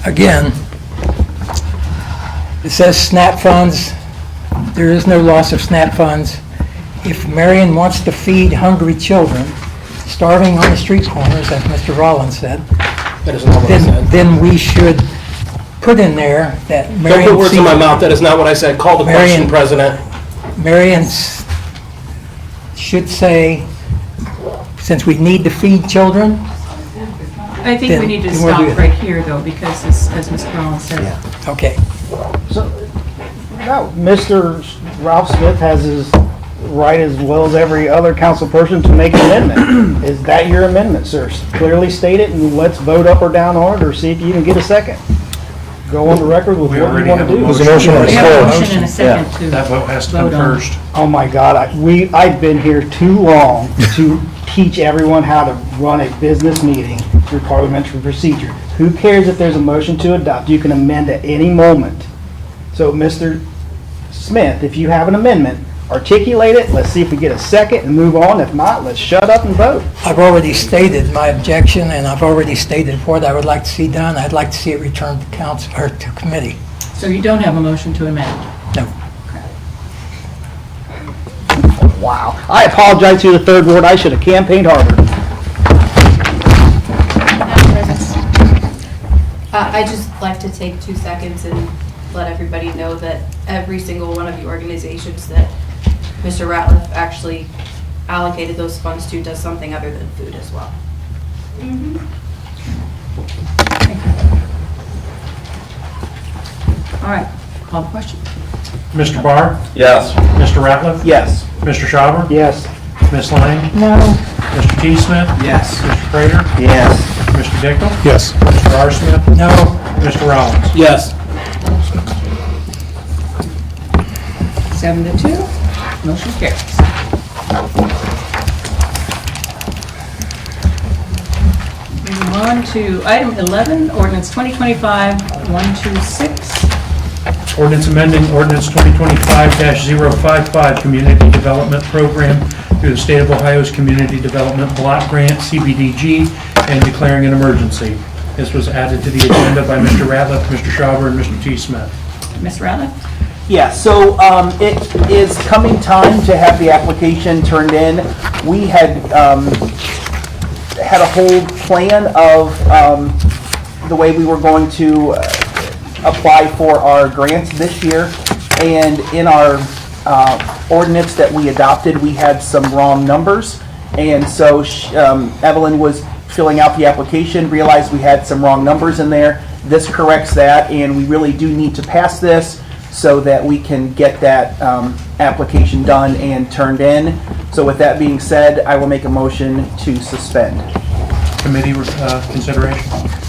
Again, it says SNAP funds. There is no loss of SNAP funds. If Marion wants to feed hungry children, starving on the street corners, as Mr. Rollins said, That is not what I said. then we should put in there that Marion... Don't put words in my mouth. That is not what I said. Call the question, President. Marion should say, since we need to feed children... I think we need to stop right here, though, because as Mr. Rollins said. Okay. So, no, Mr. Ralph Smith has his right as well as every other council person to make an amendment. Is that your amendment, sir? Clearly state it and let's vote up or down on it, or see if you can get a second. Go on the record with what you want to do. There's a motion on the We have a floor. motion and a second to That vote has to come vote on. first. Oh my God, I've been here too long to teach everyone how to run a business meeting through parliamentary procedure. Who cares if there's a motion to adopt? You can amend at any moment. So, Mr. Smith, if you have an amendment, articulate it, let's see if we get a second and move on. If not, let's shut up and vote. I've already stated my objection, and I've already stated what I would like to see done. I'd like to see it returned to council, or to committee. So you don't have a motion to amend? No. Wow. I apologize to the third ward. I should have campaigned harder. I'd just like to take 2 seconds and let everybody know that every single one of the organizations that Mr. Ratliff actually allocated those funds to does something other than food as well. All right, call the question. Mr. Barr? Yes. Mr. Ratliff? Yes. Mr. Schauber? Yes. Ms. Lang? No. Mr. T. Smith? Yes. Mr. Prater? Yes. Mr. Dickel? Yes. Mr. R. Smith? No. Mr. Rollins? Yes. 7-2, motion carries. Moving on to item 11, ordinance 2025-126. Ordinance amending ordinance 2025-055, Community Development Program through the State of Ohio's Community Development Block Grant, CBDG, and declaring an emergency. This was added to the agenda by Mr. Ratliff, Mr. Schauber, and Mr. T. Smith. Ms. Ratliff? Yeah, so it is coming time to have the application turned in. We had had a whole plan of the way we were going to apply for our grants this year, and in our ordinance that we adopted, we had some wrong numbers, and so Evelyn was filling out the application, realized we had some wrong numbers in there. This corrects that, and we really do need to pass this so that we can get that application done and turned in. So with that being said, I will make a motion to suspend. Committee consideration?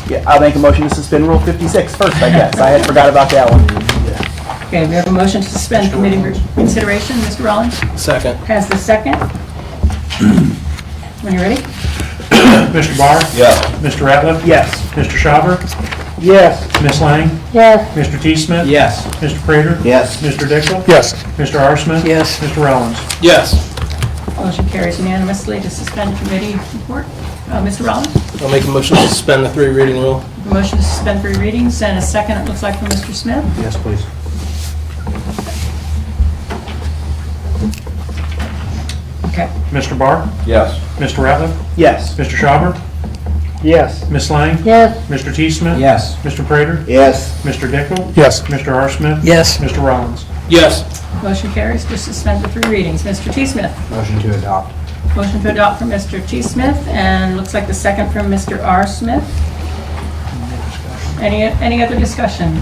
Yeah, I'll make a motion to suspend Rule 56 first, I guess. I had forgot about that one. Okay, we have a motion to suspend committee consideration. Mr. Rollins? Second. Has the second. When you're ready? Mr. Barr? Yes. Mr. Ratliff? Yes. Mr. Schauber? Yes. Ms. Lang? Yes. Mr. T. Smith? Yes. Mr. Prater? Yes. Mr. Dickel? Yes. Mr. R. Smith? Yes. Mr. Rollins? Yes. Motion carries unanimously to suspend committee report. Mr. Rollins? I'll make a motion to suspend the 3 reading rule. A motion to suspend 3 readings and a second, it looks like, from Mr. Smith. Yes, please. Okay. Mr. Barr? Yes. Mr. Ratliff? Yes. Mr. Schauber? Yes. Ms. Lang? Yes. Mr. T. Smith? Yes. Mr. Prater? Yes. Mr. Dickel? Yes. Mr. R. Smith? Yes. Mr. Rollins? Yes. Motion carries to suspend the 3 readings. Mr. T. Smith? Motion to adopt. Motion to adopt from Mr. T. Smith, and looks like the second from Mr. R. Smith. Any other discussion?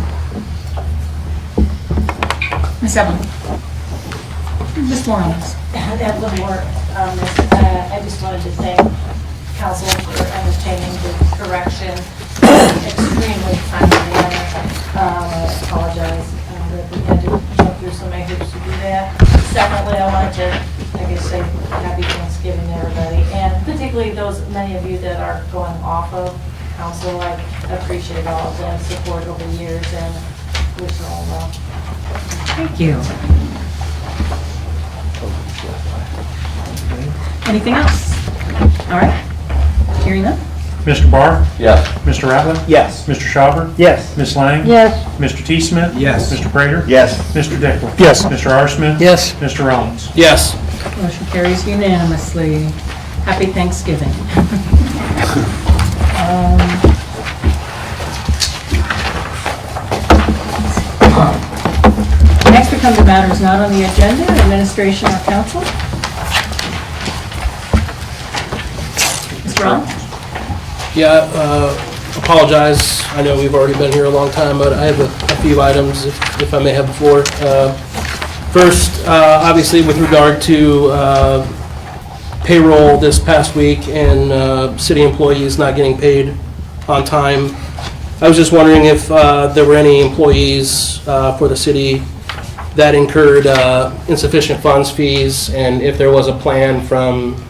Ms. Evelyn? Ms. Morales? That would work. I just wanted to thank council for entertaining the correction. Extremely timely. I apologize that we had to jump through so many hoops to do that. Secondly, I wanted to, I guess, say happy Thanksgiving to everybody, and particularly those, many of you that are going off of council. I appreciate all of the support over the years and wish you all well. Thank you. Anything else? All right. Hearing none. Mr. Barr? Yes. Mr. Ratliff? Yes. Mr. Schauber? Yes. Ms. Lang? Yes. Mr. T. Smith? Yes. Mr. Prater? Yes. Mr. Dickler? Yes. Mr. R. Smith? Yes. Mr. Rollins? Yes. Motion carries unanimously. Happy Thanksgiving. Next, we come to matters not on the agenda, administration or council. Mr. Rollins? Yeah, apologize. I know we've already been here a long time, but I have a few items, if I may have the floor. First, obviously, with regard to payroll this past week and city employees not getting paid on time, I was just wondering if there were any employees for the city that incurred insufficient funds fees, and if there was a plan from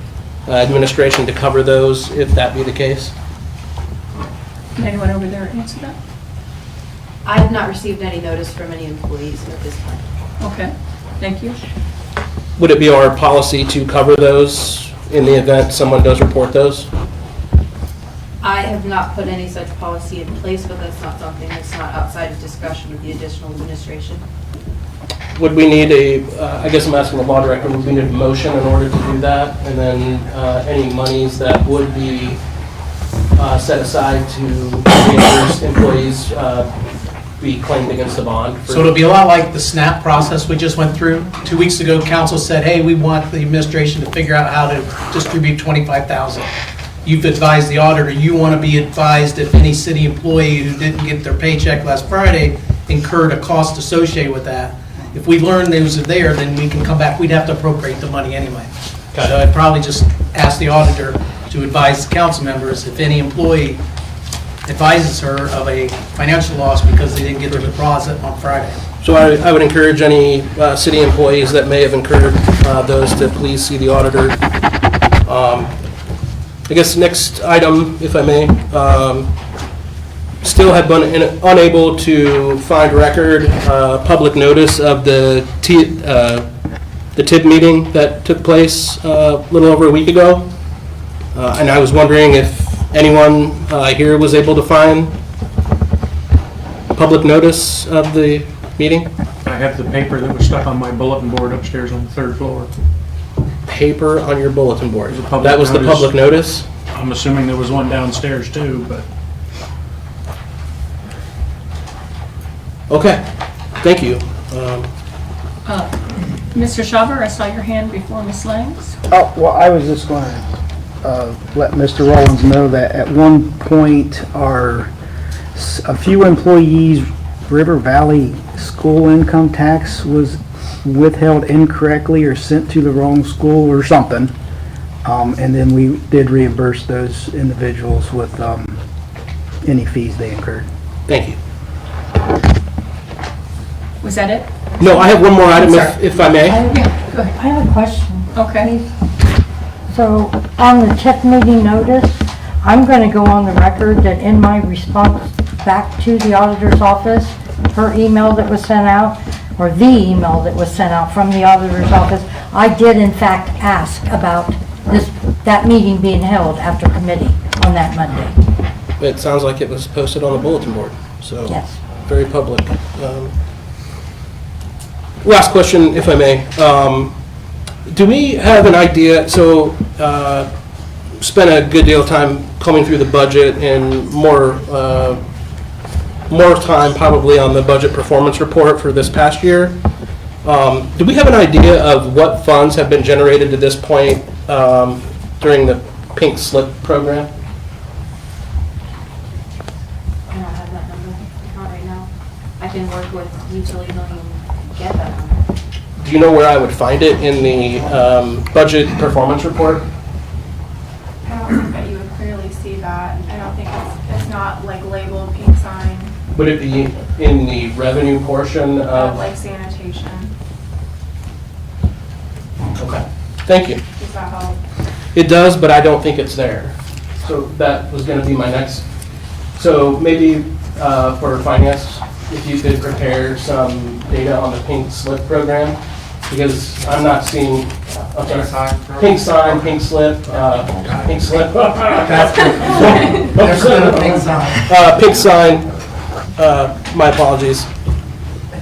administration to cover those, if that be the case. Can anyone over there answer that? I have not received any notice from any employees at this time. Okay, thank you. Would it be our policy to cover those in the event someone does report those? I have not put any such policy in place, but that's not something that's not outside of discussion with the additional administration. Would we need I guess I'm asking the law director, would we need a motion in order to do that? And then any monies that would be set aside to reimburse employees be claimed against the bond? So it'll be a lot like the SNAP process we just went through. 2 weeks ago, council said, hey, we want the administration to figure out how to distribute $25,000. You've advised the auditor, you want to be advised if any city employee who didn't get their paycheck last Friday incurred a cost associated with that. If we learn those are there, then we can come back, we'd have to appropriate the money anyway. So I'd probably just ask the auditor to advise the council members if any employee advises her of a financial loss because they didn't get their deposit on Friday. So I would encourage any city employees that may have incurred those to please see the auditor. I guess next item, if I may, still have been unable to find record public notice of the TIB meeting that took place a little over a week ago. And I was wondering if anyone here was able to find public notice of the meeting? I have the paper that was stuck on my bulletin board upstairs on the 3rd floor. Paper on your bulletin board? Public That was the notice. public notice? I'm assuming there was one downstairs too, but. Okay, thank you. Mr. Schauber, I saw your hand before Ms. Lang's. Oh, well, I was just going to let Mr. Rollins know that at one point, a few employees' River Valley school income tax was withheld incorrectly or sent to the wrong school or something. And then we did reimburse those individuals with any fees they incurred. Thank you. Was that it? No, I have one more item if I may. Yeah, go ahead. I have a question. Okay. So on the TIP meeting notice, I'm going to go on the record that in my response back to the auditor's office, her email that was sent out, or the email that was sent out from the auditor's office, I did in fact ask about that meeting being held after committee on that Monday. It sounds like it was posted on the bulletin board, so Yes. very public. Last question, if I may. Do we have an idea, so spent a good deal of time combing through the budget and more time probably on the budget performance report for this past year. Do we have an idea of what funds have been generated to this point during the pink slip program? I don't have that number, not right now. I can work with utility billing and get that number. Do you know where I would find it in the budget performance report? I don't think that you would clearly see that. I don't think it's not like labeled pink sign, Would it be in the revenue portion of? like sanitation. Okay, thank you. Does that help? It does, but I don't think it's there. So that was going to be my next. So maybe for finance, if you could prepare some data on the pink slip program because I'm not seeing, pink sign, pink slip, pink slip. Pink sign, my apologies.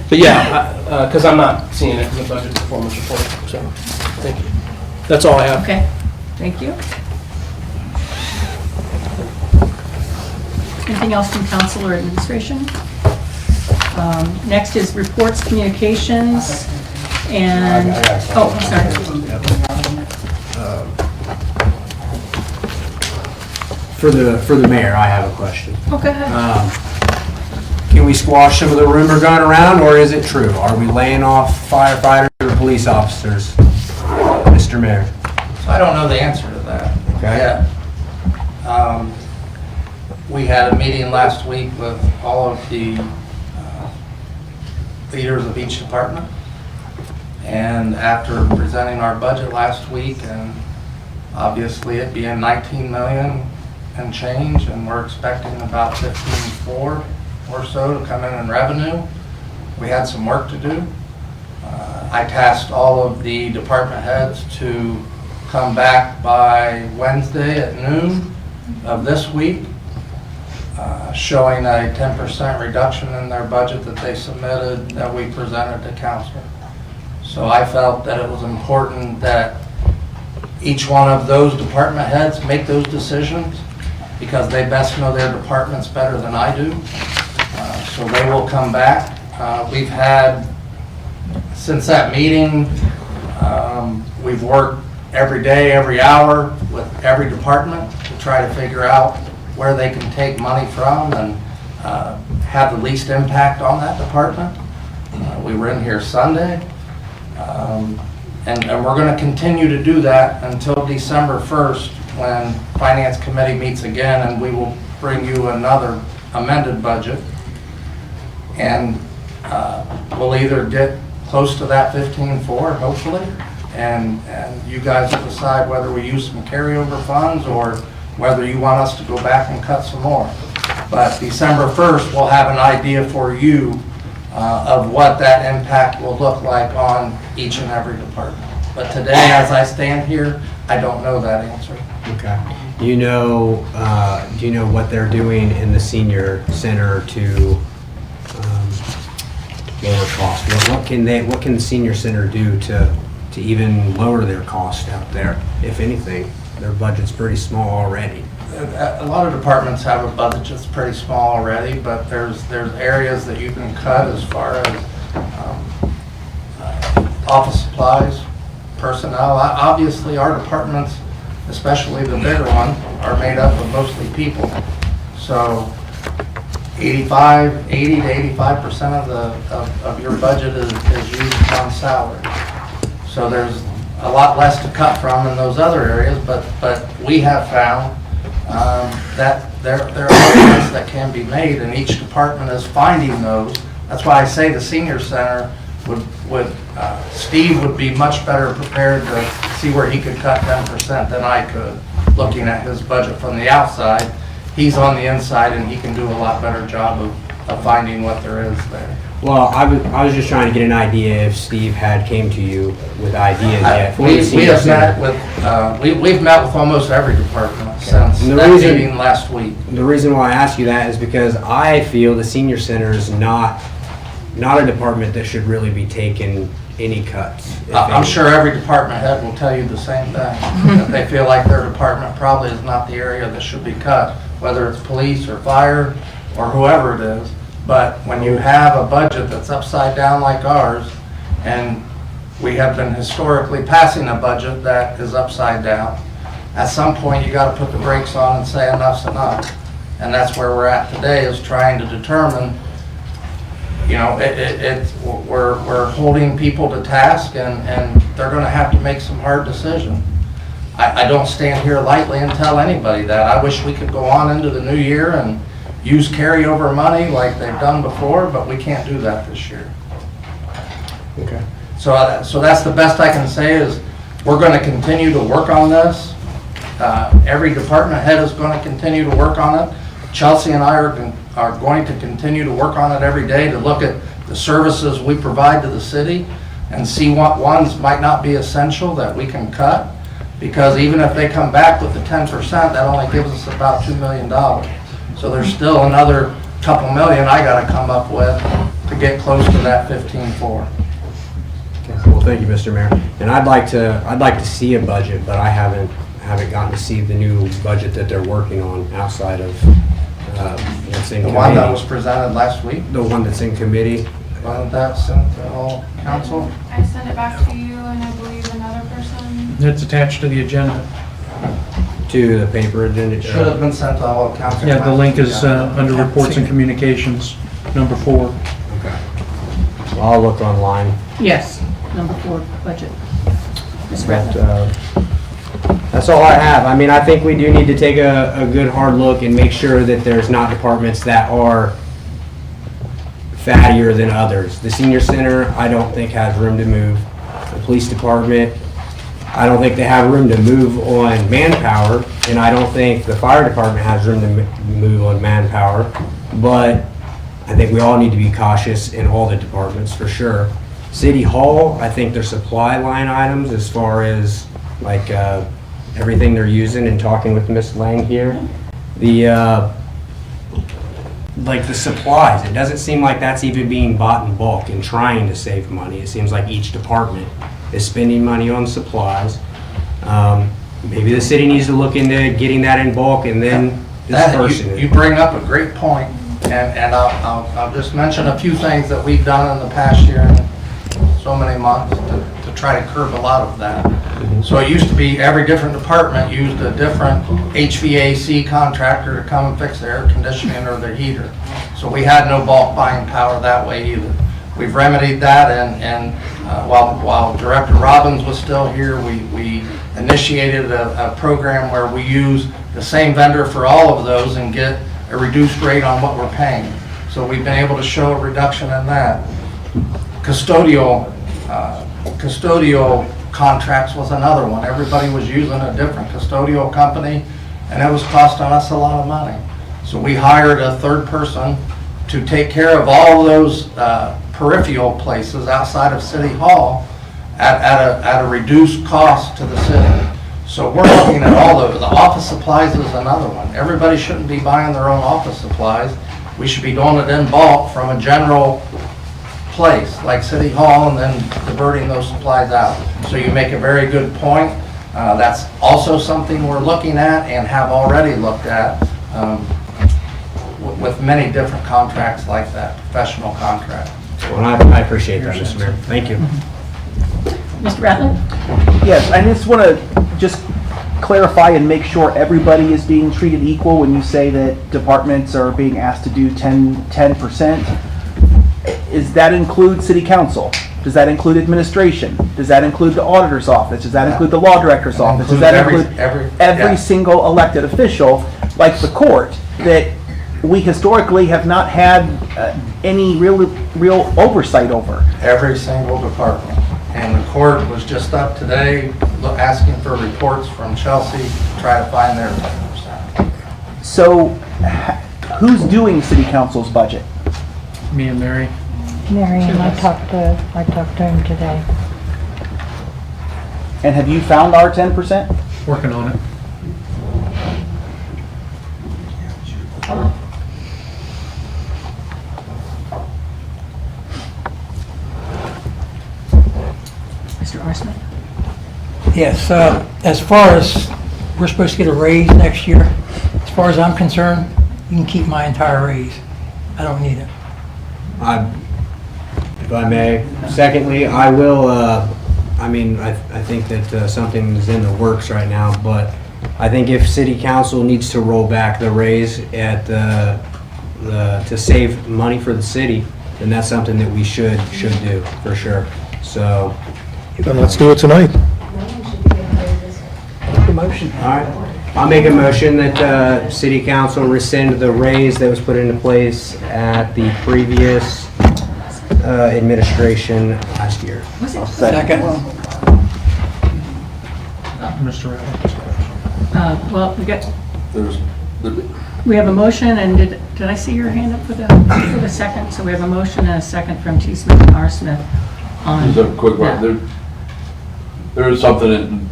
But yeah, because I'm not seeing it in the budget performance report, so, thank you. That's all I have. Okay, thank you. Anything else from council or administration? Next is reports, communications, and, oh, I'm sorry. For the mayor, I have a question. Oh, go ahead. Can we squash some of the rumor going around, or is it true? Are we laying off firefighters or police officers, Mr. Mayor? So I don't know the answer to that. Okay. Yeah. We had a meeting last week with all of the leaders of each department. And after presenting our budget last week, and obviously it being 19 million and change, and we're expecting about 15.4 or so to come in revenue, we had some work to do. I tasked all of the department heads to come back by Wednesday at noon of this week, showing a 10% reduction in their budget that they submitted that we presented to council. So I felt that it was important that each one of those department heads make those decisions, because they best know their departments better than I do. So they will come back. We've had, since that meeting, we've worked every day, every hour with every department to try to figure out where they can take money from and have the least impact on that department. We were in here Sunday, and we're going to continue to do that until December 1st, when Finance Committee meets again, and we will bring you another amended budget. And we'll either get close to that 15.4, hopefully, and you guys will decide whether we use some carryover funds or whether you want us to go back and cut some more. But December 1st, we'll have an idea for you of what that impact will look like on each and every department. But today, as I stand here, I don't know that answer. Okay. Do you know what they're doing in the senior center to lower costs? What can the senior center do to even lower their cost out there, if anything? Their budget's pretty small already. A lot of departments have a budget that's pretty small already, but there's areas that you can cut as far as office supplies, personnel. Obviously, our departments, especially the bigger ones, are made up of mostly people. So 80 to 85% of your budget is used on salary. So there's a lot less to cut from in those other areas, but we have found that there are cuts that can be made, and each department is finding those. That's why I say the senior center Steve would be much better prepared to see where he could cut 10% than I could, looking at his budget from the outside. He's on the inside, and he can do a lot better job of finding what there is there. Well, I was just trying to get an idea if Steve had came to you with ideas yet. We've met with almost every department since that meeting last week. The reason why I ask you that is because I feel the senior center is not a department that should really be taking any cuts. I'm sure every department head will tell you the same thing. That they feel like their department probably is not the area that should be cut, whether it's police or fire or whoever it is. But when you have a budget that's upside down like ours, and we have been historically passing a budget that is upside down, at some point you got to put the brakes on and say enough's enough. And that's where we're at today, is trying to determine, you know, we're holding people to task, and they're going to have to make some hard decisions. I don't stand here lightly and tell anybody that. I wish we could go on into the new year and use carryover money like they've done before, but we can't do that this year. Okay. So that's the best I can say, is we're going to continue to work on this. Every department head is going to continue to work on it. Chelsea and I are going to continue to work on it every day to look at the services we provide to the city and see what ones might not be essential that we can cut. Because even if they come back with the 10%, that only gives us about $2 million. So there's still another couple million I gotta come up with to get close to that 15.4. Well, thank you, Mr. Mayor. And I'd like to see a budget, but I haven't gotten to see the new budget that they're working on outside of what's in committee. The one that was presented last week? The one that's in committee. Wasn't that sent to all council? I sent it back to you and I believe another person. It's attached to the agenda. To the paper agenda. It should have been sent to all council. Yeah, the link is under reports and communications, number 4. Okay. Well, I'll look online. Yes, number 4, budget. Ms. But, Ratliff. that's all I have. I mean, I think we do need to take a good hard look and make sure that there's not departments that are fattier than others. The senior center, I don't think has room to move. The police department, I don't think they have room to move on manpower, and I don't think the fire department has room to move on manpower. But I think we all need to be cautious in all the departments for sure. City Hall, I think their supply line items as far as like everything they're using, and talking with Ms. Lang here, the like the supplies, it doesn't seem like that's even being bought in bulk and trying to save money. It seems like each department is spending money on supplies. Maybe the city needs to look into getting that in bulk and then dispersing it. You bring up a great point, and I'll just mention a few things that we've done in the past year and so many months to try to curb a lot of that. So it used to be every different department used a different HVAC contractor to come and fix their air conditioning or their heater. So we had no bulk buying power that way either. We've remedied that, and while Director Robbins was still here, we initiated a program where we use the same vendor for all of those and get a reduced rate on what we're paying. So we've been able to show a reduction in that. Custodial contracts was another one. Everybody was using a different custodial company, and it was costing us a lot of money. So we hired a third person to take care of all those peripheral places outside of City Hall at a reduced cost to the city. So we're looking at all those. The office supplies is another one. Everybody shouldn't be buying their own office supplies. We should be doing it in bulk from a general place like City Hall and then diverting those supplies out. So you make a very good point. That's also something we're looking at and have already looked at with many different contracts like that, professional contracts. Well, I appreciate that, Mr. Mayor. Thank you. Mr. Ratliff? Yes, I just want to clarify and make sure everybody is being treated equal when you say that departments are being asked to do 10%. Does that include city council? Does that include administration? Does that include the auditor's office? Does that include the law director's office? Does that include every single elected official, like the court, that we historically have not had any real oversight over? Every single department. And the court was just up today asking for reports from Chelsea to try to find their 10%. So who's doing city council's budget? Me and Mary. Marion, I talked to him today. And have you found our 10%? Working on it. Mr. Arsman? Yes, as far as, we're supposed to get a raise next year. As far as I'm concerned, you can keep my entire raise. I don't need it. If I may. Secondly, I will, I mean, I think that something is in the works right now, but I think if city council needs to roll back the raise at to save money for the city, then that's something that we should do, for sure. So. Then let's do it tonight. Motion. All right. I'll make a motion that city council rescind the raise that was put into place at the previous administration last year. Second. Mr. Ratliff. Well, we have a motion, and did I see your hand up for the second? So we have a motion and a second from T. Smith and R. Smith. on Just a quick that. one. There is something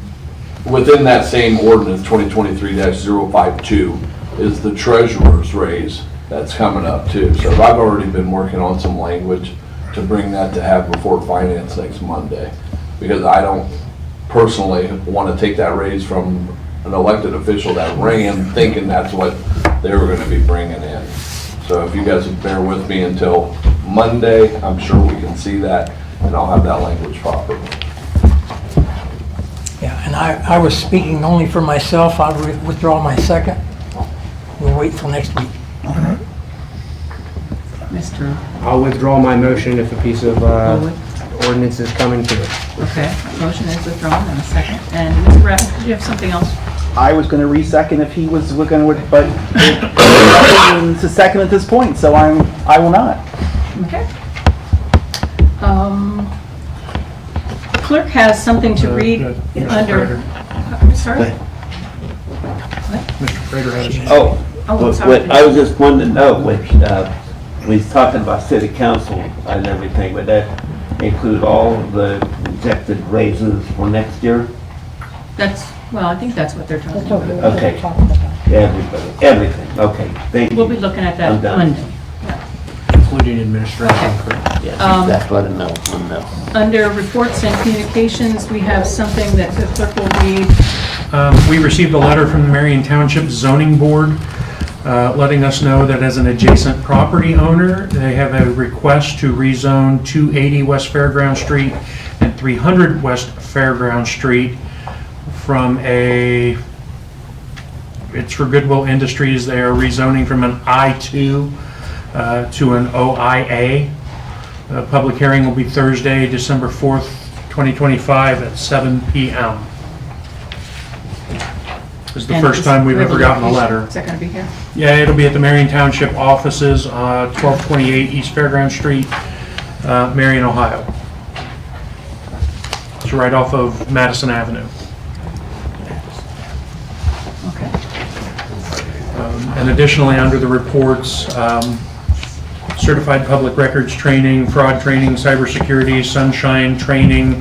within that same ordinance, 2023-052, is the treasurer's raise that's coming up too. So I've already been working on some language to bring that to have before finance next Monday. Because I don't personally want to take that raise from an elected official that ran thinking that's what they were going to be bringing in. So if you guys would bear with me until Monday, I'm sure we can see that and I'll have that language properly. Yeah, and I was speaking only for myself. I withdraw my second. We'll wait till next week. Mr. I'll withdraw my motion if a piece of ordinance is coming to it. Okay, motion is withdrawn and a second. And Mr. Ratliff, did you have something else? I was going to re-second if he was looking, but it's a second at this point, so I will not. Okay. Clerk has something to read under, sorry? Mr. Prater had his. Oh, I'm sorry. I was just wanting to know, which, we was talking about city council and everything, would that include all of the projected raises for next year? Well, I think that's what they're talking That's okay. about. Okay. Talking about. Everybody, everything, okay, thank you. We'll be looking at that I'm done. Monday. Including administration. Yes, Um, that's what I know, Under reports and communications, we have something that the clerk will read. We received a letter from the Marion Township Zoning Board letting us know that as an adjacent property owner, they have a request to rezone 280 West Fairground Street and 300 West Fairground Street from it's for Goodwill Industries. They are rezoning from an I2 to an OIA. Public hearing will be Thursday, December 4th, 2025 at 7 p.m. This is the first time we've ever gotten a letter. Is that going to be here? Yeah, it'll be at the Marion Township offices, 1228 East Fairground Street, Marion, Ohio. It's right off of Madison Avenue. Okay. And additionally, under the reports, certified public records training, fraud training, cybersecurity, sunshine training,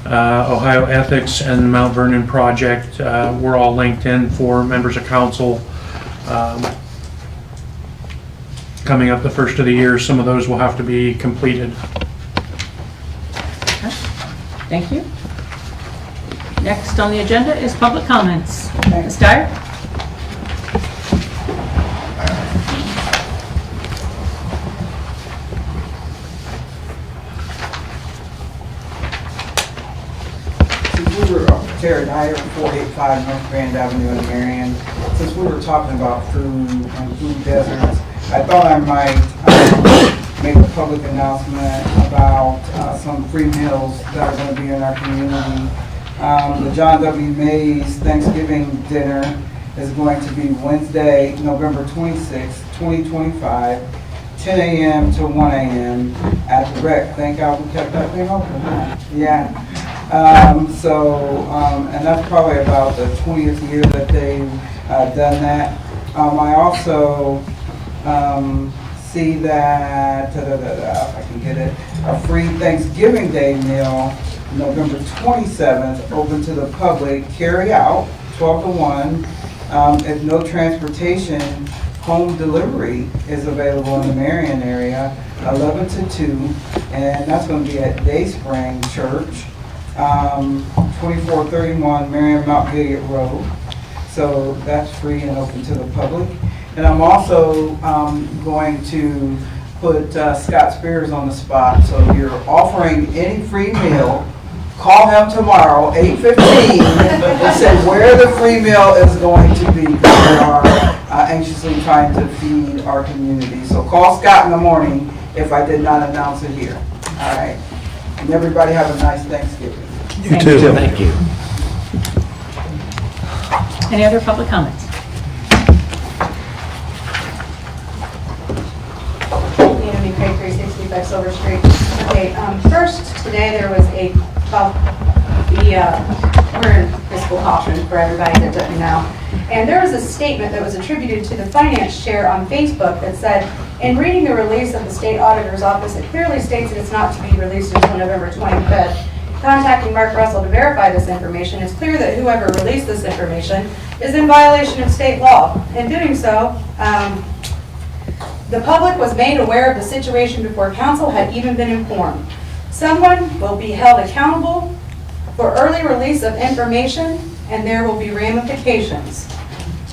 Ohio Ethics, and Mount Vernon Project were all linked in for members of council. Coming up the first of the year, some of those will have to be completed. Okay. Thank you. Next on the agenda is public comments. Ms. Dyer? Terry Dyer, 485 North Grand Avenue in Marion. Since we were talking about food and food deserts, I thought I might make a public announcement about some free meals that are going to be in our community. The John W. Mays Thanksgiving dinner is going to be Wednesday, November 26, 2025, 10 a.m. to 1 a.m. at the rec. Thank God we kept that thing open. Yeah. And that's probably about the 20th year that they've done that. I also see that, if I can get it, a free Thanksgiving Day meal, November 27th, open to the public, carry out, 12 to 1. If no transportation, home delivery is available in the Marion area, 11 to 2, and that's going to be at Dayspring Church. 2431 Marion Mount Gilead Road. So that's free and open to the public. And I'm also going to put Scott Spears on the spot. So if you're offering any free meal, call him tomorrow, 8:15, and say where the free meal is going to be. We are anxiously trying to feed our community. So call Scott in the morning if I did not announce it here. All right. And everybody have a nice Thanksgiving. You too. Thank you. Any other public comments? Naomi Craig, 365 Silver Street. Okay, first, today there was we're in fiscal caution for everybody that doesn't know. And there was a statement that was attributed to the finance chair on Facebook that said In reading the release of the state auditor's office, it clearly states that it's not to be released until November 25th. Contacting Mark Russell to verify this information, it's clear that whoever released this information is in violation of state law. In doing so, the public was made aware of the situation before council had even been informed. Someone will be held accountable for early release of information, and there will be ramifications.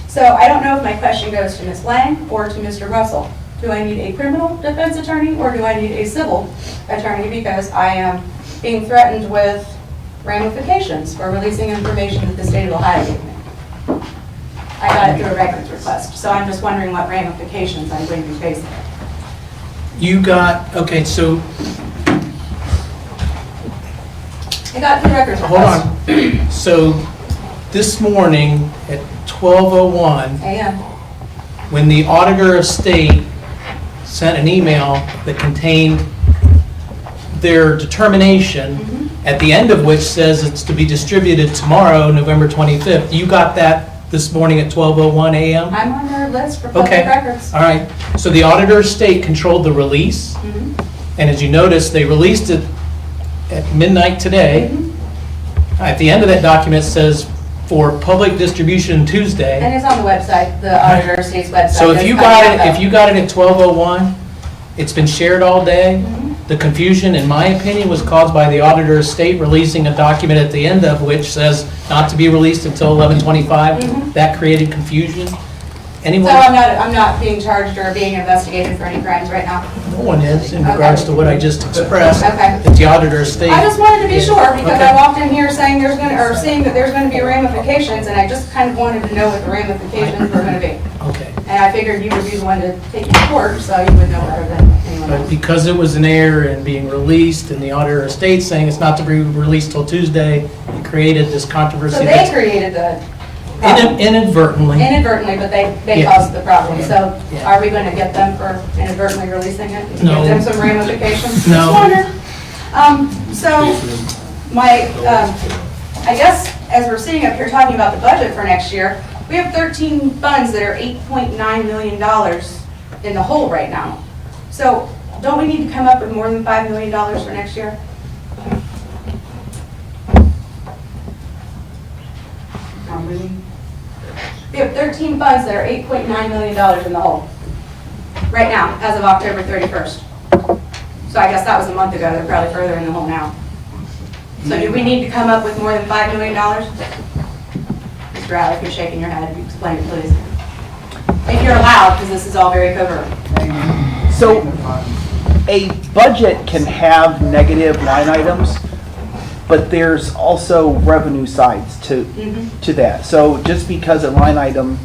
So I don't know if my question goes to Ms. Lang or to Mr. Russell. Do I need a criminal defense attorney or do I need a civil attorney, because I am being threatened with ramifications for releasing information that the state of Ohio gave me? I got it through a records request, so I'm just wondering what ramifications I'm going to be facing. You got, okay, so, I got the records hold request. on. So, this morning at 12:01, AM. when the auditor of state sent an email that contained their determination, at the end of which says it's to be distributed tomorrow, November 25th. You got that this morning at 12:01 a.m.? I'm on their list for public Okay. records. All right. So the auditor of state controlled the release. And as you notice, they released it at midnight today. At the end of that document it says for public distribution Tuesday. And it's on the website, the auditor of state's website. So if It's you coming got up, it, if you got it at 12:01, it's been shared all day. The confusion, in my opinion, was caused by the auditor of state releasing a document at the end of which says not to be released until 11:25. That created confusion. Anyone? So I'm not being charged or being investigated for any crimes right now? No one is, in regards to what I just expressed. Okay. That the auditor of state. I just wanted to be sure, because Okay. I walked in here saying there's gonna, or seeing that there's gonna be ramifications, and I just kind of wanted to know what the ramifications were gonna be. Okay. And I figured you would be the one to take me to court, so you would know better than anyone But else. because it was an error and being released, and the auditor of state saying it's not to be released till Tuesday, it created this controversy. So they that's created the problem. Inadvertently. Inadvertently, but they Yeah. caused the problem. So Yeah. are we gonna get them for inadvertently releasing it? No. Give them some ramifications? No. Just wondered. So my, I guess, as we're sitting up here talking about the budget for next year, we have 13 funds that are $8.9 million in the hole right now. So don't we need to come up with more than $5 million for next year? We have 13 funds that are $8.9 million in the hole right now, as of October 31st. So I guess that was a month ago, they're probably further in the hole now. So do we need to come up with more than $5 million? Mr. Allen, if you're shaking your head, explain it, please. If you're allowed, because this is all very covert. So a budget can have negative line items, but there's also revenue sides to that. So just because a line item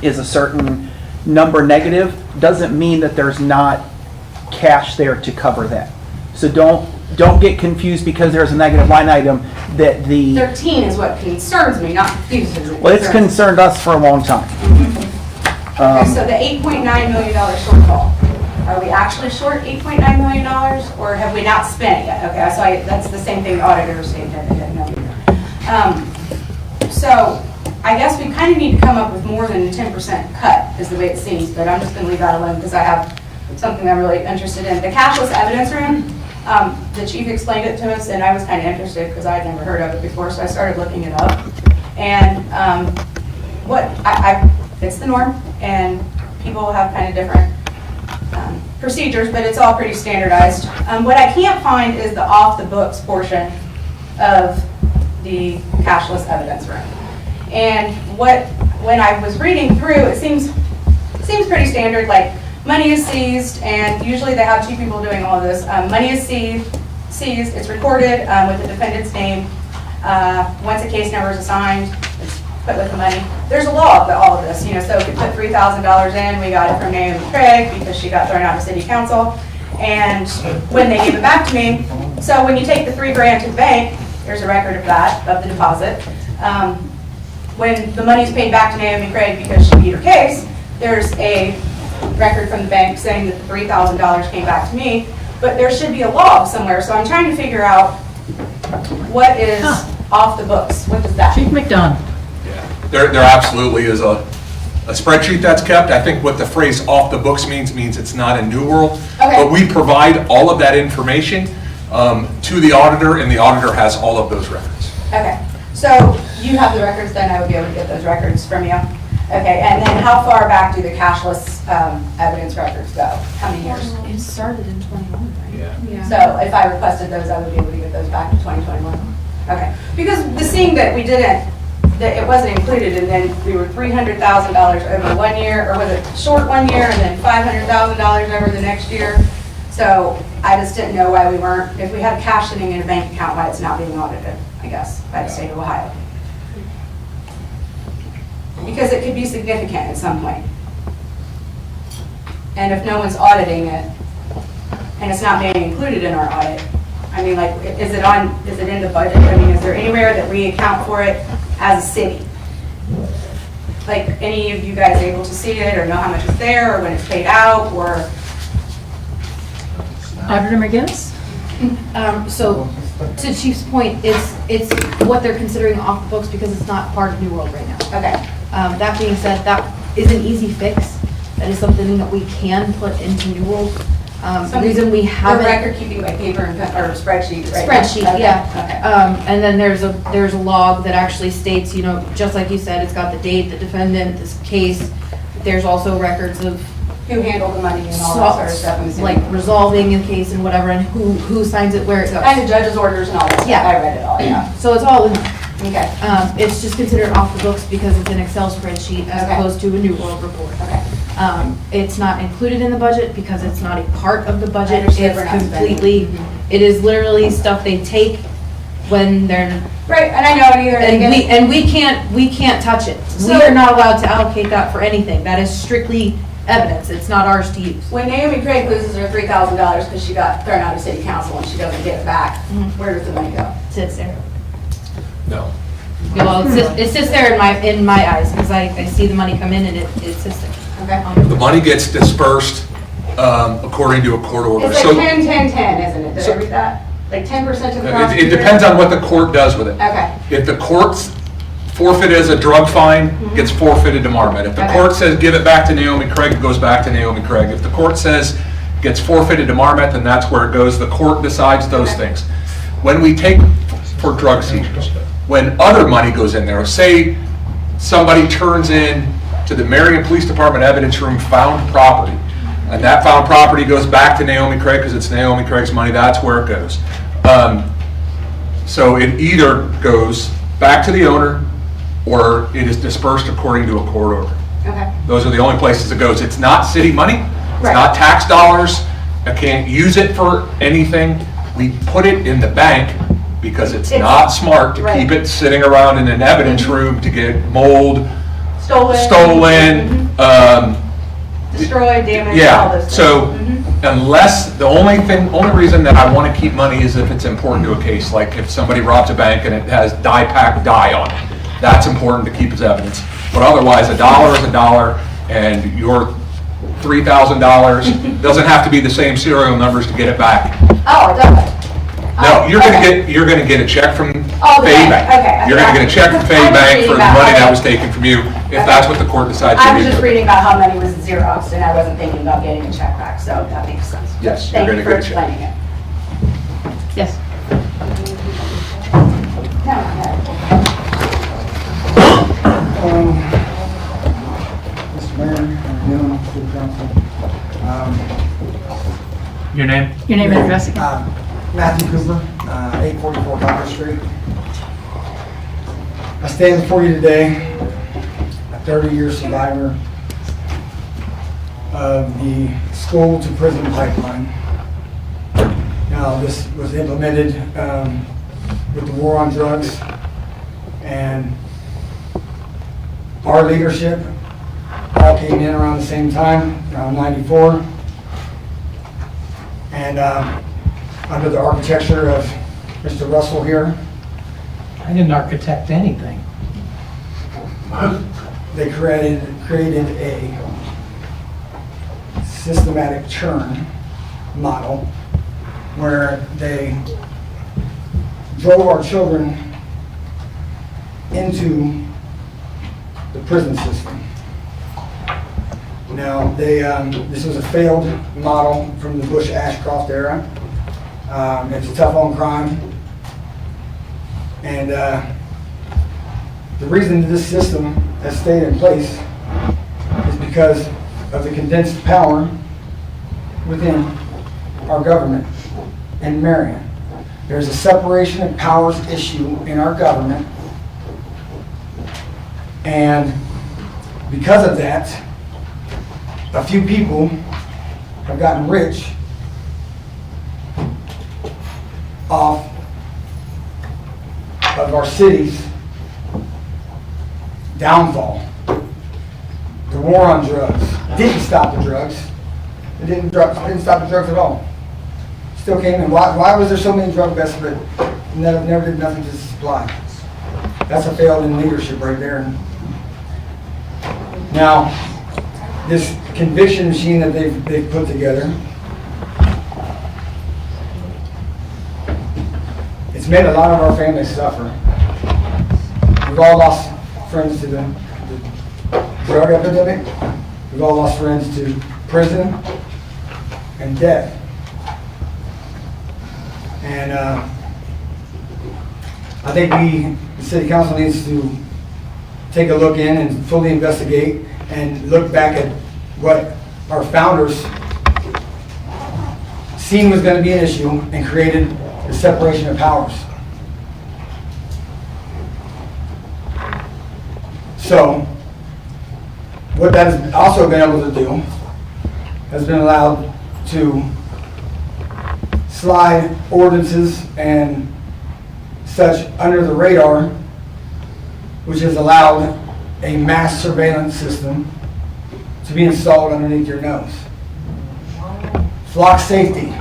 is a certain number negative, doesn't mean that there's not cash there to cover that. So don't get confused because there's a negative line item that the, 13 is what concerns me, not confuses me. well, it's concerned us for a long time. Okay, so the $8.9 million shortfall, are we actually short $8.9 million, or have we not spent it yet? Okay, so that's the same thing the auditor stated, I didn't know. So I guess we kind of need to come up with more than a 10% cut, is the way it seems, but I'm just going to leave that alone because I have something I'm really interested in. The cashless evidence room, the chief explained it to us, and I was kind of interested because I had never heard of it before, so I started looking it up. And it's the norm, and people have kind of different procedures, but it's all pretty standardized. What I can't find is the off-the-books portion of the cashless evidence room. And when I was reading through, it seems pretty standard, like money is seized, and usually they have two people doing all of this. Money is seized, it's recorded with the defendant's name. Once a case number is assigned, it's put with the money. There's a log of all of this, you know, so if we put $3,000 in, we got it from Naomi Craig because she got thrown out of city council. And when they gave it back to me, so when you take the $3,000 to the bank, there's a record of that, of the deposit. When the money's paid back to Naomi Craig because she beat her case, there's a record from the bank saying that the $3,000 came back to me, but there should be a log somewhere. So I'm trying to figure out what is off the books. What is that? Chief McDonough. There absolutely is a a spreadsheet that's kept. I think what the phrase off the books means it's not in New World. Okay. But we provide all of that information to the auditor, and the auditor has all of those records. Okay, so you have the records, then I would be able to get those records from you? Okay, and then how far back do the cashless evidence records go? How many years? It started in 21, right? Yeah. So if I requested those, I would be able to get those back to 2021? Okay, because the seeing that we didn't, that it wasn't included, and then we were $300,000 over 1 year, or was it short 1 year, and then $500,000 over the next year? So I just didn't know why we weren't, if we had cash sitting in a bank account, why it's not being audited, I guess, by the state of Ohio. Because it could be significant at some point. And if no one's auditing it, and it's not being included in our audit, I mean, like, is it in the budget? I mean, is there anywhere that we account for it as a city? Like, any of you guys able to see it, or know how much is there, or when it's paid out, or? Auditor McGinnis? So, to Chief's point, it's what they're considering off the books because it's not part of New World right now. Okay. That being said, that is an easy fix. That is something that we can put into New World. The reason we haven't. The record keeping by paper and, or spreadsheet, right? Spreadsheet, Okay. yeah. Okay. And then there's a log that actually states, you know, just like you said, it's got the date, the defendant, this case. There's also records of Who handled the money and all that sort of stuff. I'm assuming. like resolving a case and whatever, and who signs it, where it goes. And the judge's orders and all that stuff. Yeah. I read it all, yeah. So it's all in there. Okay. It's just considered off the books because it's an Excel spreadsheet as Okay. opposed to a New World report. Okay. It's not included in the budget because it's not a part of the budget. understand we're It's not completely, it is literally stuff they take when they're. Right, and I know it either. And we can't touch it. We So- are not allowed to allocate that for anything. That is strictly evidence. It's not ours to use. When Naomi Craig loses her $3,000 because she got thrown out of city council and she doesn't get it back, where does the money go? Sits there. No. Well, it sits there in my eyes because I see the money come in and it sits there. Okay. The money gets dispersed according to a court order. It's So like 10-10-10, isn't it? Did I read that? Like 10% to the it prosecutor? depends on what the court does with it. Okay. If the court's forfeit as a drug fine, gets forfeited to Marmet. If the Okay. court says give it back to Naomi Craig, it goes back to Naomi Craig. If the court says gets forfeited to Marmet, then that's where it goes. The court decides those things. When we take for drug seizures, when other money goes in there, say somebody turns in to the Marion Police Department evidence room found property, and that found property goes back to Naomi Craig because it's Naomi Craig's money, that's where it goes. So it either goes back to the owner or it is dispersed according to a court order. Okay. Those are the only places it goes. It's not city money, it's Right. not tax dollars, I can't use it for anything. We put it in the bank because it's not smart to right. keep it sitting around in an evidence room to get mold, Stolen. Destroyed, damaged, all yeah, those things. so unless, the only reason that I want to keep money is if it's important to a case, like if somebody robs a bank and it has die-pack die on it, that's important to keep as evidence. But otherwise, $1 is $1, and your $3,000 doesn't have to be the same serial numbers to get it back. Oh, it doesn't. No, you're gonna get a check from Oh, the Fay bank. Bank. Okay, You're gonna get a check from Fay I was Bank reading for the about money how that they- was taken from you, if Okay. that's what the court decides to do. I was just reading about how money was Xeroxed, and I wasn't thinking about getting a check back, so that makes sense. Yes, you're Thank you gonna for get a check. explaining it. Yes. No, no. Mr. Mayor, how are you doing, City Council? Your name? Your name and address again. Matthew Cooper, 844 Congress Street. I stand before you today, a 30-year survivor of the school to prison pipeline. Now, this was implemented with the war on drugs, and our leadership all came in around the same time, around 94. And under the architecture of Mr. Russell here, I didn't architect anything. they created a systematic churn model where they drove our children into the prison system. Now, this was a failed model from the Bush-Ashcroft era. It's tough on crime. And the reason this system has stayed in place is because of the condensed power within our government in Marion. There's a separation of powers issue in our government. And because of that, a few people have gotten rich off of our city's downfall. The war on drugs didn't stop the drugs. It didn't stop the drugs at all. Still came in. Why was there so many drug busts but never did nothing to supply? That's a failed in leadership right there. Now, this conviction machine that they've put together, it's made a lot of our families suffer. We've all lost friends to the drug epidemic. We've all lost friends to prison and death. And I think the city council needs to take a look in and fully investigate and look back at what our founders seen was going to be an issue and created the separation of powers. So, what that has also been able to do has been allowed to slide ordinances and such under the radar, which has allowed a mass surveillance system to be installed underneath your nose. Flock safety.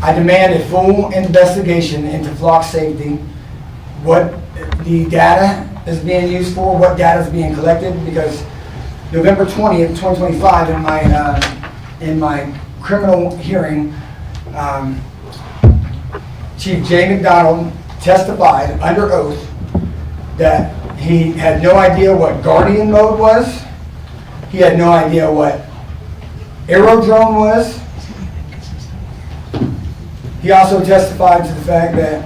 I demand a full investigation into flock safety, what the data is being used for, what data is being collected, because November 20th, 2025, in my criminal hearing, Chief Jay McDonald testified under oath that he had no idea what Guardian mode was. He had no idea what aerodrome was. He also testified to the fact that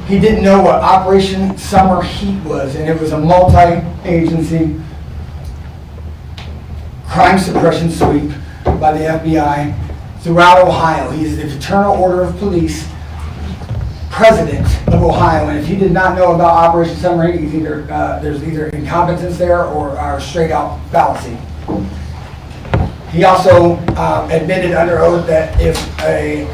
he didn't know what Operation Summer Heat was, and it was a multi-agency crime suppression sweep by the FBI throughout Ohio. He's the Fraternal Order of Police president of Ohio, and if he did not know about Operation Summer Heat, he's either, there's either incompetence there or straight out fallacy. He also admitted under oath that if a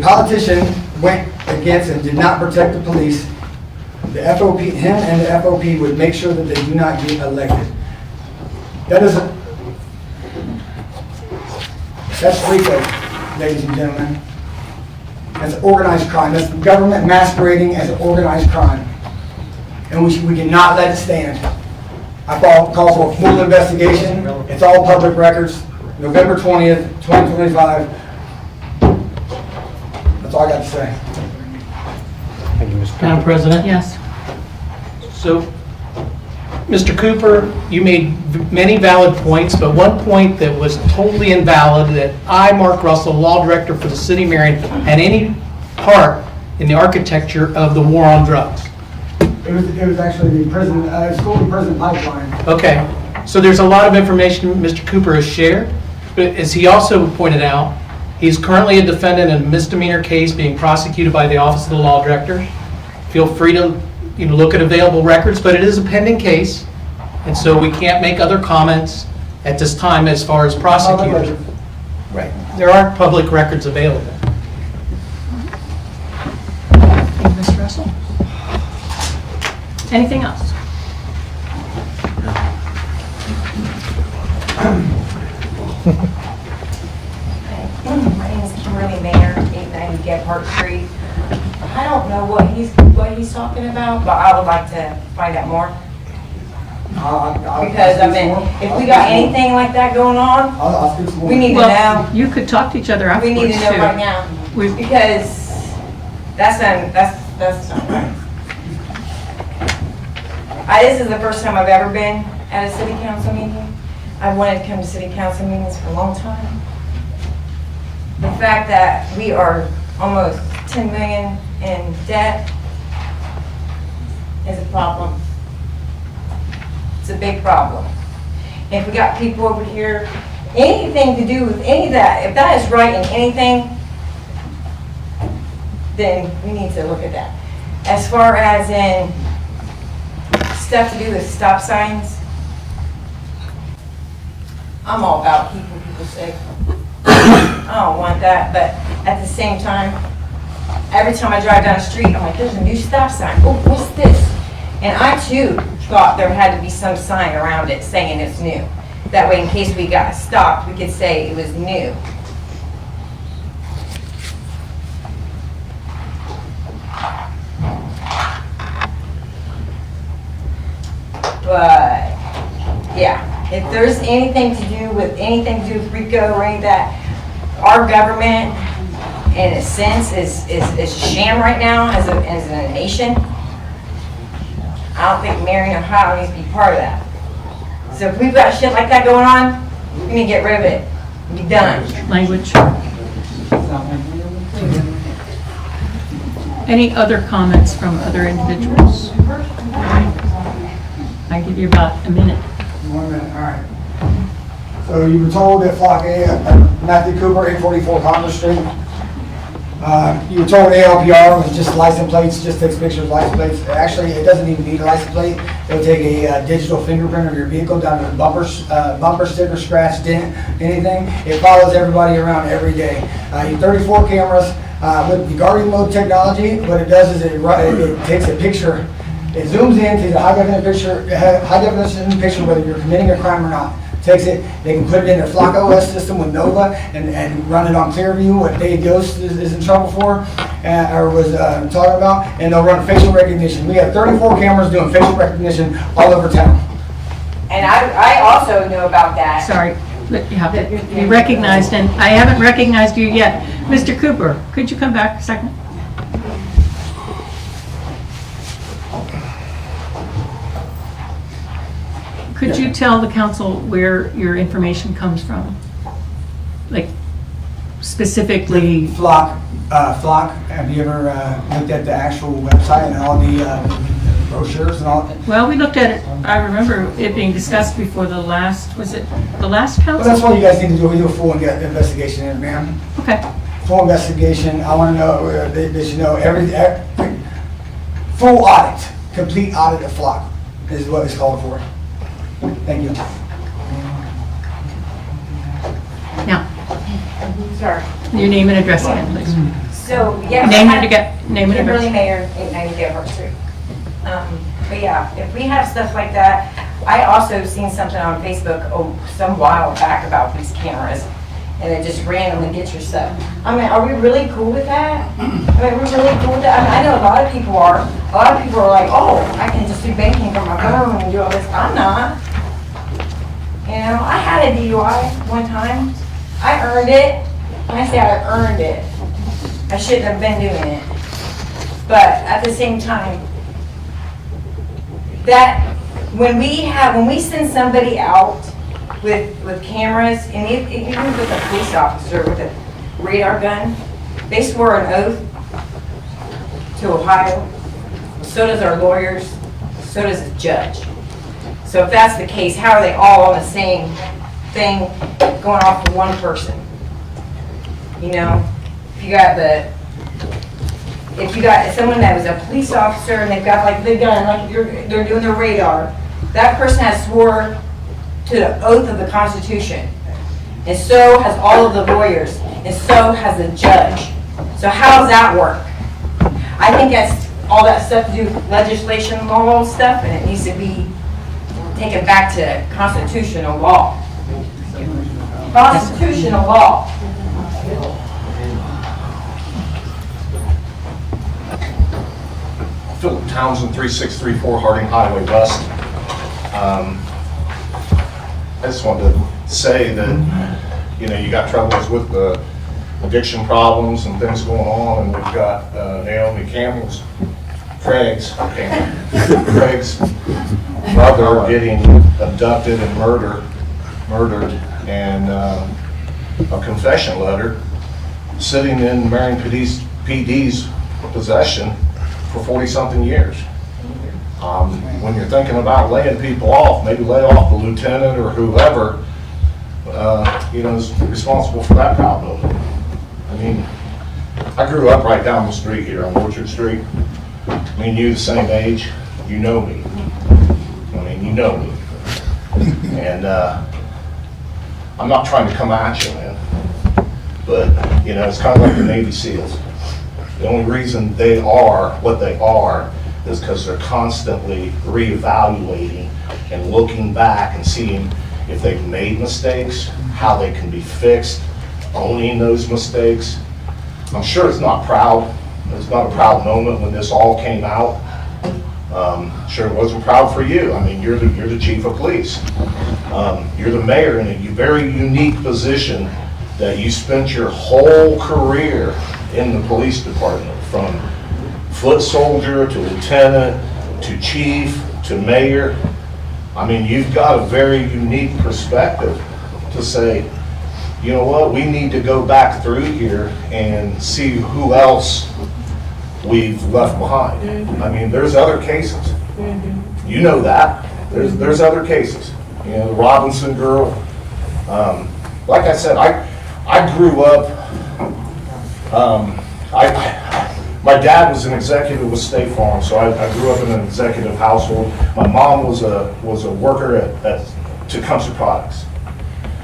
politician went against and did not protect the police, the FOP, him and the FOP would make sure that they do not get elected. That's RICO, ladies and gentlemen. That's organized crime. That's the government masquerading as an organized crime. And we cannot let it stand. I call for a full investigation. It's all public records. November 20th, 2025. That's all I got to say. Thank you, Mr. Madam President. Yes. So, Mr. Cooper, you made many valid points, but one point that was totally invalid, that I, Mark Russell, law director for the city of Marion, had any part in the architecture of the war on drugs. It was actually the prison, school to prison pipeline. Okay, so there's a lot of information Mr. Cooper has shared, but as he also pointed out, he's currently a defendant in a misdemeanor case being prosecuted by the Office of the Law Director. Feel free to look at available records, but it is a pending case, and so we can't make other comments at this time as far as prosecutors. Right, there aren't public records available. Thank you, Ms. Russell. Anything else? My name is Kimberly Mayer, 890 Gephardt Street. I don't know what he's talking about, but I would like to find out more. Because, I mean, if we got anything like that going on, we need to know. You could talk to each other We afterwards, need to know too. right now. Because that's not right. This is the first time I've ever been at a city council meeting. I wanted to come to city council meetings for a long time. The fact that we are almost 10 million in debt is a problem. It's a big problem. If we got people over here, anything to do with any of that, if that is right in anything, then we need to look at that. As far as in stuff to do with stop signs, I'm all about keeping people safe. I don't want that, but at the same time, every time I drive down the street, I'm like, there's a new stop sign. Oh, what's this? And I too thought there had to be some sign around it saying it's new. That way, in case we got stopped, we could say it was new. But yeah, if there's anything to do with RICO or any of that, our government, in a sense, is a sham right now as a nation. I don't think Marion, Ohio needs to be part of that. So if we've got shit like that going on, we need to get rid of it and be done. Language. Any other comments from other individuals? I give you about a minute. 1 minute, all right. So you were told that Flock A, Matthew Cooper, 844 Congress Street. You were told ALPR was just license plates, just takes pictures of license plates. Actually, it doesn't even need a license plate. It'll take a digital fingerprint of your vehicle down to the bumper sticker, scratch, dent, anything. It follows everybody around every day. You 34 cameras with the guardian mode technology. What it does is it takes a picture. It zooms in, takes a high definition picture, whether you're committing a crime or not. Takes it, they can put it in their Flock OS system with Nova and run it on Clearview, what Dave Yost is in trouble for, or was talking about, and they'll run facial recognition. We have 34 cameras doing facial recognition all over town. And I also know about that. Sorry, but you have to be recognized, and I haven't recognized you yet. Mr. Cooper, could you come back a second? Could you tell the council where your information comes from? Like, specifically? Flock, have you ever looked at the actual website and all the brochures and all? Well, we looked at it, I remember it being discussed before the last, was it the last council? Well, that's what you guys need to do. We do a full investigation in it, ma'am. Okay. Full investigation. I want to know, they should know every full audit, complete audit of Flock is what it's called for. Thank you. Now, sorry. Your name and address again, please. So, yeah. Name and address. Kimberly Mayer, 890 Gephardt Street. But yeah, if we have stuff like that, I also seen something on Facebook some while back about these cameras, and it just randomly gets your stuff. I mean, are we really cool with that? I mean, we're really cool with that? I mean, I know a lot of people are. A lot of people are like, oh, I can just do banking from my phone and do all this. I'm not. You know, I had a DUI one time. I earned it. When I say I earned it, I shouldn't have been doing it. But at the same time, that when we send somebody out with cameras, and even with a police officer with a radar gun, they swore an oath to Ohio. So does our lawyers. So does the judge. So if that's the case, how are they all on the same thing going off of one person? You know, if you got someone that was a police officer and they've got like the gun, like they're doing their radar, that person has swore to the oath of the Constitution. And so has all of the lawyers, and so has the judge. So how does that work? I think that's all that stuff to do with legislation, law stuff, and it needs to be taken back to constitutional law. Constitutional law. Philip Townsend, 3634 Harding Highway West. I just wanted to say that, you know, you got troubles with the addiction problems and things going on, and we've got Naomi Campbell's Craig's brother getting abducted and murdered, and a confession letter sitting in Marion PD's possession for 40-something years. When you're thinking about laying people off, maybe lay off the lieutenant or whoever, is responsible for that problem. I mean, I grew up right down the street here on Orchard Street. Me and you the same age, you know me. I mean, you know me. And I'm not trying to come at you, man. But, it's kind of like the Navy SEALs. The only reason they are what they are is because they're constantly reevaluating and looking back and seeing if they've made mistakes, how they can be fixed, owning those mistakes. I'm sure it's not proud. It's not a proud moment when this all came out. Sure it wasn't proud for you. I mean, you're the chief of police. You're the mayor in a very unique position that you spent your whole career in the police department, from foot soldier to lieutenant to chief to mayor. I mean, you've got a very unique perspective to say, you know what, we need to go back through here and see who else we've left behind. I mean, there's other cases. You know that. There's other cases. The Robinson girl. Like I said, I grew up, my dad was an executive with State Farm, so I grew up in an executive household. My mom was a worker at Tecumseh Products.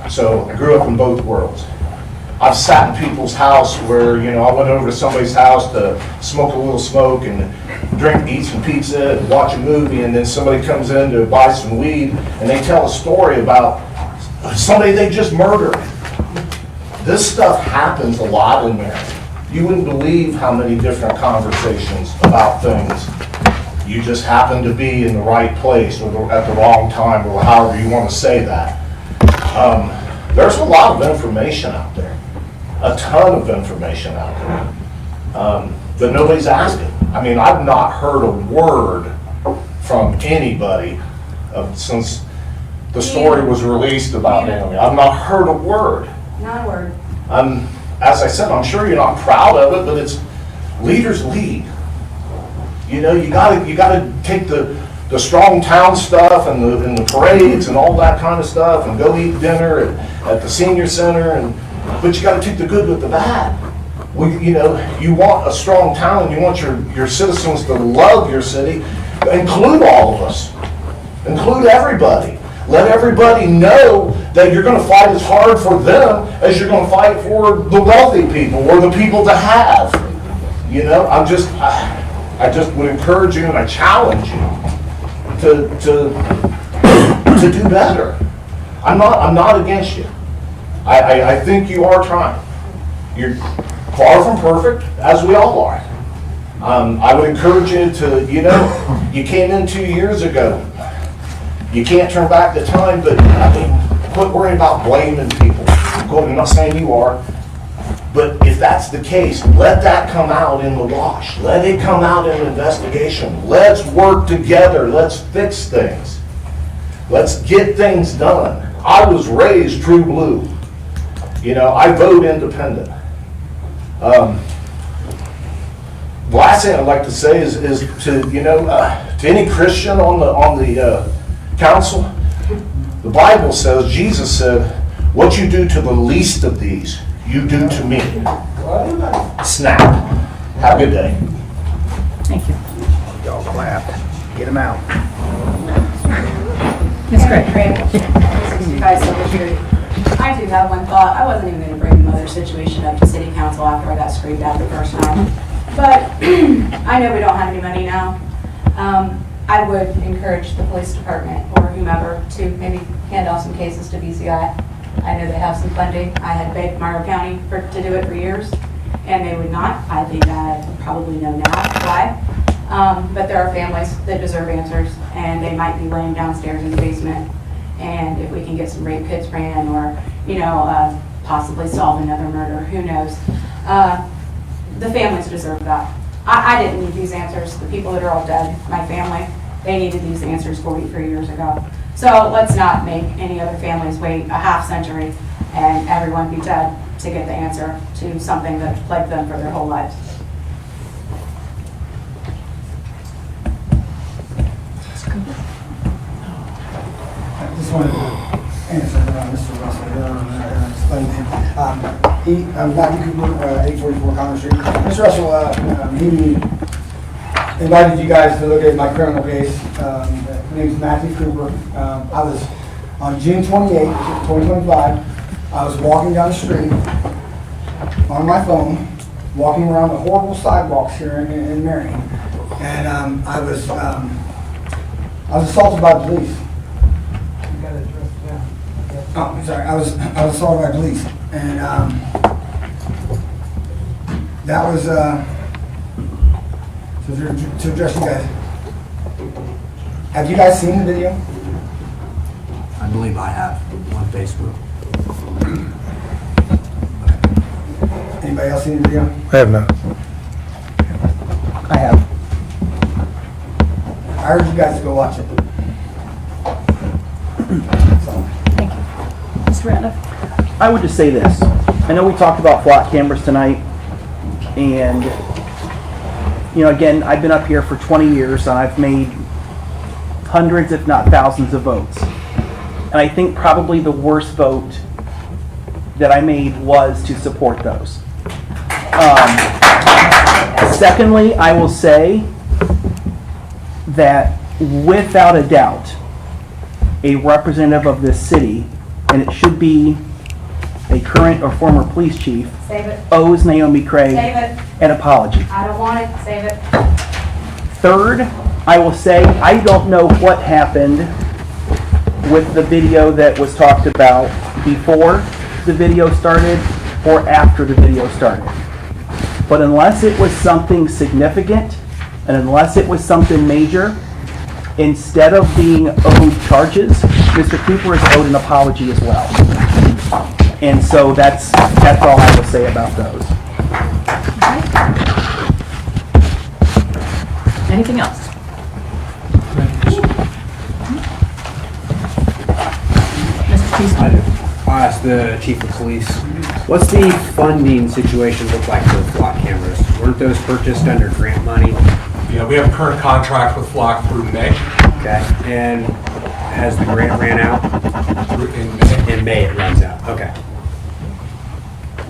So I grew up in both worlds. I've sat in people's house where, I went over to somebody's house to smoke a little smoke and eat some pizza and watch a movie, and then somebody comes in to buy some weed and they tell a story about somebody they just murdered. This stuff happens a lot in there. You wouldn't believe how many different conversations about things. You just happen to be in the right place or at the wrong time, or however you want to say that. There's a lot of information out there, a ton of information out there, that nobody's asking. I mean, I've not heard a word from anybody since the story was released about Naomi. I've not heard a word. Not a word. As I said, I'm sure you're not proud of it, but it's leaders lead. You gotta take the strong town stuff and the parades and all that kind of stuff and go eat dinner at the senior center, but you gotta take the good with the bad. You want a strong town, you want your citizens to love your city. Include all of us. Include everybody. Let everybody know that you're going to fight as hard for them as you're going to fight for the wealthy people or the people to have. I just would encourage you and I challenge you to do better. I'm not against you. I think you are trying. You're far from perfect, as we all are. I would encourage you to, you came in 2 years ago. You can't turn back the time, but quit worrying about blaming people. I'm not saying you are, but if that's the case, let that come out in the wash. Let it come out in an investigation. Let's work together. Let's fix things. Let's get things done. I was raised true blue. I vote independent. The last thing I'd like to say is to any Christian on the council, the Bible says, Jesus said, what you do to the least of these, you do to me. Snap. Have a good day. Thank you. Y'all clap. Get them out. Ms. Gray. 65 Silver Street. I do have one thought. I wasn't even going to bring the mother situation up to city council after I got screamed at the first time. But I know we don't have any money now. I would encourage the police department or whomever to maybe hand off some cases to BCI. I know they have some funding. I had begged Marion County to do it for years, and they would not. I think I probably know now why. But there are families that deserve answers, and they might be laying downstairs in the basement. And if we can get some rape kits ran, or possibly solve another murder, who knows? The families deserve that. I didn't need these answers. The people that are all dead, my family, they needed these answers 43 years ago. So let's not make any other families wait a half century and everyone be dead to get the answer to something that plagued them for their whole lives. I just wanted to answer Mr. Russell, explain to him. I'm Matthew Cooper, 844 Congress Street. Mr. Russell, he invited you guys to look at my criminal case. My name is Matthew Cooper. I was, on June 28, 2025, I was walking down the street on my phone, walking around the horrible sidewalks here in Marion, and I was assaulted by the police. Oh, I'm sorry. I was assaulted by police, and that was to address you guys. Have you guys seen the video? I believe I have on Facebook. Anybody else seen the video? I have not. I have. I urge you guys to go watch it. Mr. Ratliff? I would just say this. I know we talked about flock cameras tonight, and, you know, again, I've been up here for 20 years, and I've made hundreds, if not thousands, of votes. And I think probably the worst vote that I made was to support those. Secondly, I will say that without a doubt, a representative of this city, and it should be a current or former police chief, owes Naomi Craig an apology. I don't want it. Save it. Third, I will say I don't know what happened with the video that was talked about before the video started or after the video started. But unless it was something significant and unless it was something major, instead of being owed charges, Mr. Cooper is owed an apology as well. And so that's all I will say about those. Anything else? Mr. Chief? I'll ask the chief of police. What's the funding situation look like for flock cameras? Weren't those purchased under grant money? Yeah, we have a current contract with Flock through May. Okay, and has the grant ran out? In May. In May it runs out, okay.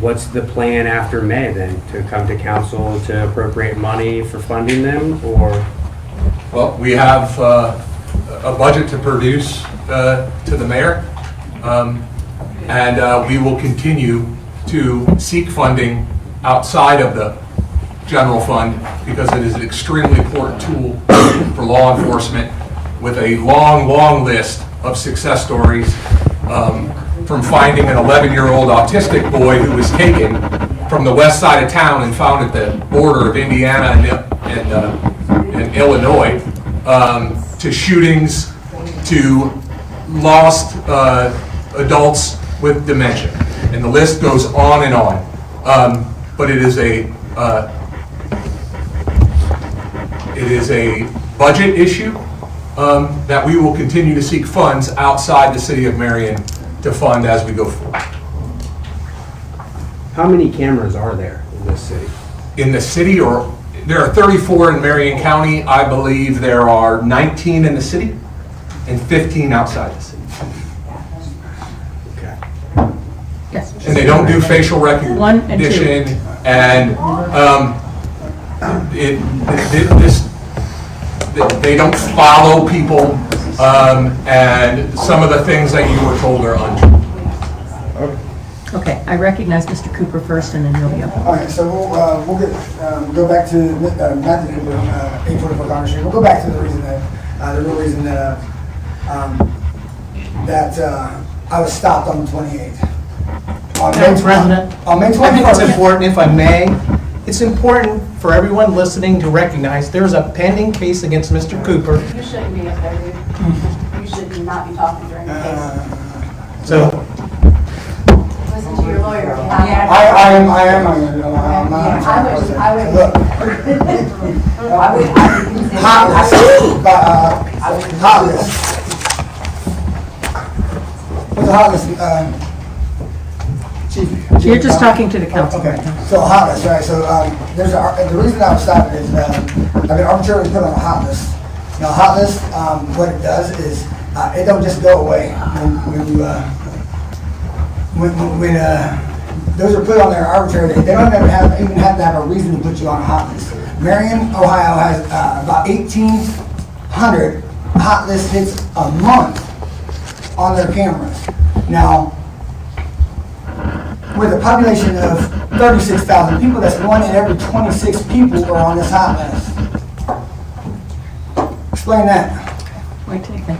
What's the plan after May then? To come to council to appropriate money for funding them, or? Well, we have a budget to produce to the mayor, and we will continue to seek funding outside of the general fund because it is an extremely important tool for law enforcement with a long, long list of success stories, from finding an 11-year-old autistic boy who was taken from the west side of town and found at the border of Indiana and Illinois, to shootings, to lost adults with dementia. And the list goes on and on. But it is a budget issue that we will continue to seek funds outside the city of Marion to fund as we go forward. How many cameras are there in this city? In the city, or there are 34 in Marion County. I believe there are 19 in the city and 15 outside the city. Okay. Yes. And they don't do facial recognition, and they don't follow people, and some of the things that you were told are untrue. Okay, I recognize Mr. Cooper first, and then you'll be up. All right, so we'll get, go back to Matthew Cooper, 844 Congress Street. We'll go back to the reason that, the real reason that, I was stopped on the 28th. On May President, on May I think 21st. it's important, if I may, it's important for everyone listening to recognize there's a pending case against Mr. Cooper. You shouldn't be up there, dude. You should not be talking during the case. So, Listen to your lawyer. I am. Look. Hot list. What's a hot list? Chief? You're just talking to the council. Okay, so a hot list, right, so, the reason I was stopping is, I've been arbitrarily put on a hot list. Now, a hot list, what it does is, it don't just go away when those are put on there arbitrarily. They don't even have to have a reason to put you on a hot list. Marion, Ohio has about 1,800 hot list hits a month on their cameras. Now, with a population of 36,000 people, that's 1 in every 26 people are on this hot list. Explain that. Wait till you think.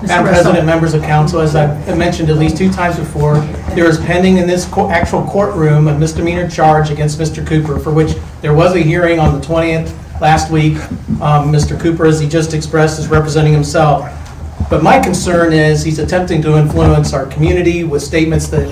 Madam President, members of council, as I've mentioned at least 2 times before, there is pending in this actual courtroom a misdemeanor charge against Mr. Cooper, for which there was a hearing on the 20th last week. Mr. Cooper, as he just expressed, is representing himself. But my concern is he's attempting to influence our community with statements that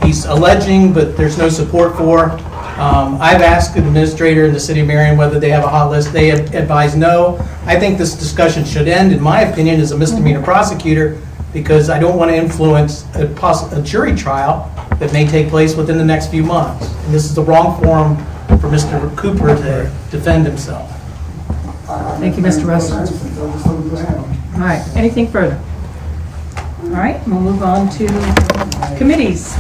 he's alleging, but there's no support for. I've asked the administrator in the city of Marion whether they have a hot list. They have advised no. I think this discussion should end, in my opinion, as a misdemeanor prosecutor, because I don't want to influence a jury trial that may take place within the next few months. And this is the wrong forum for Mr. Cooper to defend himself. Thank you, Mr. Russell. All right, anything further? All right, we'll move on to committees.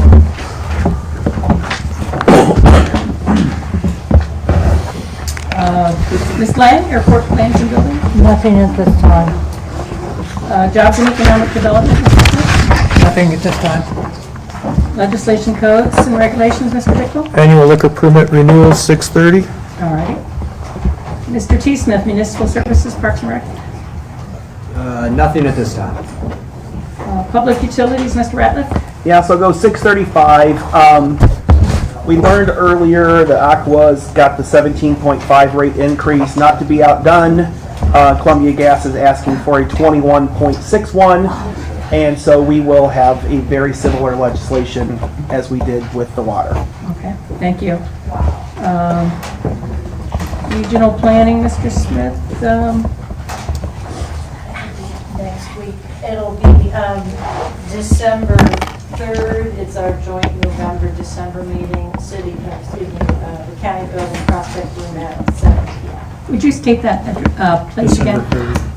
Ms. Lang, Airport Plans and Building? Nothing at this time. Jobs and Economic Development, Mr. Smith? Nothing at this time. Legislation, Codes and Regulations, Mr. Bickle? Annual liquor permit renewal, 6:30. All right. Mr. T. Smith, Municipal Services, Parks and Rec? Nothing at this time. Public Utilities, Mr. Ratliff? Yeah, so I'll go 635. We learned earlier that Aqua's got the 17.5 rate increase. Not to be outdone, Columbia Gas is asking for a 21.61, and so we will have a very similar legislation as we did with the water. Okay, thank you. Regional Planning, Mr. Smith? Next week. It'll be December 3rd. It's our joint November-December meeting. The county building prospect room at 7 p.m. Would you state that place again?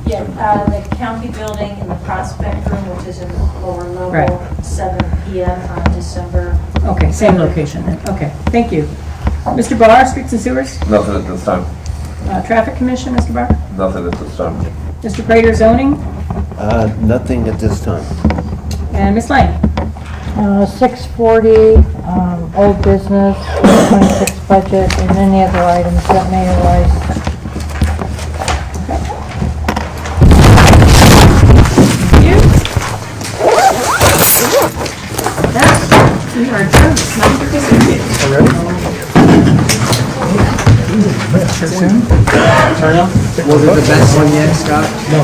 Yeah, the county building in the prospect room, which is in the lower level, Right. 7 p.m. on December. Okay, same location then. Okay, thank you. Mr. Barr, Streets and Sewers? Nothing at this time. Traffic Commission, Mr. Barr? Nothing at this time. Mr. Prater, Zoning? Nothing at this time. And Ms. Lang? 640, old business, 26 budget, and any other items that may arise. We are adjourned. Was it the best one yet, Scott? No.